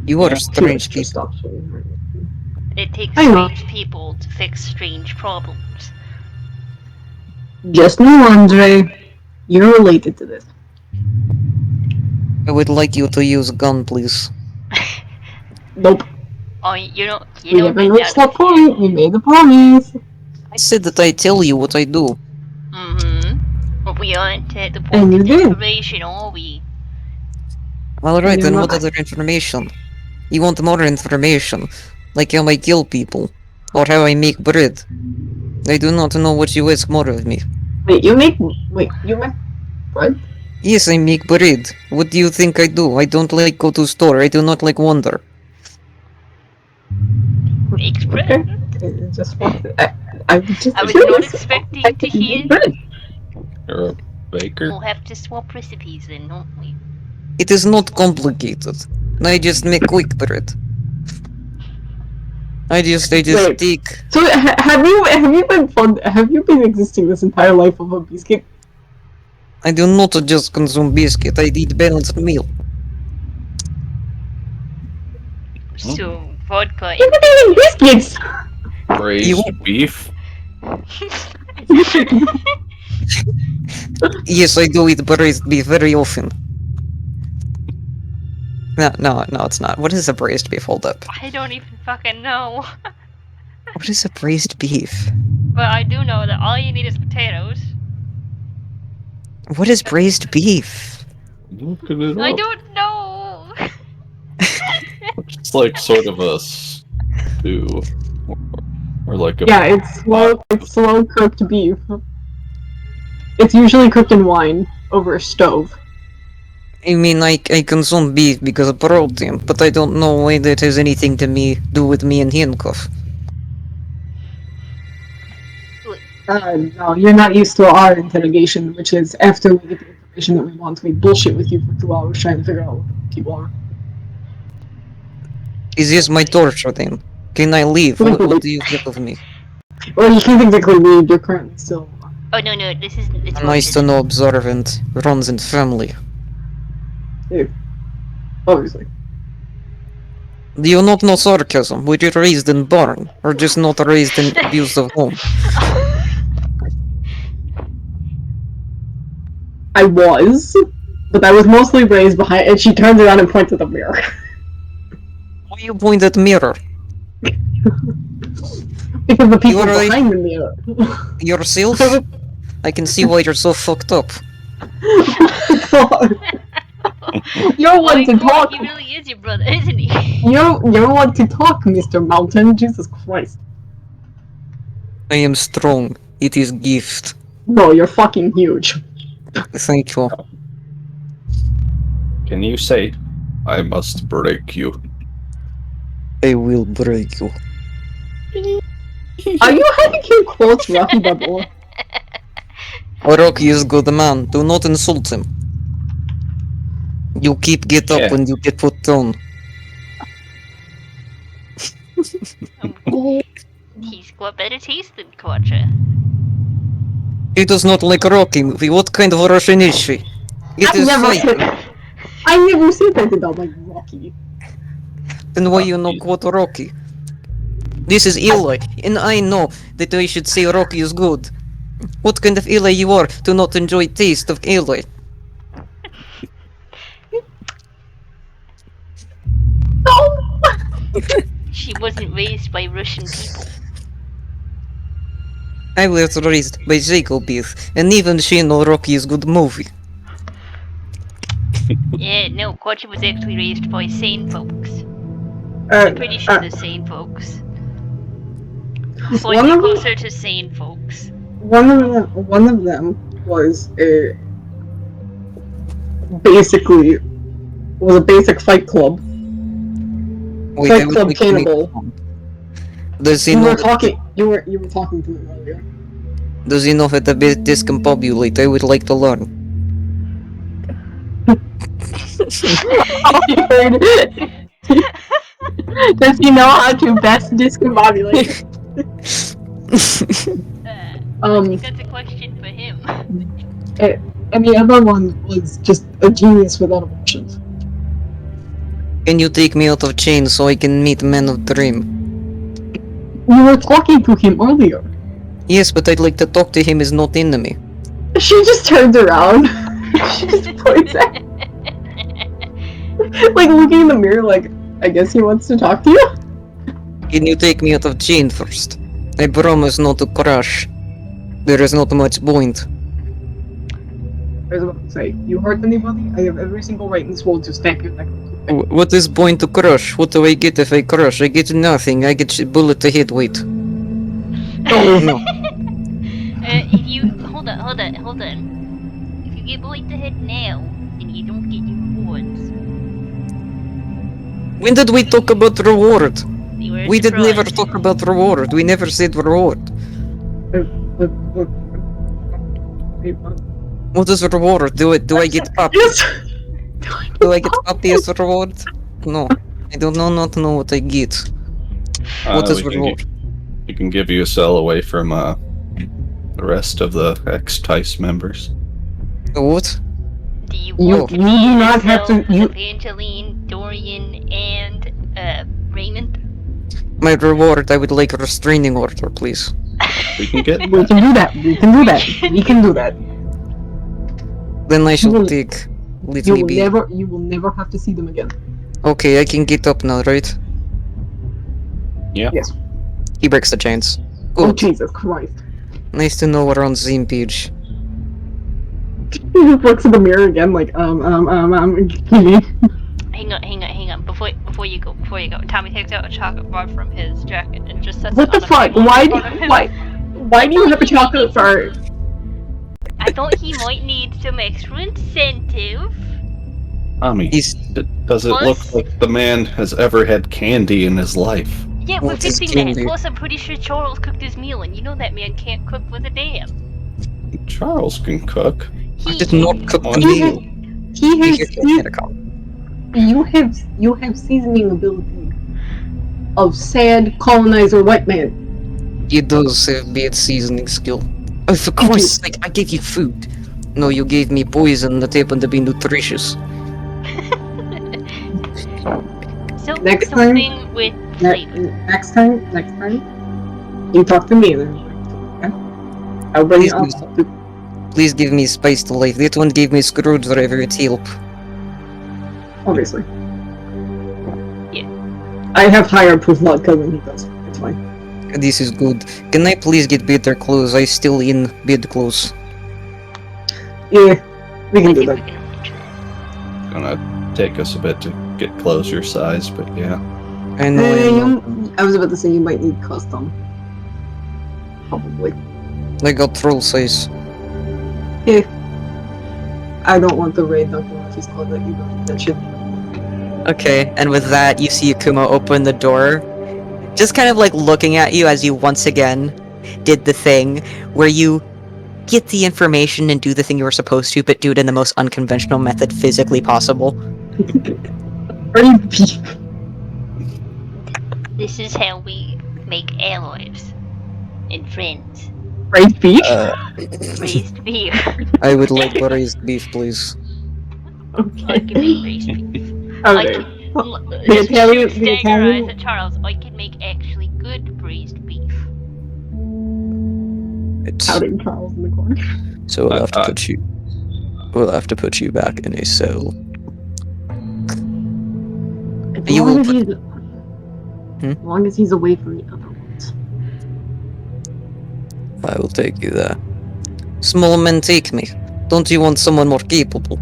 You are Yeah. strange Just people. stop showing. It takes I know. strange people to fix strange problems. Just know, Andre, you're related to this. I would like you to use gun, please. Nope. Oh, you don't We haven't been reached down that point. We made the promise. I said that I tell you what I do. But we aren't at the And point you of did. information, are we? Alright, You're then not- what other information? You want more information? Like how I kill people? Or how I make bread? I do not know what you ask more of me. Wait, you make what? Yes, I make bread. What do you think I do? I don't like go to store. I do not like wander. Makes bread. Okay. I just want. I just. I was curious. not expecting I to can hear. make bread. You're a baker? We'll have to swap recipes then, won't we? It is not complicated. I just make quick bread. I just Wait. take. So have you been existing this entire life of a biscuit? I do not just consume biscuit. I eat balanced meal. So, vodka You've been eating biscuits. Braised You- beef? Yes, I do eat braised beef very often. No, it's not. What is a braised beef? Hold up. I don't even fucking know. What is a braised beef? But I do know that all you need is potatoes. What is braised beef? Look at it I up. don't know. It's like sort of a stew. Or like a... Yeah, it's slow cooked beef. It's usually cooked in wine over a stove. I mean, like, I consume beef because of protein, but I don't know why that has anything to do with me and handcuff. No, you're not used to our interrogation, which is after we get the information that we want, we bullshit with you for 2 hours trying to figure out what people are. Is this my torture then? Can I leave? What do you think of me? Well, you can't exactly leave, you're currently still. Oh no, this isn't. It's Nice to know observant, runs in family. Obviously. Do you not know sarcasm? Were you raised in barn, or just not raised in abusive home? I was, but I was mostly raised behind, and she turns around and points at the mirror. Why you point at mirror? Because the people You're right. behind the mirror. Yourself? I can see why you're so fucked up. God. You're one to talk. He really is your brother, isn't he? You're one to talk, Mr. Mountain. Jesus Christ. I am strong. It is gift. No, you're fucking huge. Thank you. Can you say, I must break you? I will break you. Are you having him quote Rocky Balboa? Rocky is good man. Do not insult him. You get up Yeah. when you get put down. He's got better taste than Quacha. He does not like Rocky movie. What kind of Russian is she? It is fake. I never said that about like Rocky. Then why you not quote Rocky? This is Eli, and I know that I should say Rocky is good. What kind of Eli you are to not enjoy taste of Eli? No! She wasn't raised by Russian people. I was raised by Jacobies, and even she know Rocky is good movie. Yeah, no, Quacha was actually raised by sane folks. I'm pretty sure they're sane folks. Slightly closer to sane folks. One of them was basically was a basic Fight Club. Wait, Fight Club cannibal. Does he You know? were talking to him earlier. Does he know how to discombobulate? I would like to learn. Does he know how to best discombobulate? I think that's a question for him. And the other one was just a genius without emotions. Can you take me out of chain so I can meet Man of Dream? You were talking to him earlier. Yes, but I'd like to talk to him as not enemy. She just turns around. She just points at like looking in the mirror like, I guess he wants to talk to you? Can you take me out of chain first? I promise not to crash. There is not much point. I was about to say, you hurt anybody? I have every single right in this world to stamp your neck. What is point to crush? What do I get if I crush? I get nothing. I get bullet to hit with. Oh no. If you hold on. If you get bullied to head now, then you don't get your rewards. When did we talk about reward? You were We did never surprised. talk about reward. We never said reward. What is reward? Do I get puppy? Do I get puppy as a reward? No. I do not know what I get. What is reward? He can give you a cell away from the rest of the ex-Tice members. What? Do you You want to do be not have to. Evangeline, Dorian, and Raymond? My reward, I would like a restraining order, please. We can get We can do that. We can do that. We can do that. Then I You shall will- take. Let You me will be. you will never have to see them again. Okay, I can get up now, right? Yeah. Yes. He breaks the chains. Oh Good. Jesus Christ! Nice to know we're on the same page. He just looks in the mirror again, like Kimi. Hang on. Before you go. Tommy takes out a chocolate bar from his jacket and just sets What it the on the fuck? table in front of him. Why do you have a chocolate bar? I thought he might need some extra incentive. Tommy, He's does it Plus- look like the man has ever had candy in his life? Yeah, we're What is fixing that. candy? Plus, I'm pretty sure Charles cooked his meal, and you know that man can't cook with a damn. Charles can cook. I did not cook the What? meal. He He has gets the medical. you have seasoning ability of sad colonizer white man. He does have bad seasoning skill. Oh, for Christ's sake, I gave you food. No, you gave me poison that happened to be nutritious. So, Next something with flavor. Next time, you talk to me. Then. Okay? I'll bring you Please up. Please give me spice to life. That one gave me screwdriver, it help. Obviously. I have higher proof not killing he does. It's fine. This is good. Can I please get better clothes? I still in bed clothes. Yeah, we I can do think we that. can arrange that. It's gonna take us a bit to get clothes your size, but yeah. I know I am not. I was about to say you might need custom. Probably. I got troll size. Yeah. I don't want to raid Dr. Murphy's closet either. That should be. Okay, and with that, you see Akuma open the door, just kind of like looking at you as you once again did the thing where you get the information and do the thing you were supposed to, but do it in the most unconventional method physically possible. Very beef. This is how we make allies and friends. Right beef? Raised beef. I would like braised beef, please. I Okay. can make raised beef. Okay. The Italian- the Stagger Italian- eyes at Charles. I can make actually good braised beef. It's, Outing Charles in the corner. so we'll have to put you. We'll have to put you back in a cell. As You long will as put- he's, Hmm? as long as he's away from the other ones. I will take you there. Small men, take me. Don't you want someone more capable?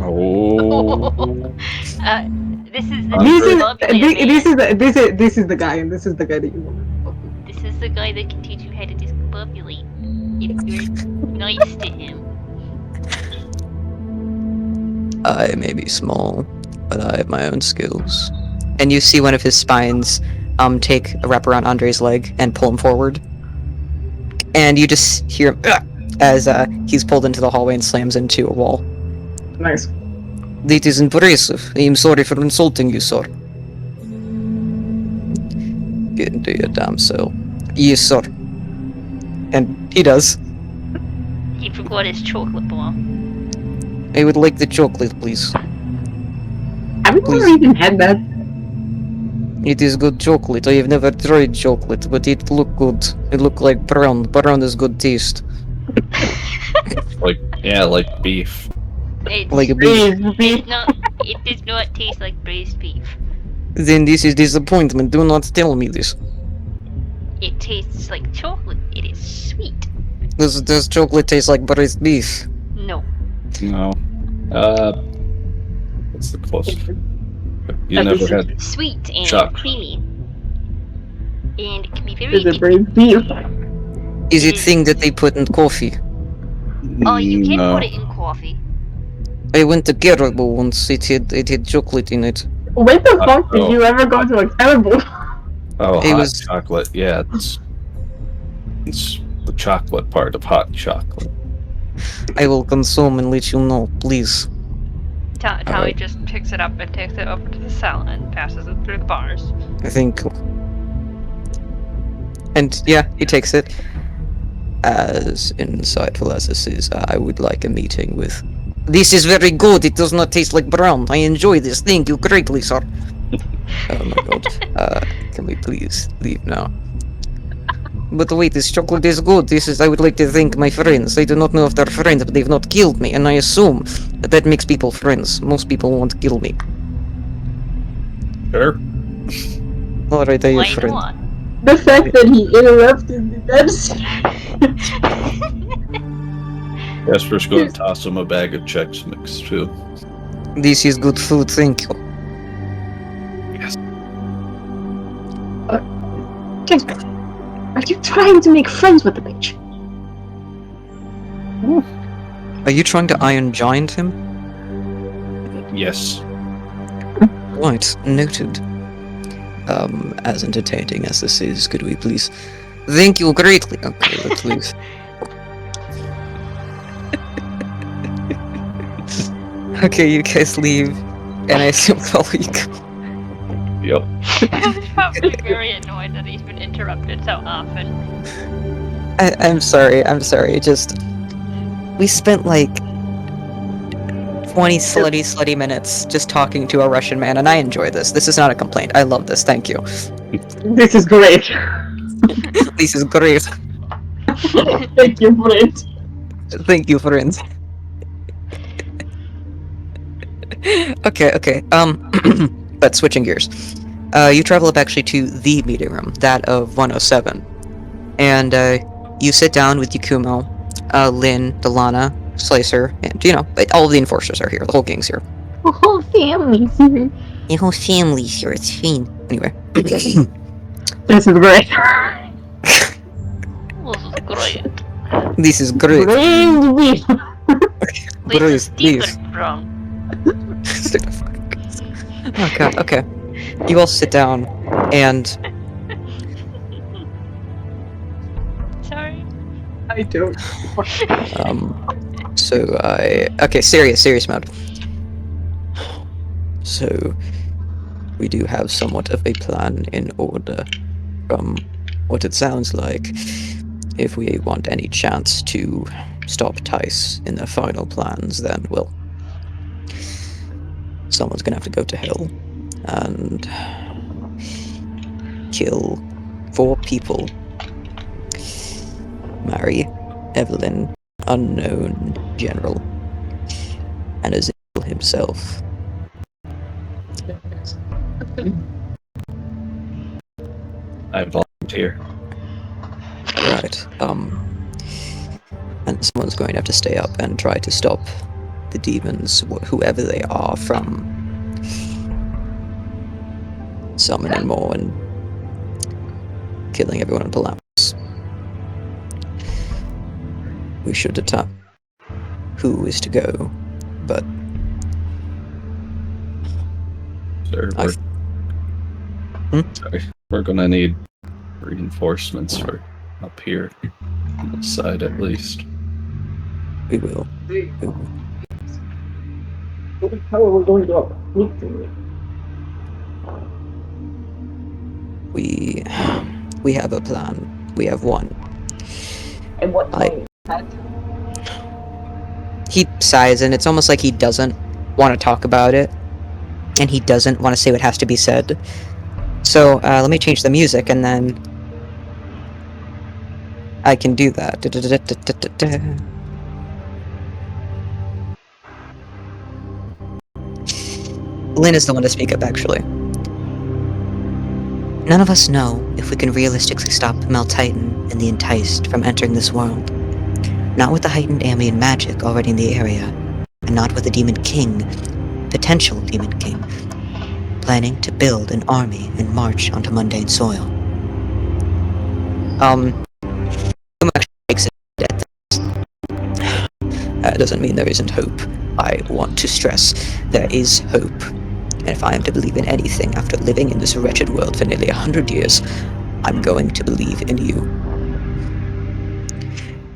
Oh. This is the This is discombobulated man. this is the guy, and this is the guy that you want. This is the guy that can teach you how to discombobulate. If you're nice to him. I may be small, but I have my own skills. And you see one of his spines take a wrap around Andre's leg and pull him forward. And you just hear him as he's pulled into the hallway and slams into a wall. Nice. That is impressive. I am sorry for insulting you, sir. Get into your damn cell. Yes, sir. And he does. He forgot his chocolate bar. I would like the chocolate, please. Have you Please. ever even had that? It is good chocolate. I have never tried chocolate, but it look good. It look like brown. Brown is good taste. Like beef. It's, Like a beef. it's not. It does not taste like braised beef. Then this is disappointment. Do not tell me this. It tastes like chocolate. It is sweet. Does chocolate taste like braised beef? No. No. What's the closest? You That never is- had. Sweet and Chocolate. creamy. And it can be very Is it addictive. very beef? Is it thing that they put in coffee? Oh, you can No. put it in coffee. I went to Caribou once. It had chocolate in it. When the fuck did oh. you ever go to a cannibal? Oh, It hot was- chocolate. Yeah, it's the chocolate part of hot chocolate. I will consume and let you know, please. Tommy Alright. just picks it up and takes it over to the cell and passes it through the bars. I think. And yeah, he takes it. As insightful as this is, I would like a meeting with. This is very good. It does not taste like brown. I enjoy this. Thank you greatly, sir. Oh my god. Can we please leave now? But wait, this chocolate is good. This is. I would like to thank my friends. I do not know if they're friends, but they've not killed me, and I assume that makes people friends. Most people won't kill me. Sure. Alright, I Why your friend. not? The fact that he interrupted the dead Jasper's going to toss him a bag of Chex Mix too. This is good food, thank you. Are you trying to make friends with the bitch? Are you trying to Iron Giant him? Yes. Right, noted. As entertaining as this is, could we please? Thank you greatly. Okay, let's leave. Okay, you guys leave, and I assume follow you. Yep. I'm probably very annoyed that he's been interrupted so often. I'm sorry. Just we spent like 20 slutty minutes just talking to a Russian man, and I enjoy this. This is not a complaint. I love this. Thank you. This is great. This is great. Thank you for it. Thank you, friends. Okay. But switching gears. You travel up actually to the meeting room, that of 107. And you sit down with Yakumo, Lynn, Delana, Slicer, and, all of the enforcers are here. The whole gang's here. The whole family's here. The whole family's here. It's fine. Anyway. This is great. This is great. This is great. Bring me. This is Please. Stephen from. Stick to fucking guns. Oh god, okay. You all sit down, and Sorry. I don't. okay, serious mode. So, we do have somewhat of a plan in order. From what it sounds like, if we want any chance to stop Tice in their final plans, then, well, someone's gonna have to go to hell and kill 4 people. Marry Evelyn, unknown general, and Azazel himself. I volunteer. Right. And someone's going to have to stay up and try to stop the demons, whoever they are, from summoning more and killing everyone in Palamas. We should determine who is to go, but Sir, sorry. We're gonna need reinforcements for up here. On this side at least. we will. How are we going to uproot them? We have a plan. We have one. And what I- time? He sighs, and it's almost like he doesn't want to talk about it, and he doesn't want to say what has to be said. So let me change the music, and then I can do that. Lynn is the one to speak up, actually. None of us know if we can realistically stop Meltitan and the Enticed from entering this world. Not with the heightened ambient magic already in the area, and not with the Demon King, potential Demon King, planning to build an army and march onto mundane soil. Actually makes it at this. That doesn't mean there isn't hope. I want to stress there is hope. And if I am to believe in anything after living in this wretched world for nearly 100 years, I'm going to believe in you.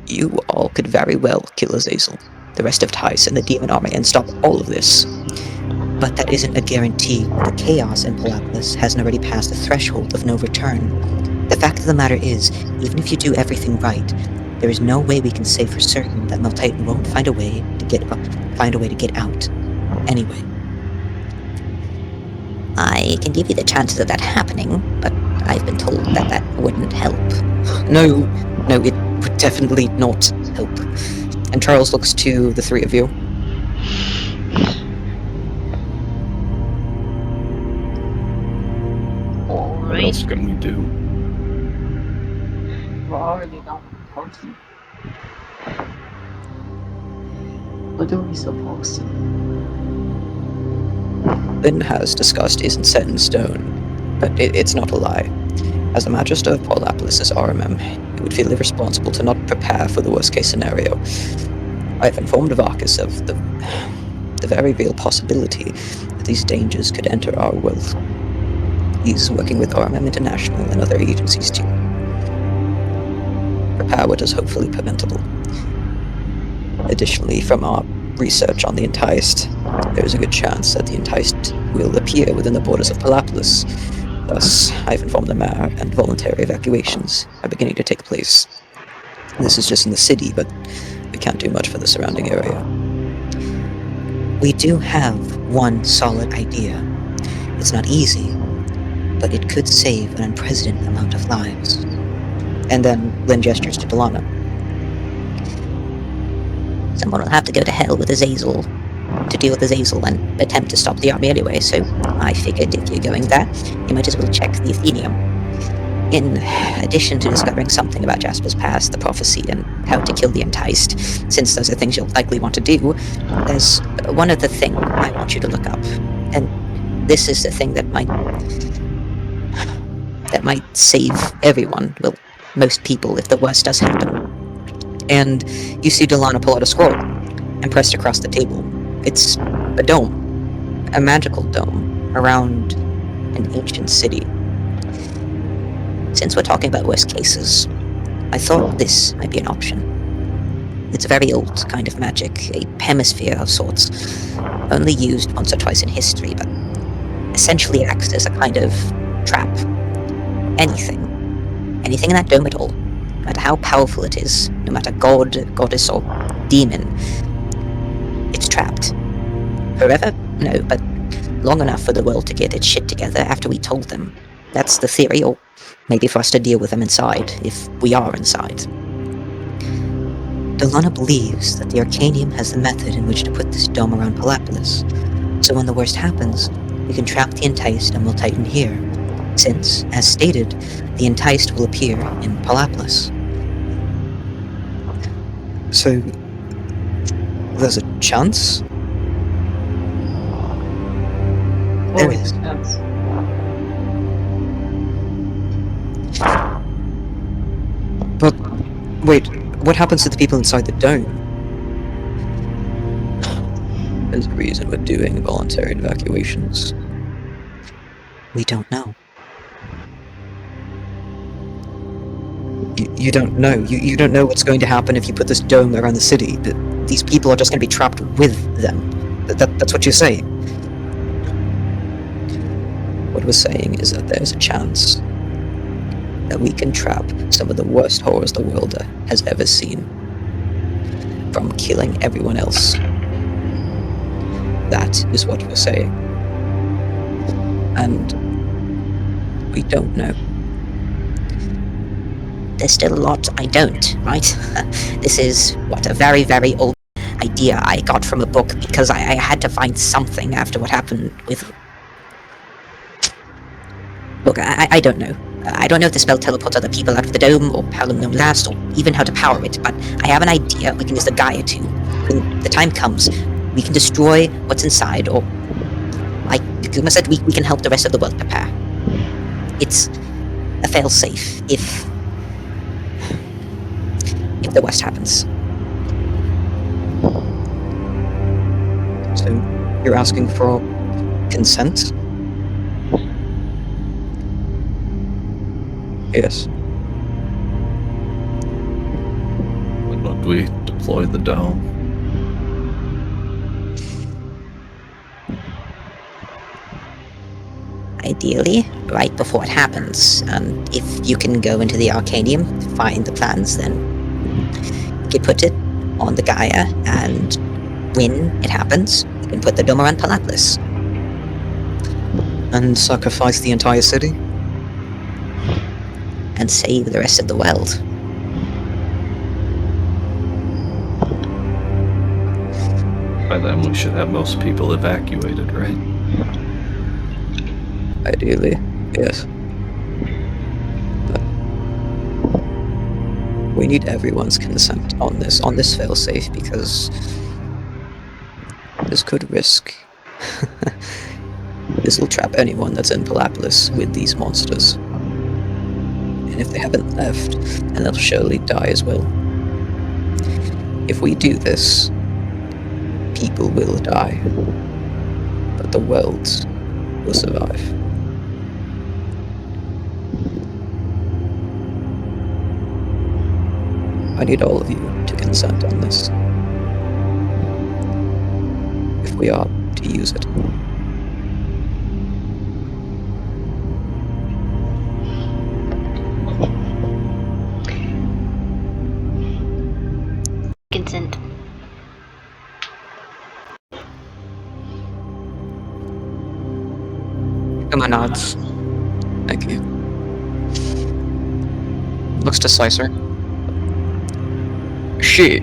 You all could very well kill Azazel, the rest of Tice, and the demon army and stop all of this. But that isn't a guarantee. The chaos in Palapolis hasn't already passed the threshold of no return. The fact of the matter is, even if you do everything right, there is no way we can say for certain that Meltitan won't find a way to get out. Anyway. I can give you the chances of that happening, but I've been told that that wouldn't help. No, it would definitely not help. And Charles looks to the 3 of you. What else can we do? We're already done with party. What are we supposed to do? Lynn has discussed isn't set in stone, but it's not a lie. As the Magister of Polapolis' RMM, he would feel irresponsible to not prepare for the worst-case scenario. I have informed Varkas of the very real possibility that these dangers could enter our world. He's working with RMM International and other agencies to prepare what is hopefully preventable. Additionally, from our research on the Enticed, there is a good chance that the Enticed will appear within the borders of Palapolis. Thus, I've informed the mayor, and voluntary evacuations are beginning to take place. This is just in the city, but we can't do much for the surrounding area. We do have one solid idea. It's not easy, but it could save an unprecedented amount of lives. And then Lynn gestures to Delana. Someone will have to go to hell with Azazel. to deal with Azazel and attempt to stop the army anyway, so I figured if you're going there, you might as well check the Athenium. In addition to discovering something about Jasper's past, the prophecy, and how to kill the enticed, since those are things you'll likely want to do, there's one other thing I want you to look up. And this is the thing that might save everyone, well, most people, if the worst does happen. And you see Delana pull out a scroll and press it across the table. It's a dome, a magical dome, around an ancient city. Since we're talking about worst cases, I thought this might be an option. It's a very old kind of magic, a hemisphere of sorts, only used once or twice in history, but essentially acts as a kind of trap. Anything in that dome at all, no matter how powerful it is, no matter god, goddess, or demon, it's trapped. Forever? No, but long enough for the world to get its shit together after we told them. That's the theory, or maybe for us to deal with them inside, if we are inside. Delana believes that the Arcanium has the method in which to put this dome around Palapolis, so when the worst happens, we can trap the enticed and we'll tighten here, since, as stated, the enticed will appear in Palapolis. So, there's a chance? There Always is. chance. But wait, what happens to the people inside the dome? There's a reason we're doing voluntary evacuations. We don't know. You don't know. You don't know what's going to happen if you put this dome around the city. These people are just going to be trapped with them. That's what you're saying. What we're saying is that there's a chance that we can trap some of the worst horrors the world has ever seen from killing everyone else. That is what we're saying. And we don't know. There's still a lot I don't, right? This is, a very, very old idea I got from a book because I had to find something after what happened with... Look, I don't know. I don't know if the spell teleports other people out of the dome, or how long they'll last, or even how to power it, but I have an idea we can use the Gaia to. When the time comes, we can destroy what's inside, or, like Kuma said, we can help the rest of the world prepare. It's a fail-safe if the worst happens. So, you're asking for consent? Yes. When would we deploy the dome? Ideally, right before it happens. And if you can go into the Arcanium, find the plans, then you can put it on the Gaia, and when it happens, you can put the dome around Palapolis. And sacrifice the entire city? And save the rest of the world. By then we should have most people evacuated, right? Ideally, yes. But we need everyone's consent on this failsafe, because this could risk. This will trap anyone that's in Palapolis with these monsters. And if they haven't left, then they'll surely die as well. If we do this, people will die, but the world will survive. I need all of you to consent on this, if we are to use it. Consent. Come on, nods. Thank you. Looks decisive. Shit.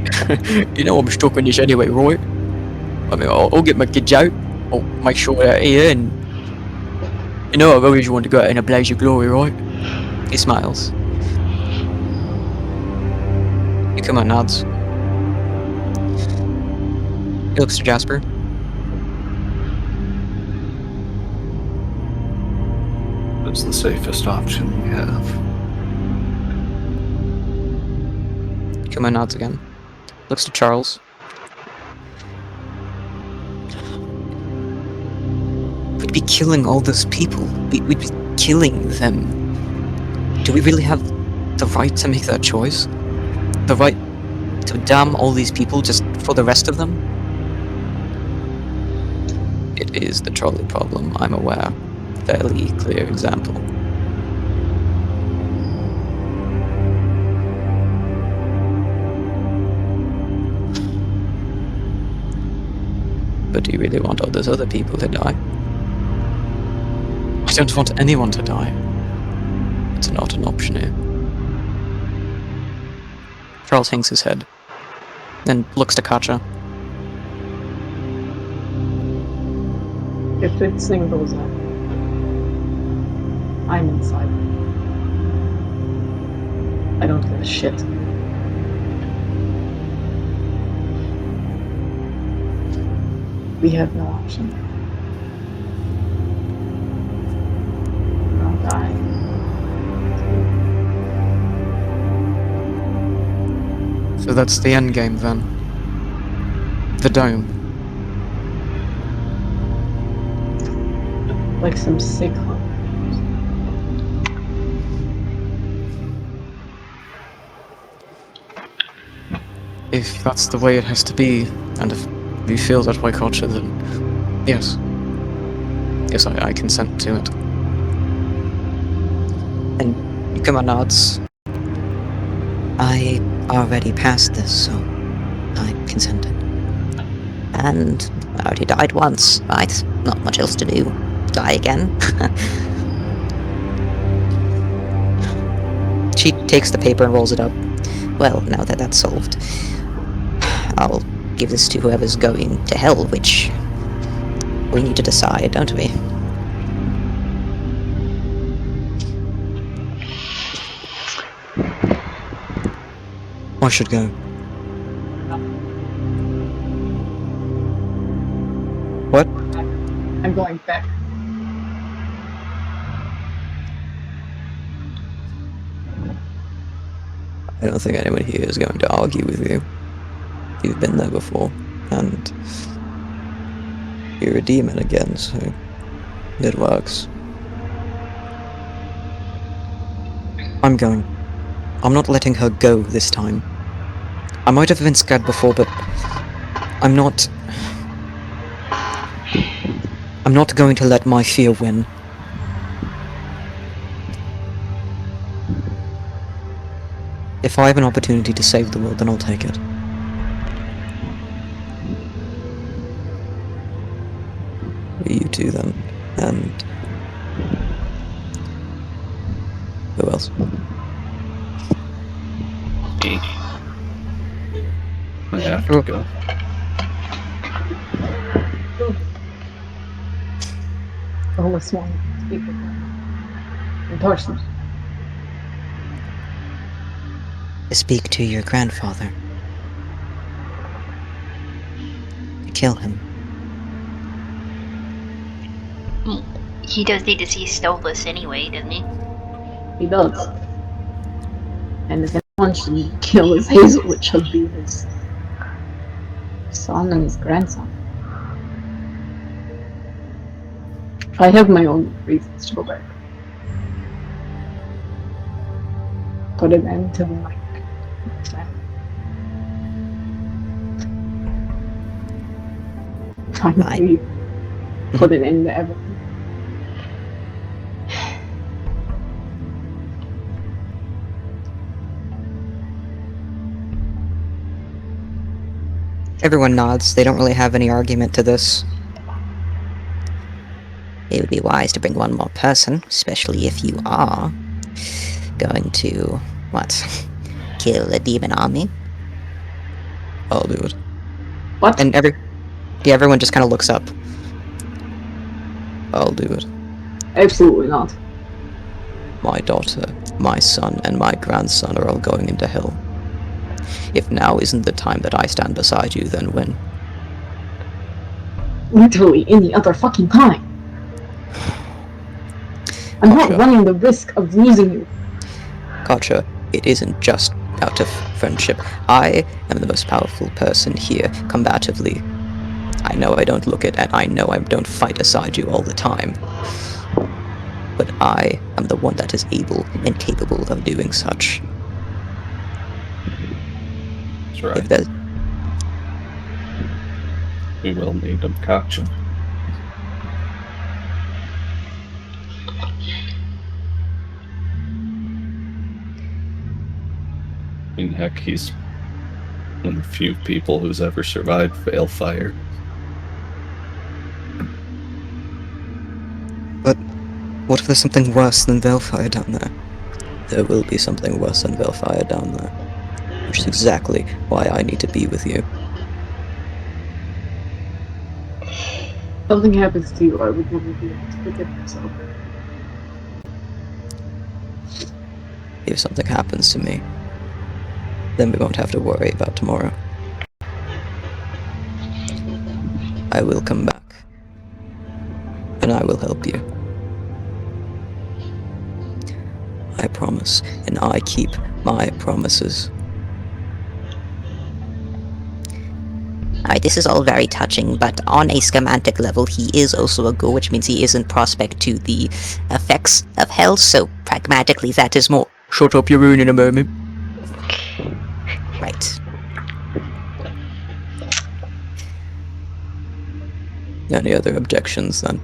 You know I'm stuck in this anyway, right? I mean, I'll get my kids out. I'll make sure they're here, and you know, I've always wanted to go out in a blaze of glory, right? He smiles. Yukuma nods. He looks to Jasper. That's the safest option we have. Yukuma nods again. Looks to Charles. We'd be killing all those people. We'd be killing them. Do we really have the right to make that choice? The right to damn all these people just for the rest of them? It is the trolley problem, I'm aware. Fairly clear example. But do you really want all those other people to die? I don't want anyone to die. It's not an option here. Charles hangs his head, then looks to Katja. If this thing goes up, I'm inside. I don't give a shit. We have no option. I'll die. So that's the end game then. The dome. Like some sick hunt. If that's the way it has to be, and if you feel that way, Katja, then yes. Yes, I consent to it. And Yukuma nods. I already passed this, so I consented. And I already died once, right? Not much else to do. Die again. She takes the paper and rolls it up. Well, now that that's solved, I'll give this to whoever's going to hell, which we need to decide, don't we? I should go. What? I'm going back. I don't think anyone here is going to argue with you. You've been there before, and you're a demon again, so it works. I'm going. I'm not letting her go this time. I might have been scared before, but I'm not going to let my fear win. If I have an opportunity to save the world, then I'll take it. You two then, and who else? Me. I have to go. I always wanted to speak with them in person. To speak to your grandfather. To kill him. He does need to see Stolas anyway, doesn't he? He does. And if anyone should kill his Hazel, it should be his son and his grandson. I have my own reasons to go back. Put an end to my finally put an end to everything. Everyone nods. They don't really have any argument to this. It would be wise to bring one more person, especially if you are going to, kill a demon army. I'll do it. What? And Yeah, everyone just kind of looks up. I'll do it. Absolutely not. My daughter, my son, and my grandson are all going into hell. If now isn't the time that I stand beside you, then when? Literally any other fucking time. I'm not Gotcha. running the risk of losing you. Gotcha. It isn't just out of friendship. I am the most powerful person here, combatively. I know I don't look it, and I know I don't fight aside you all the time. But I am the one that is able and capable of doing such. That's If right. there's We will need him catching. I mean, heck, he's one of the few people who's ever survived veil fire. But what if there's something worse than Veilfire down there? There will be something worse than Veilfire down there. Which is exactly why I need to be with you. If something happens to you, I would never be able to protect myself. If something happens to me, then we won't have to worry about tomorrow. I will come back. And I will help you. I promise, and I keep my promises. Alright, this is all very touching, but on a schematic level, he is also a ghoul, which means he isn't prospect to the effects of hell, so pragmatically that is more. Shut up, you're ruining a moment. Right. Any other objections then?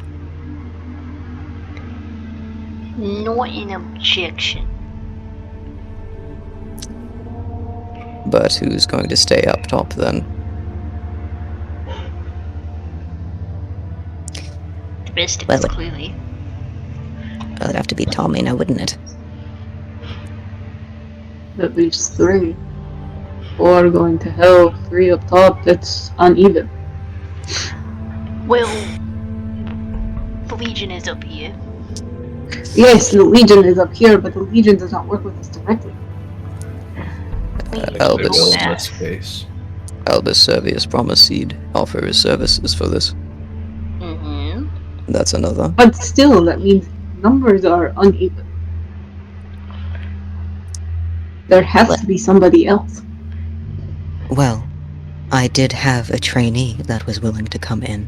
Not an objection. But who's going to stay up top then? The rest of Well, us, clearly. it'd have to be Tommy now, wouldn't it? At least 3. 4 going to hell, 3 up top, that's uneven. Well, the Legion is up here. Yes, the Legion is up here, but the Legion does not work with us directly. We They know Elvis. will in that. this case. Albus Servius Promised offer his services for this. Mm-hmm. That's another. But still, that means numbers are uneven. There has to be somebody else. Well, I did have a trainee that was willing to come in.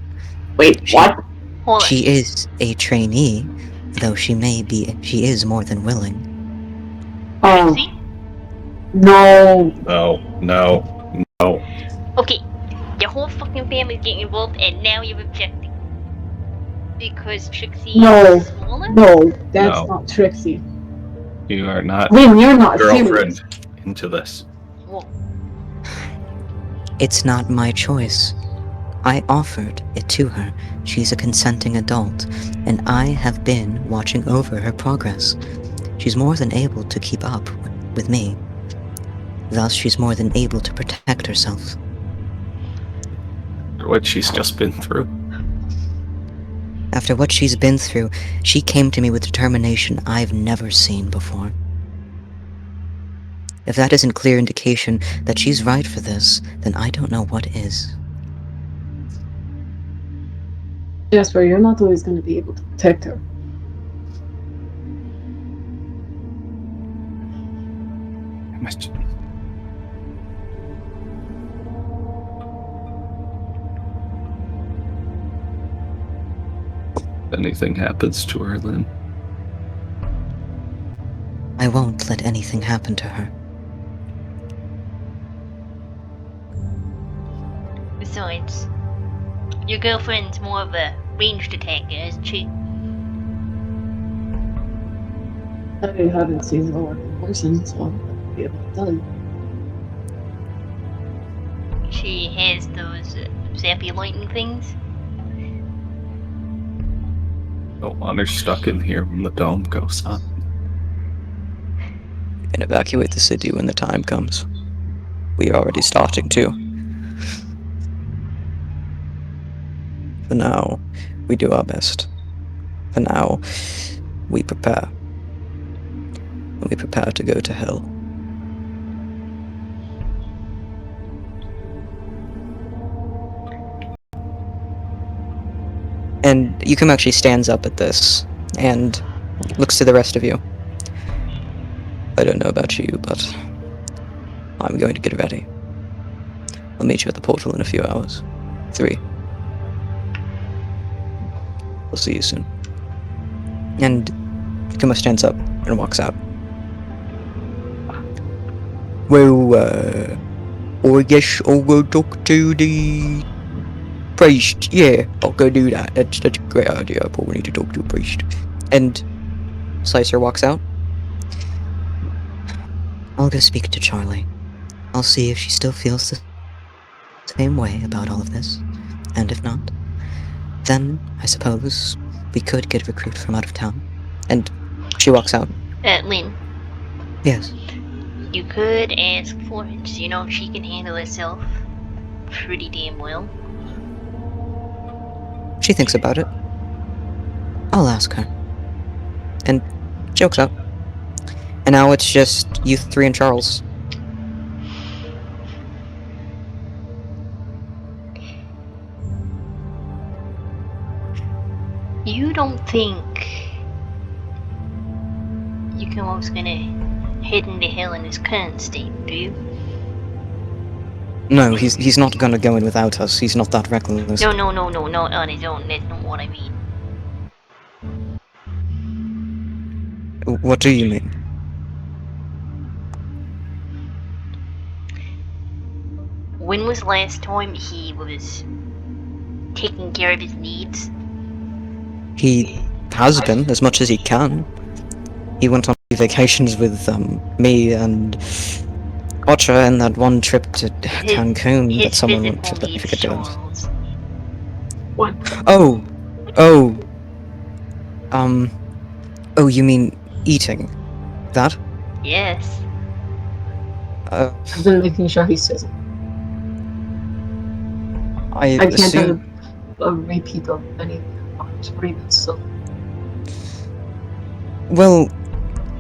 Wait, She- what? Hold on. She is a trainee, though she is more than willing. Oh, Trixie? no. No. Okay, your whole fucking family's getting involved, and now you're objecting. Because Trixie No. is smaller? No, that's No. not Trixie. You are not Lynn, you're not girlfriend serious. into this. Whoa. It's not my choice. I offered it to her. She's a consenting adult, and I have been watching over her progress. She's more than able to keep up with me. Thus, she's more than able to protect herself. For what she's just been through. After what she's been through, she came to me with determination I've never seen before. If that isn't clear indication that she's right for this, then I don't know what is. Jasper, you're not always going to be able to protect her. If anything happens to her, Lynn, I won't let anything happen to her. Besides, your girlfriend's more of a ranged attacker, isn't she? I haven't seen her work in person, so I won't be able to tell you. She has those zappy lightning things. don't want her stuck in here when the dome goes on. We can evacuate the city when the time comes. We are already starting to. For now, we do our best. For now, we prepare. We prepare to go to hell. And Yukuma actually stands up at this and looks to the rest of you. I don't know about you, but I'm going to get ready. I'll meet you at the portal in a few hours. 3. We'll see you soon. And Yukuma stands up and walks out. Well, I guess I'll go talk to the priest. Yeah, I'll go do that. That's a great idea. I probably need to talk to a priest. And Slicer walks out. I'll go speak to Charlie. I'll see if she still feels the same way about all of this. And if not, then I suppose we could get a recruit from out of town. And she walks out. Lynn, Yes. you could ask Florence. You know, she can handle herself pretty damn well. She thinks about it. I'll ask her. And she walks out. And now it's just you 3 and Charles. You don't think Yukumo's gonna head into hell in his current state, do you? No, he's not gonna go in without us. He's not that reckless. No, not on his own. That's not what I mean. What do you mean? When was the last time he was taking care of his needs? He has been, as much as he can. He went on vacations with me and Ocha and that one trip to Cancun that His someone went physical to. I needs, forget it. Charles. What? Oh, you mean eating? That? Yes. I've been making sure he says it. I I can't assume. have a repeat of any agreements, so Well,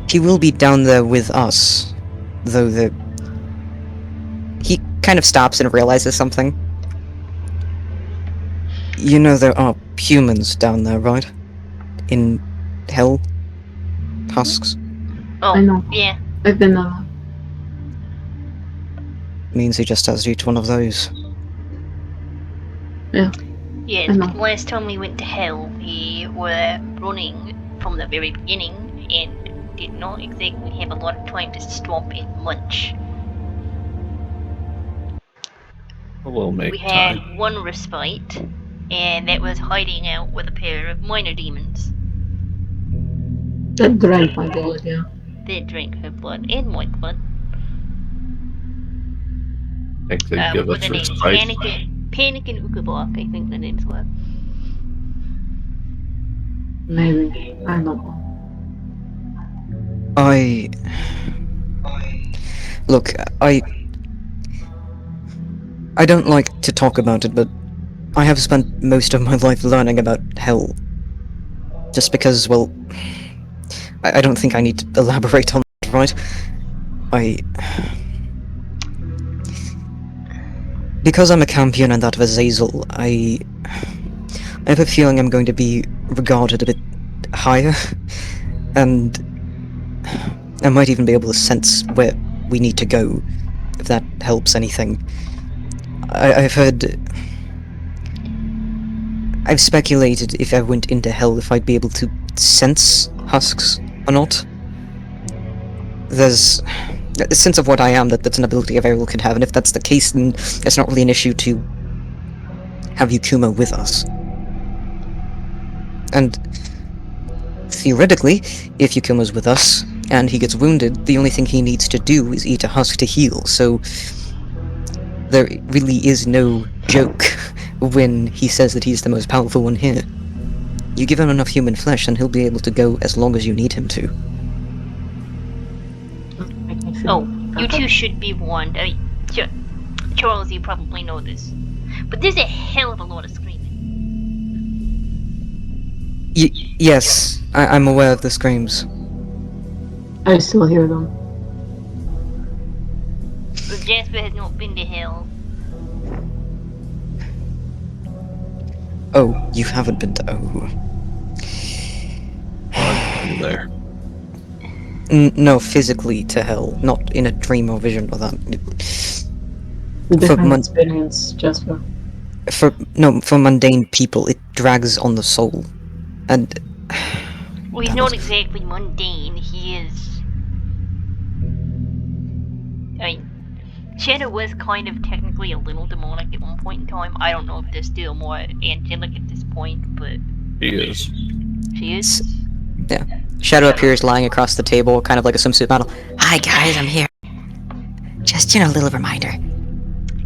he will be down there with us, though he kind of stops and realizes something. You know there are humans down there, right? In hell? Husks? Oh, I know. yeah. I've been Means he just has to eat one of those. Yeah, I know. last time we went to hell, we were running from the very beginning and did not exactly have a lot of time to stop and lunch. We'll make We had time. one respite, and that was hiding out with a pair of minor demons. That drank my blood, yeah. They drank her blood and my blood. I think they give With us the names respite. Panic and Ukabok, I think the names were. Maybe. I don't know. Look, I don't like to talk about it, but I have spent most of my life learning about hell. Just because, well, I don't think I need to elaborate on that, right? Because I'm a champion and that of Azazel, I have a feeling I'm going to be regarded a bit higher, and I might even be able to sense where we need to go, if that helps anything. I've speculated if I went into hell if I'd be able to sense husks or not. There's a sense of what I am that's an ability everyone can have, and if that's the case, then it's not really an issue to have Yukuma with us. And theoretically, if Yukuma's with us and he gets wounded, the only thing he needs to do is eat a husk to heal, so there really is no joke when he says that he's the most powerful one here. You give him enough human flesh and he'll be able to go as long as you need him to. Oh, you two should be warned. Charles, you probably know this. But there's a hell of a lot of screaming. Yes, I'm aware of the screams. I still hear them. But Jasper has not been to hell. Oh, you haven't been to. Oh. I've been there. No, physically to hell, not in a dream or vision or that. Different mon- experience, Jasper. For mundane people, it drags on the soul, and Well, he's that not was- exactly mundane. He is. I mean, Shadow was kind of technically a little demonic at one point in time. I don't know if they're still more angelic at this point, but He is. she is. yeah. Shadow appears lying across the table, kind of like a swimsuit model. Hi guys, I'm here. Just a little reminder.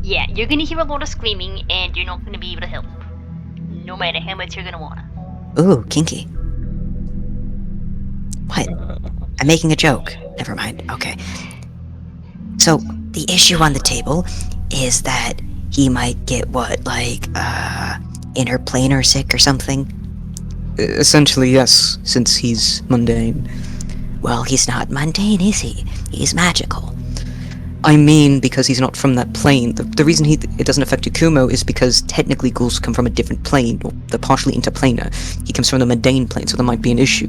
Yeah, you're gonna hear a lot of screaming, and you're not gonna be able to help. No matter how much you're gonna wanna. Ooh, kinky. What? I'm making a joke. Never mind. Okay. So, the issue on the table is that he might get what, like, interplanar sick or something? Essentially, yes, since he's mundane. Well, he's not mundane, is he? He's magical. I mean, because he's not from that plane. The reason it doesn't affect Yakumo is because technically ghouls come from a different plane, or they're partially interplanar. He comes from the mundane plane, so there might be an issue.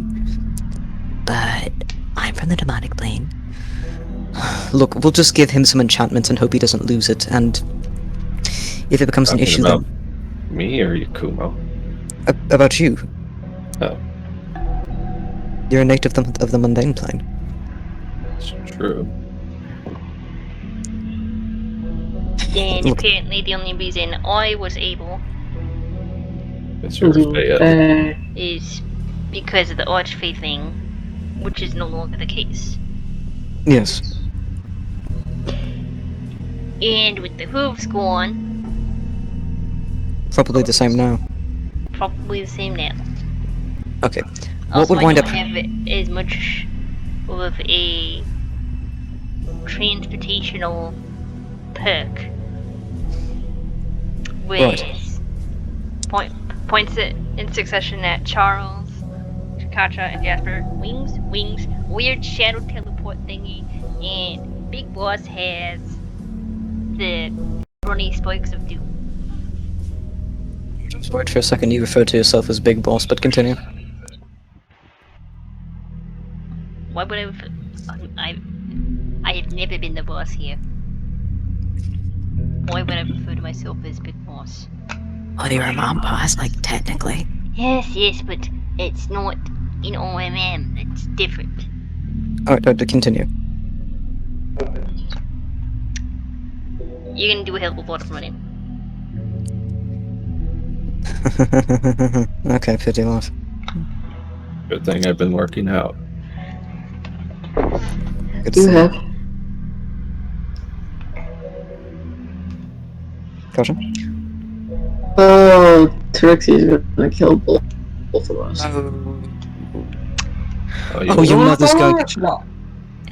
But I'm from the demonic plane. Look, we'll just give him some enchantments and hope he doesn't lose it, and if it becomes an Talking issue, about then... me or Yakumo? About you. Oh, You're a native of the mundane plane. it's true. And Look. apparently, the only reason I was able It's your fate. is because of the Archfey thing, which is no longer the case. Yes. And with the hooves gone, Probably the same now. probably the same now. Okay. What Also, would wind I up... don't have as much of a transportational perk. With points it in succession at Charles, Katja, and Jasper. Wings, weird shadow teleport thingy, and Big Boss has the runny spikes of doom. Just wait for a second, you referred to yourself as Big Boss, but continue. Why would I have never been the boss here. Why would I refer to myself as Big Boss? Well, you're a mom boss, like, technically. Yes, but it's not in OMM. It's different. Alright, continue. You're gonna do a hell of a lot of running. Okay, pity laugh. Good thing I've been working out. Good You thing. have. Gotcha. Oh, Trixie's gonna kill both of us. Oh, Oh, your mother's going to... No.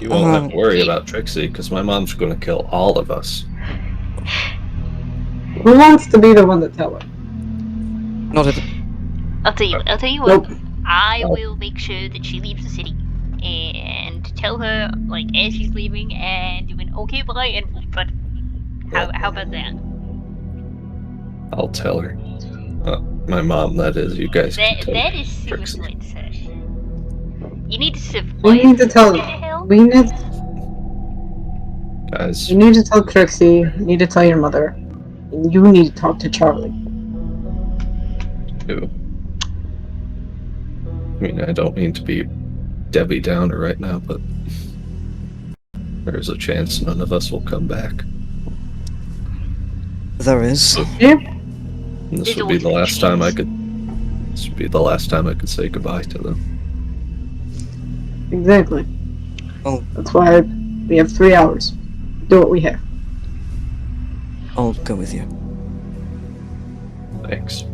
You won't have to worry about Trixie, because my mom's going to kill all of us. Who wants to be the one to tell her? Not at... I'll tell you what. Nope. I will make sure that she leaves the city and tell her, like, as she's leaving, and do an okay bye and but how about that? I'll tell her. My mom, that is. You guys can tell That is Trixie. suicide, sir. You need to survive. We need to tell. What the hell? We need. Guys, You need to tell Trixie. You need to tell your mother. And you need to talk to Charlie. too. I mean, I don't mean to be Debbie Downer right now, but there's a chance none of us will come back. There is. Yep. And this There's would be the always a last time I chance. could. This would be the last time I could say goodbye to them. Exactly. Oh. That's why we have 3 hours. Do what we have. I'll go with you. Thanks.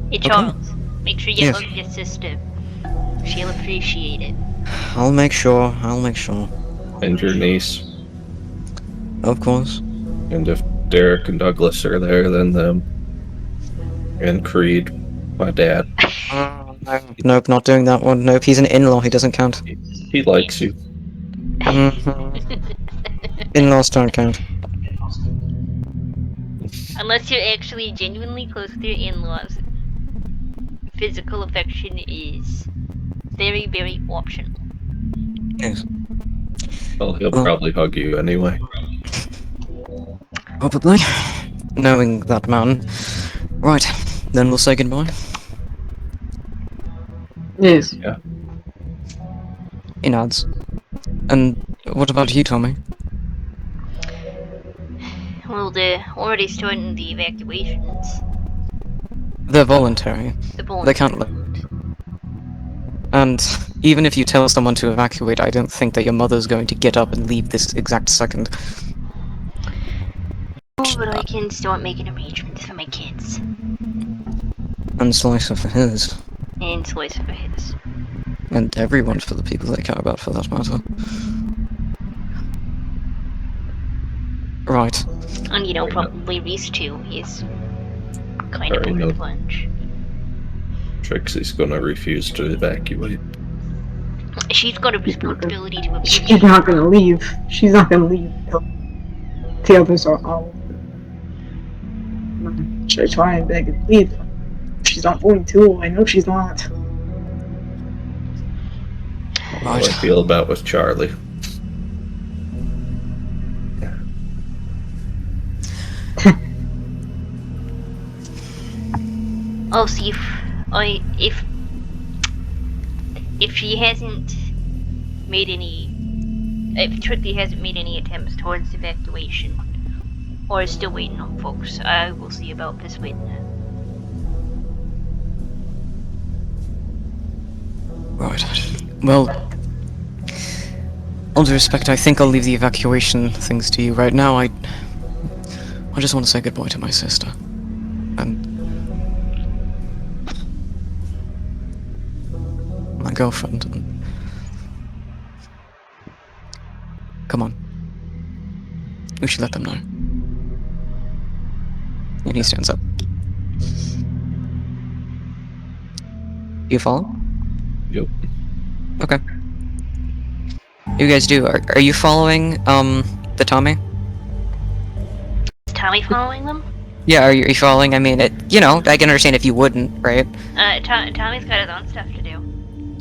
Hey, Okay. Charles, make sure you Yes. hug your sister. She'll appreciate it. I'll make sure. I'll make sure. And your niece. Of course. And if Derek and Douglas are there, then them. And Creed, my dad. No, nope, not doing that one. Nope, he's an in-law. He doesn't count. He likes you. In-laws don't count. Unless you're actually genuinely close with your in-laws, physical affection is very, very optional. Yes. Well, he'll Well- probably hug you anyway. Probably. Knowing that man. Right, then we'll say goodbye. Yes. He nods. And what about you, Tommy? Well, they're already starting the evacuations. They're voluntary. They can't let. And even if you tell someone to evacuate, I don't think that your mother's going to get up and leave this exact second. Oh, but I can start making arrangements for my kids. And Slicer for his. And Slice for his. And everyone for the people they care about, for that matter. Right. And you know, probably Reese too. He's kind of Sorry, out no. of lunch. Trixie's gonna refuse to evacuate. She's got a responsibility to She's evacuate. not gonna leave. She's not gonna leave until the others are all. Should I try and beg and leave? She's not going to. I know she's not. How I feel about with Charlie. I'll see if she hasn't made any, if Trixie hasn't made any attempts towards evacuation, or is still waiting on folks, I will see about persuading her. Right. Well, all due respect, I think I'll leave the evacuation things to you right now. I just want to say goodbye to my sister. And my girlfriend. And come on. We should let them know. And he stands up. You follow? Yep. Okay. You guys do. Are you following, the Tommy? Is Tommy following them? Yeah, are you following? I mean, I can understand if you wouldn't, right? Tommy's got his own stuff to do.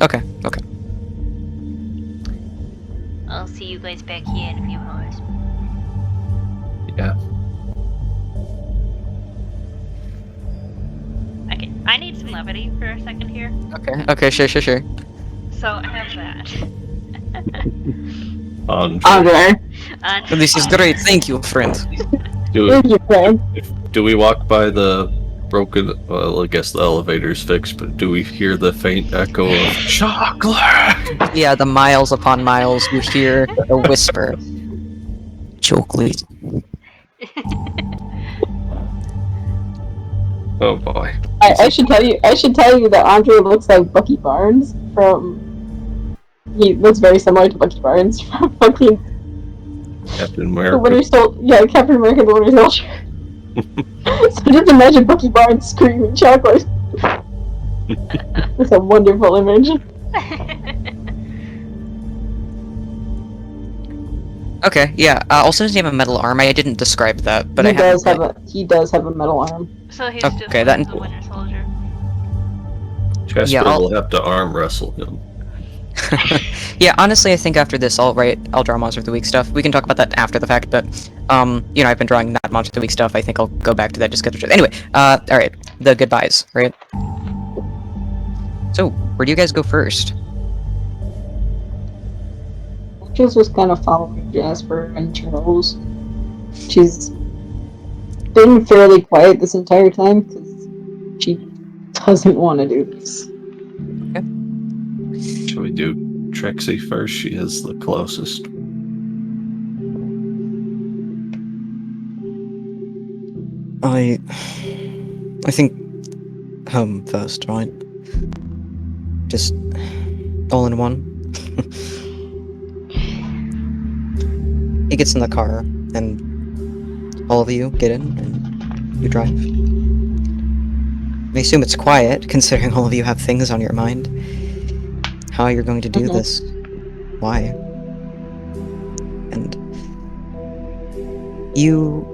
Okay, okay. I'll see you guys back here in a few hours. Yeah. Okay, I need some levity for a second here. Okay, sure. So I have that. Andre, This is great, thank you, friend. where's your friend? Do we walk by the broken? Well, I guess the elevator's fixed, but do we hear the faint echo of chocolate? Yeah, the miles upon miles, you hear a whisper. Chocolate. Oh boy. I should tell you that Andre looks like Bucky Barnes from. He looks very similar to Bucky Barnes from fucking Captain the America. Winter Soldier. Yeah, Captain America: The Winter Soldier. So just imagine Bucky Barnes screaming chocolate. It's a wonderful image. Okay, yeah, also does he have a metal arm? I didn't describe that, but he I does have have a metal arm. So he's Okay, just that- like the Winter Soldier. Chester Yeah, will have to arm wrestle him. Yeah, honestly, I think after this, I'll draw Monster of the Week stuff. We can talk about that after the fact, but, I've been drawing that Monster of the Week stuff. I think I'll go back to that just because. Anyway, alright, the goodbyes, right? So, where do you guys go first? She's just kind of following Jasper and Charles. She's been fairly quiet this entire time because she doesn't want to do this. Should we do Trixie first? She is the closest. I think home first, right? Just all in one. He gets in the car, and all of you get in, and you drive. I assume it's quiet, considering all of you have things on your mind. How you're going to do Mhm. this? Why? And you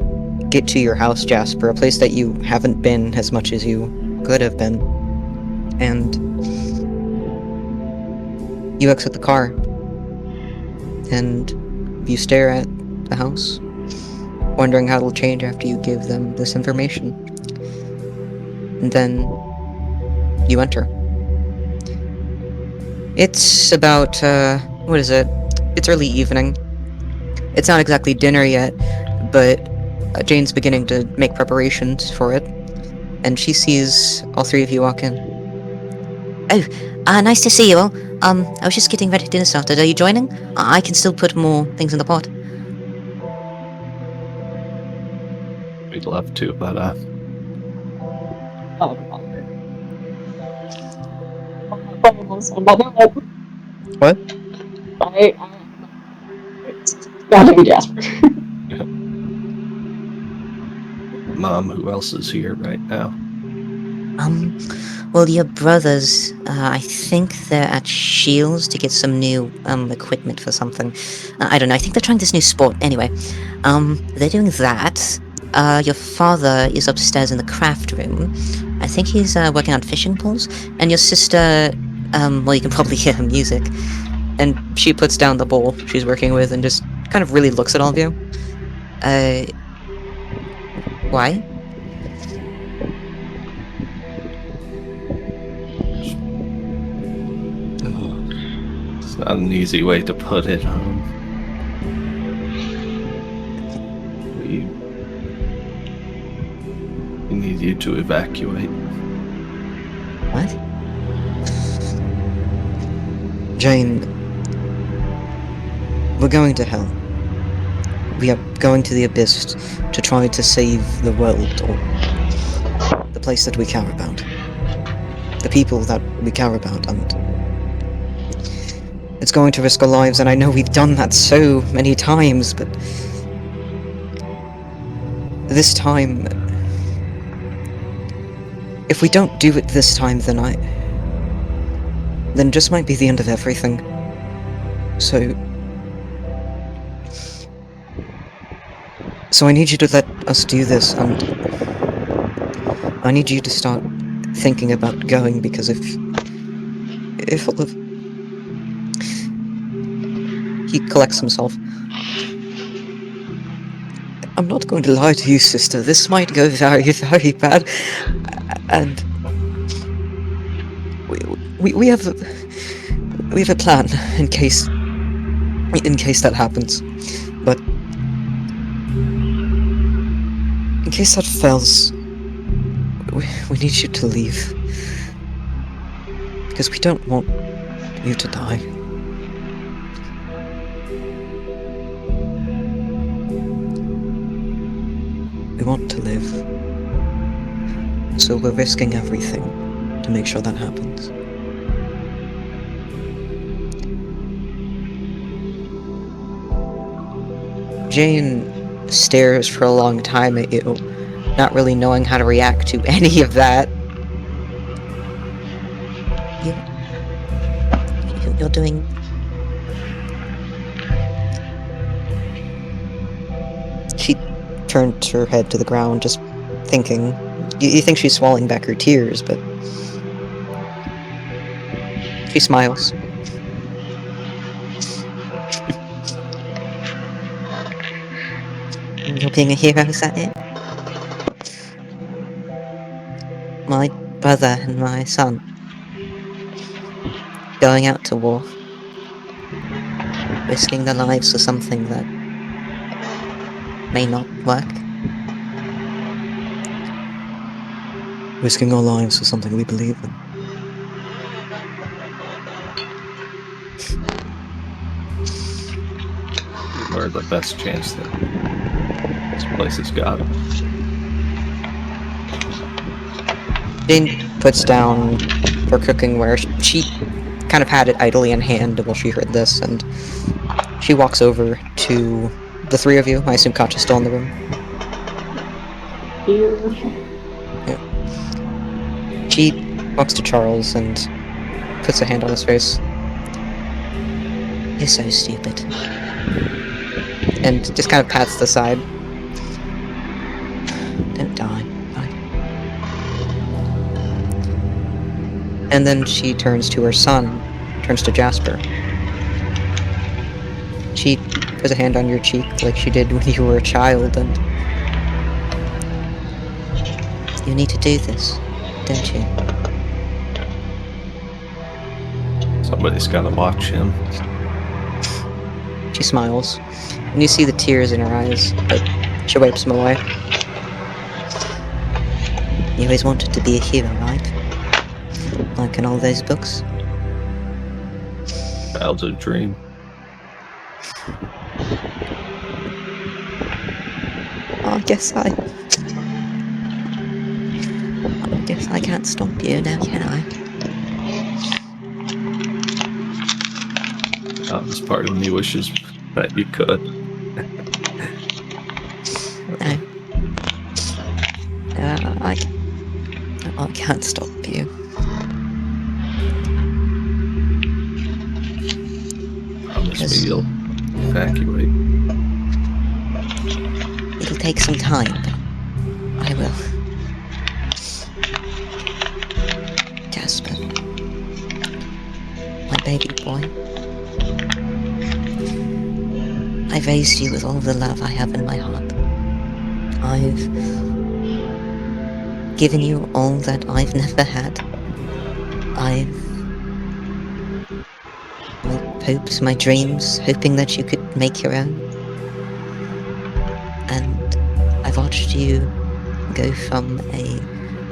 get to your house, Jasper, a place that you haven't been as much as you could have been. And you exit the car. And you stare at the house, wondering how it'll change after you give them this information. And then you enter. It's about, what is it? It's early evening. It's not exactly dinner yet, but Jane's beginning to make preparations for it. And she sees all three of you walk in. Oh, nice to see you all. I was just getting ready dinner started. Are you joining? I can still put more things in the pot. We'd love to, but Oh, bother. MotW. What? Goddamn Jasper. Mom, who else is here right now? Well, your brothers, I think they're at Shields to get some new, equipment for something. I don't know, I think they're trying this new sport. Anyway, they're doing that. Your father is upstairs in the craft room. I think he's, working on fishing poles. And your sister, well, you can probably hear her music. And she puts down the bowl she's working with and just kind of really looks at all of you. Why? It's not an easy way to put it. We need you to evacuate. What? Jane, we're going to hell. We are going to the abyss to try to save the world, or the place that we care about. The people that we care about, and it's going to risk our lives, and I know we've done that so many times, but this time, if we don't do it this time, then it just might be the end of everything. So I need you to let us do this, and I need you to start thinking about going, because if all of... He collects himself. I'm not going to lie to you, sister. This might go very, very bad. And we have a plan in case that happens. But in case that fails, we need you to leave. Because we don't want you to die. We want to live. So we're risking everything to make sure that happens. Jane stares for a long time at you, not really knowing how to react to any of that. You're doing... She turned her head to the ground, just thinking. You think she's swallowing back her tears, but she smiles. You're being a hero, is that it? My brother and my son going out to war, risking their lives for something that may not work. Risking our lives for something we believe in. We're the best chance that this place has got. Jane puts down her cookware. She kind of had it idly in hand while she heard this, and she walks over to the three of you. I assume Katja's still in the room. Here. She walks to Charles and puts a hand on his face. You're so stupid. And just kind of pats the side. Don't die, right? And then she turns to her son, turns to Jasper. She puts a hand on your cheek like she did when you were a child, and you need to do this, don't you? Somebody's gotta watch him. She smiles, and you see the tears in her eyes, but she wipes them away. You always wanted to be a hero, right? Like in all those books? Childhood dream. I guess I can't stop you now, can I? This part of me wishes that you could. No. I can't stop you. Promise Yes. me you'll evacuate. It'll take some time, but I will. Jasper. My baby boy. I raised you with all the love I have in my heart. I've given you all that I've never had. I've my hopes, my dreams, hoping that you could make your own. And I watched you go from a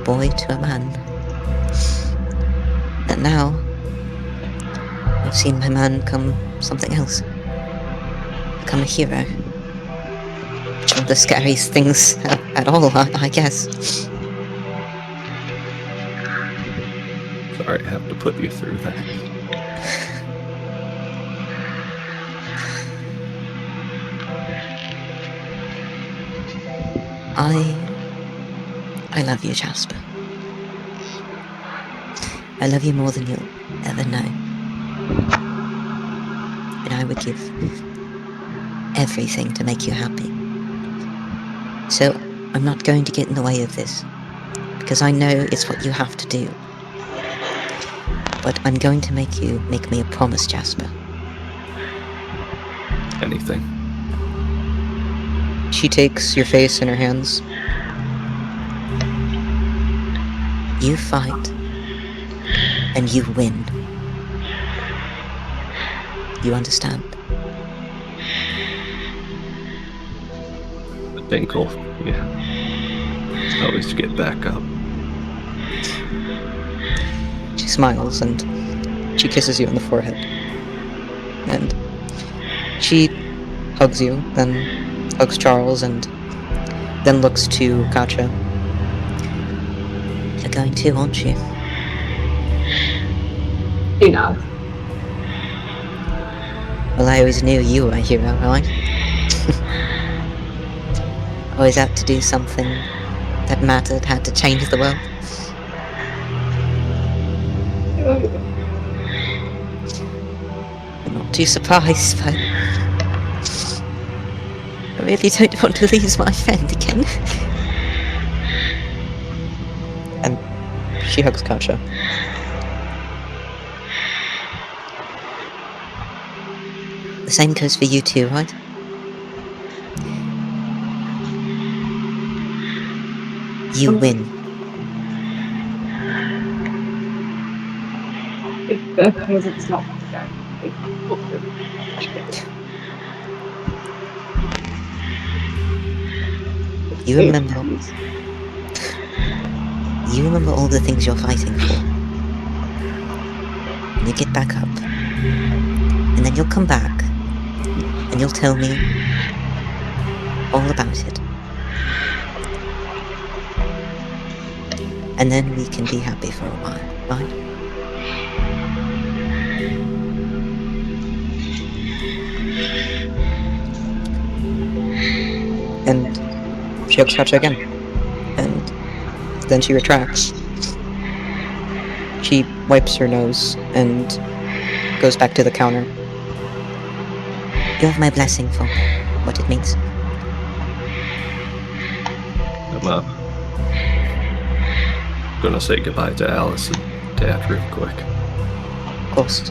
boy to a man. And now, I've seen my man become something else. Become a hero. Which are the scariest things at all, I guess. Sorry I have to put you through that. I love you, Jasper. I love you more than you'll ever know. And I would give everything to make you happy. So, I'm not going to get in the way of this, because I know it's what you have to do. But I'm going to make you make me a promise, Jasper. Anything. She takes your face in her hands. You fight, and you win. You understand? The dinkle. Yeah. Always get back up. She smiles and she kisses you on the forehead. And she hugs you, then hugs Charles, and then looks to Katja. You're going to, aren't you? You know. Well, I always knew you were a hero, right? Always had to do something that mattered, had to change the world. I'm not too surprised, but I really don't want to lose my friend again. And she hugs Katja. The same goes for you too, right? You win. If the present's not going. You remember all the things you're fighting for. And you get back up. And then you'll come back. And you'll tell me all about it. And then we can be happy for a while, right? And she hugs Katja again. And then she retracts. She wipes her nose and goes back to the counter. You have my blessing for what it means. I'm gonna say goodbye to Alice and Dad real quick. Of course.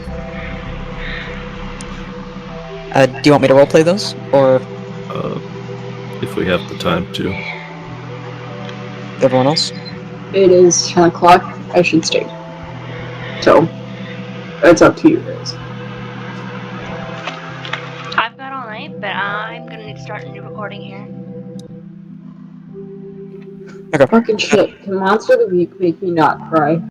Do you want me to roleplay those? Or If we have the time to. everyone else? It is 10 o'clock. I should stay. So, it's up to you guys. I've got all night, but I'm gonna need to start a new recording here. Okay. Fucking shit. Can Monster of the Week make me not cry?